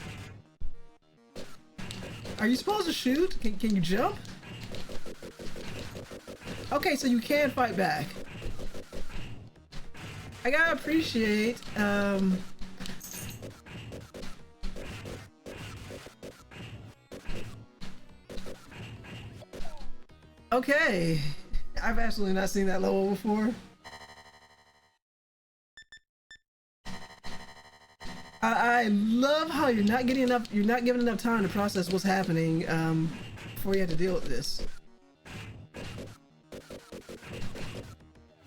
Are you supposed to shoot? Can you jump? Okay, so you can fight back. I gotta appreciate okay, I've absolutely not seen that level before. I love how you're not given enough time to process what's happening before you have to deal with this.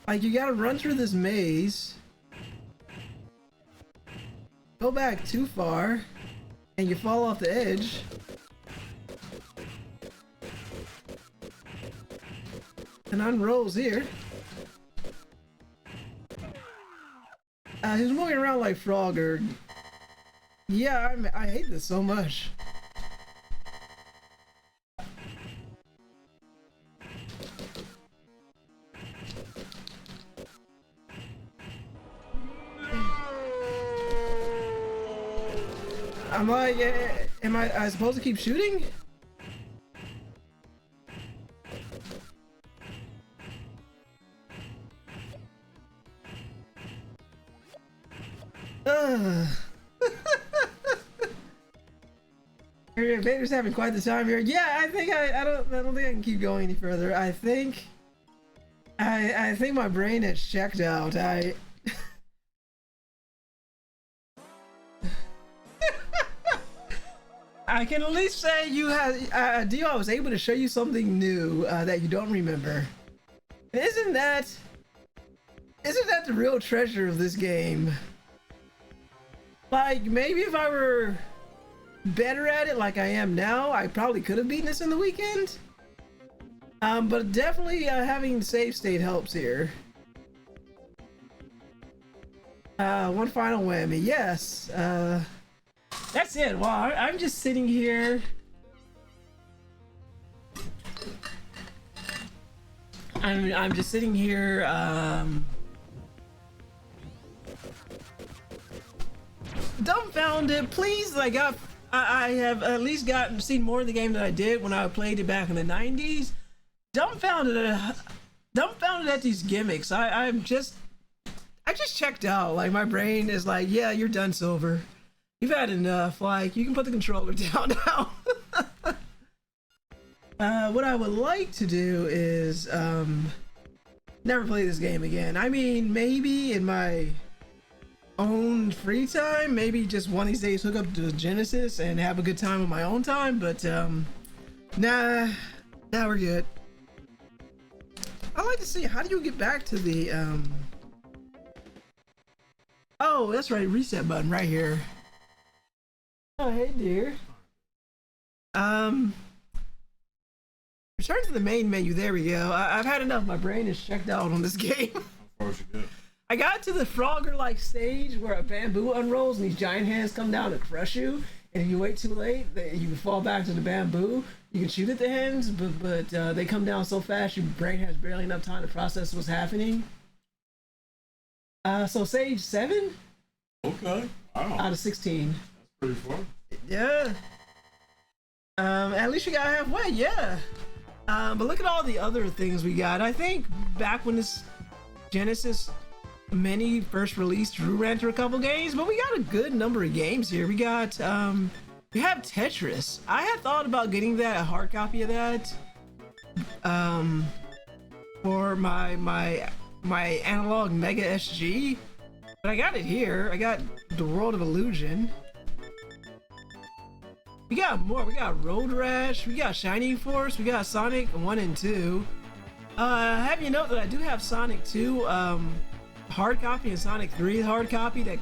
Like, you gotta run through this maze, go back too far, and you fall off the edge. And unrolls here. He's moving around like Frogger. Yeah, I hate this so much. I'm like, am I supposed to keep shooting? Vader's having quite the time here. Yeah, I think I don't think I can keep going any further. I think my brain has checked out. I can at least say you had Dio, I was able to show you something new that you don't remember. Isn't that the real treasure of this game? Like, maybe if I were better at it like I am now, I probably could have beaten this in the weekend. But definitely having save state helps here. One final whammy, yes. That's it. Well, I'm just sitting here. I'm just sitting here, dumbfounded. Please, like, I have at least seen more of the game than I did when I played it back in the 90s. Dumbfounded at these gimmicks. I just checked out. Like, my brain is like, yeah, you're done, Silver. You've had enough. Like, you can put the controller down now. What I would like to do is never play this game again. I mean, maybe in my own free time, maybe just one of these days hook up to the Genesis and have a good time on my own time, but nah, we're good. I'd like to see, how do you get back to the oh, that's right, reset button right here. Oh, hey dear. Return to the main menu. There we go. I've had enough. My brain is checked out on this game. How far is you good? I got to the Frogger-like stage where a bamboo unrolls and these giant hands come down and crush you. And if you wait too late, you can fall back to the bamboo. You can shoot at the hands, but they come down so fast your brain has barely enough time to process what's happening. So stage 7? Okay. Wow. Out of 16. That's pretty far. Yeah. At least you got halfway, yeah. But look at all the other things we got. I think back when this Genesis Mini first released, Drew ran through a couple games, but we got a good number of games here. We got, we have Tetris. I had thought about getting that, a hard copy of that, for my analog Mega SG, but I got it here. I got the World of Illusion. We got more. We got Road Rash. We got Shining Force. We got Sonic 1 and 2. Have you note that I do have Sonic 2 hard copy and Sonic 3 hard copy that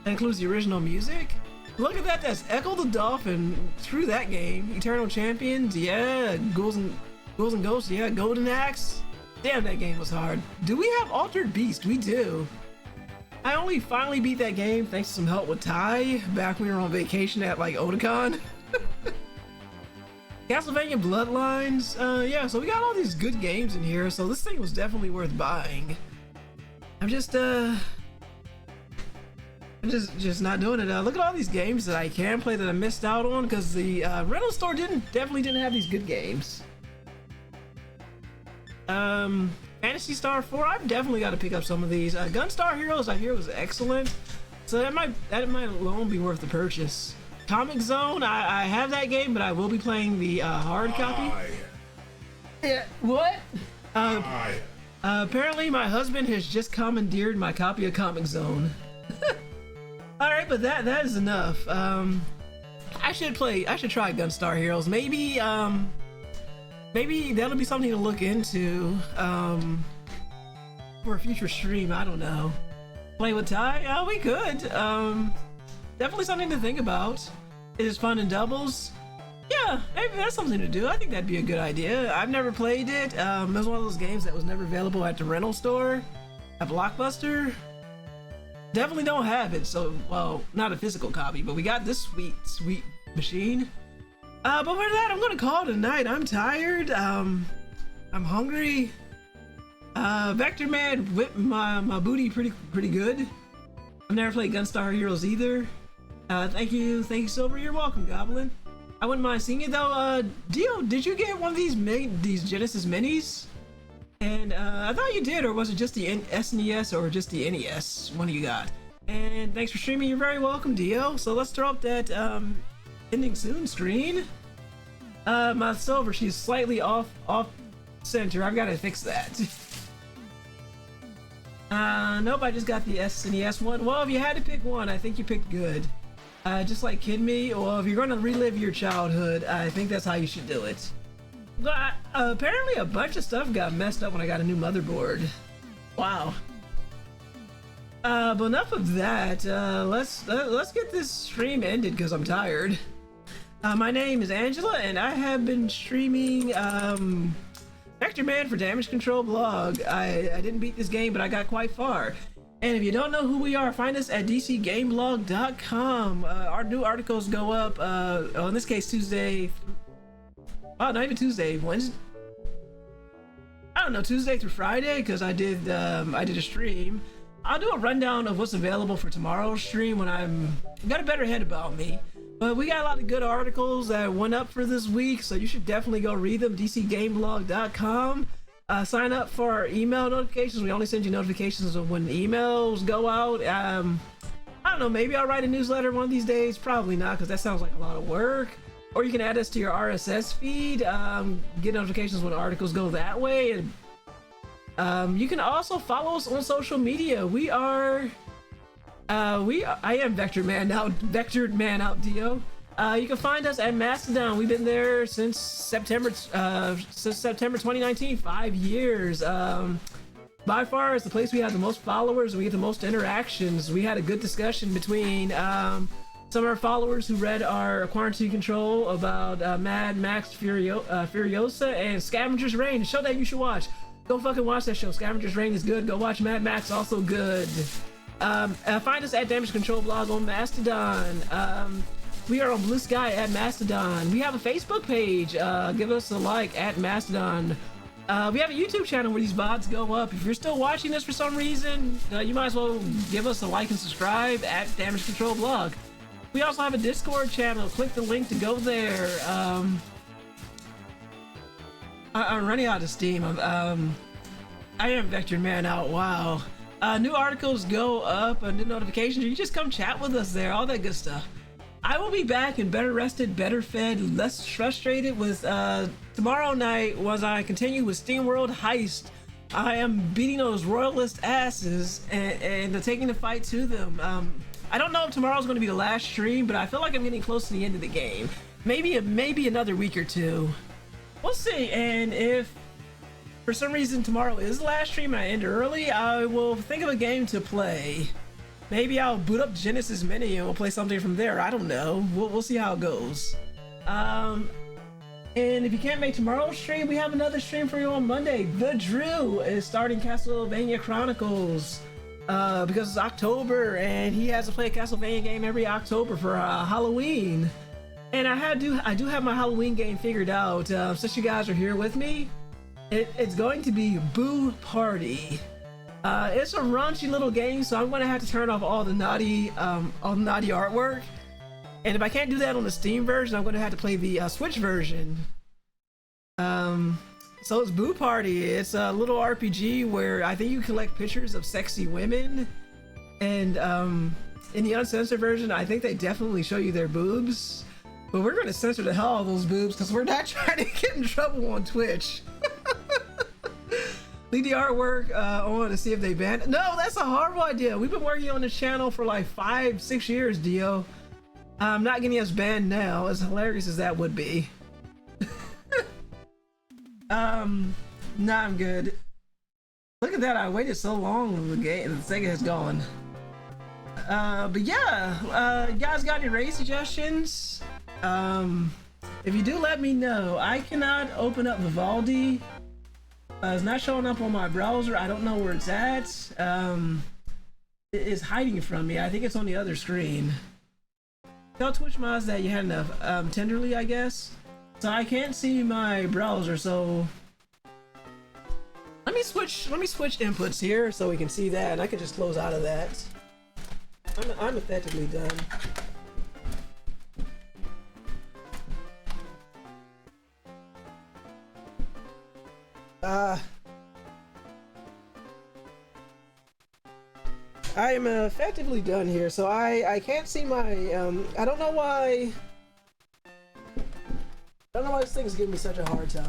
includes the original music. Look at that. That's Echo the Dolphin through that game. Eternal Champions. Yeah. Ghouls and Ghosts. Yeah. Golden Axe. Damn, that game was hard. Do we have Altered Beast? We do. I only finally beat that game thanks to some help with Ty back when we were on vacation at like Otakon. Castlevania Bloodlines. Yeah, so we got all these good games in here, so this thing was definitely worth buying. I'm just not doing it. Look at all these games that I can play that I missed out on because the rental store definitely didn't have these good games. Phantasy Star 4, I've definitely got to pick up some of these. Gunstar Heroes I hear was excellent, so that might alone be worth the purchase. Comic Zone, I have that game, but I will be playing the hard copy. Yeah, what? Apparently my husband has just commandeered my copy of Comic Zone. Alright, but that is enough. I should try Gunstar Heroes. Maybe that'll be something to look into for a future stream. I don't know. Play with Ty? We could. Definitely something to think about. It is fun in doubles. Yeah, maybe that's something to do. I think that'd be a good idea. I've never played it. It was one of those games that was never available at the rental store at Blockbuster. Definitely don't have it, so, well, not a physical copy, but we got this sweet machine. But with that, I'm gonna call it a night. I'm tired. I'm hungry. Vectorman whipped my booty pretty good. I've never played Gunstar Heroes either. Thank you, Silver. You're welcome, Goblin. I wouldn't mind seeing it though. Dio, did you get one of these Genesis Minis? And I thought you did, or was it just the SNES or just the NES? One of you got. And thanks for streaming. You're very welcome, Dio. So let's throw up that ending soon screen. My Silver, she's slightly off center. I've got to fix that. Nope, I just got the SNES one. Well, if you had to pick one, I think you picked good. Just like Kid Me, well, if you're gonna relive your childhood, I think that's how you should do it. But apparently a bunch of stuff got messed up when I got a new motherboard. Wow. But enough of that. Let's get this stream ended because I'm tired. My name is Angela, and I have been streaming Vectorman for Damage Control blog. I didn't beat this game, but I got quite far. And if you don't know who we are, find us at dcgameblog.com. Our new articles go up, in this case, Tuesday. Oh, not even Tuesday, Wednesday. I don't know, Tuesday through Friday, because I did a stream. I'll do a rundown of what's available for tomorrow's stream when I've got a better head about me. But we got a lot of good articles that went up for this week, so you should definitely go read them. dcgameblog.com. Sign up for our email notifications. We only send you notifications of when emails go out. I don't know, maybe I'll write a newsletter one of these days. Probably not, because that sounds like a lot of work. Or you can add us to your RSS feed. Get notifications when articles go that way. And you can also follow us on social media. We are... I am Vectorman now, Vectorman out Dio. You can find us at Mastodon. We've been there since September 2019, 5 years. By far, it's the place we have the most followers and we get the most interactions. We had a good discussion between some of our followers who read our Quarantine Control about Mad Max Furiosa and Scavenger's Reign, a show that you should watch. Go fucking watch that show. Scavenger's Reign is good. Go watch Mad Max, also good. Find us at Damage Control Blog on Mastodon. We are on Blue Sky at Mastodon. We have a Facebook page. Give us a like at Mastodon. We have a YouTube channel where these VODs go up. If you're still watching this for some reason, you might as well give us a like and subscribe at Damage Control Blog. We also have a Discord channel. Click the link to go there. I'm running out of steam. I am Vectorman out. Wow. New articles go up, new notifications. You just come chat with us there. All that good stuff. I will be back and better rested, better fed, less frustrated with tomorrow night as I continue with SteamWorld Heist. I am beating those royalist asses and taking the fight to them. I don't know if tomorrow's going to be the last stream, but I feel like I'm getting close to the end of the game. Maybe another week or two. We'll see. And if for some reason tomorrow is the last stream and I end early, I will think of a game to play. Maybe I'll boot up Genesis Mini and we'll play something from there. I don't know. We'll see how it goes. And if you can't make tomorrow's stream, we have another stream for you on Monday. The Drew is starting Castlevania Chronicles because it's October and he has to play a Castlevania game every October for Halloween. And I do have my Halloween game figured out. Since you guys are here with me, it's going to be Boo Party. It's a raunchy little game, so I'm going to have to turn off all the naughty artwork. And if I can't do that on the Steam version, I'm going to have to play the Switch version. So it's Boo Party. It's a little RPG where I think you collect pictures of sexy women. And in the uncensored version, I think they definitely show you their boobs. But we're going to censor the hell out of those boobs because we're not trying to get in trouble on Twitch. Leave the artwork on to see if they ban it. No, that's a horrible idea. We've been working on this channel for like 5-6 years, Dio. I'm not getting us banned now, as hilarious as that would be. Nah, I'm good. Look at that, I waited so long, the Sega has gone. But yeah, you guys got any raid suggestions? If you do, let me know. I cannot open up Vivaldi. It's not showing up on my browser. I don't know where it's at. It is hiding from me. I think it's on the other screen. Tell Twitch mods that you had enough. Tenderly, I guess. So I can't see my browser. So let me switch inputs here so we can see that, and I can just close out of that. I'm effectively done. I am effectively done here, so I can't see my I don't know why this thing's giving me such a hard time.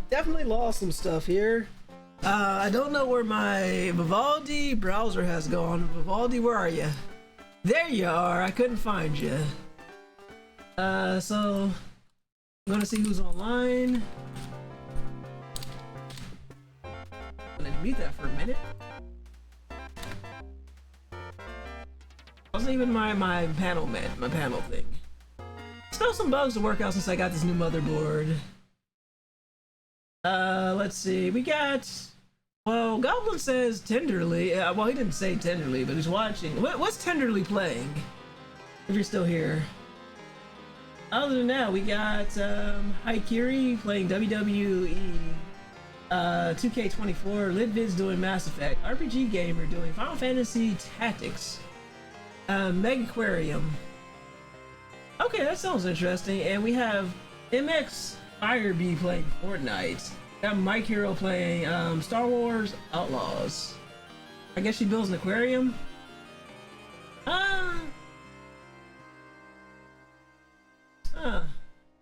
Definitely lost some stuff here. I don't know where my Vivaldi browser has gone. Vivaldi, where are you? There you are. I couldn't find you. So I'm gonna see who's online. I'm gonna mute that for a minute. Wasn't even my panel thing. Still some bugs to work out since I got this new motherboard. Let's see. We got. Well, Goblin says tenderly. Well, he didn't say tenderly, but he's watching. What's tenderly playing? If you're still here. Other than that, we got Haikiri playing WWE, 2K24, Lidvid's doing Mass Effect, RPG Gamer doing Final Fantasy Tactics, Meg Aquarium. Okay, that sounds interesting. And we have MX Firebee playing Fortnite. Got Mike Hero playing Star Wars Outlaws. I guess she builds an aquarium.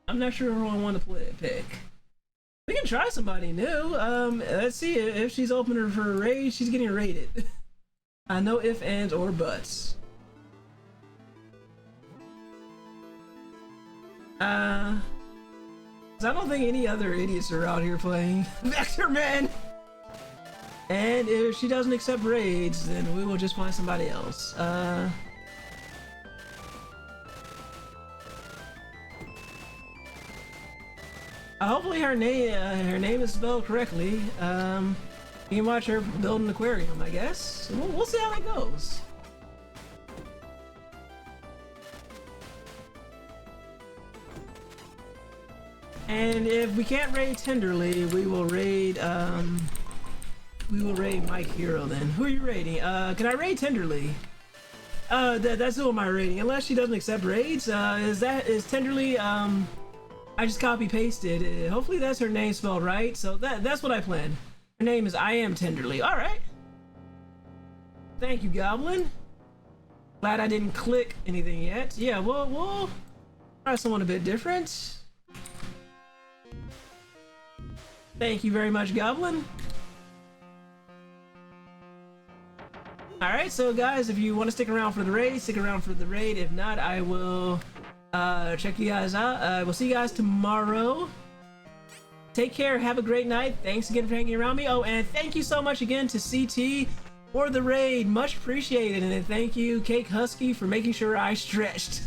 I'm not sure who I want to pick. We can try somebody new. Let's see if she's opening for a raid. She's getting raided. No ifs, ands, or buts. I don't think any other idiots are out here playing Vectorman. And if she doesn't accept raids, then we will just find somebody else. Hopefully her name is spelled correctly. You can watch her build an aquarium, I guess. We'll see how that goes. And if we can't raid Tenderly, we will raid Mike Hero then. Who are you raiding? Can I raid Tenderly? That's who am I raiding? Unless she doesn't accept raids. Is Tenderly, I just copy pasted. Hopefully that's her name spelled right. So that's what I planned. Her name is I Am Tenderly. All right. Thank you, Goblin. Glad I didn't click anything yet. Yeah, we'll try someone a bit different. Thank you very much, Goblin. Alright, so guys, if you want to stick around for the raid, stick around for the raid. If not, I will check you guys out. We'll see you guys tomorrow. Take care, have a great night. Thanks again for hanging around me. Oh, and thank you so much again to CT for the raid. Much appreciated. And thank you, Cake Husky, for making sure I stretched.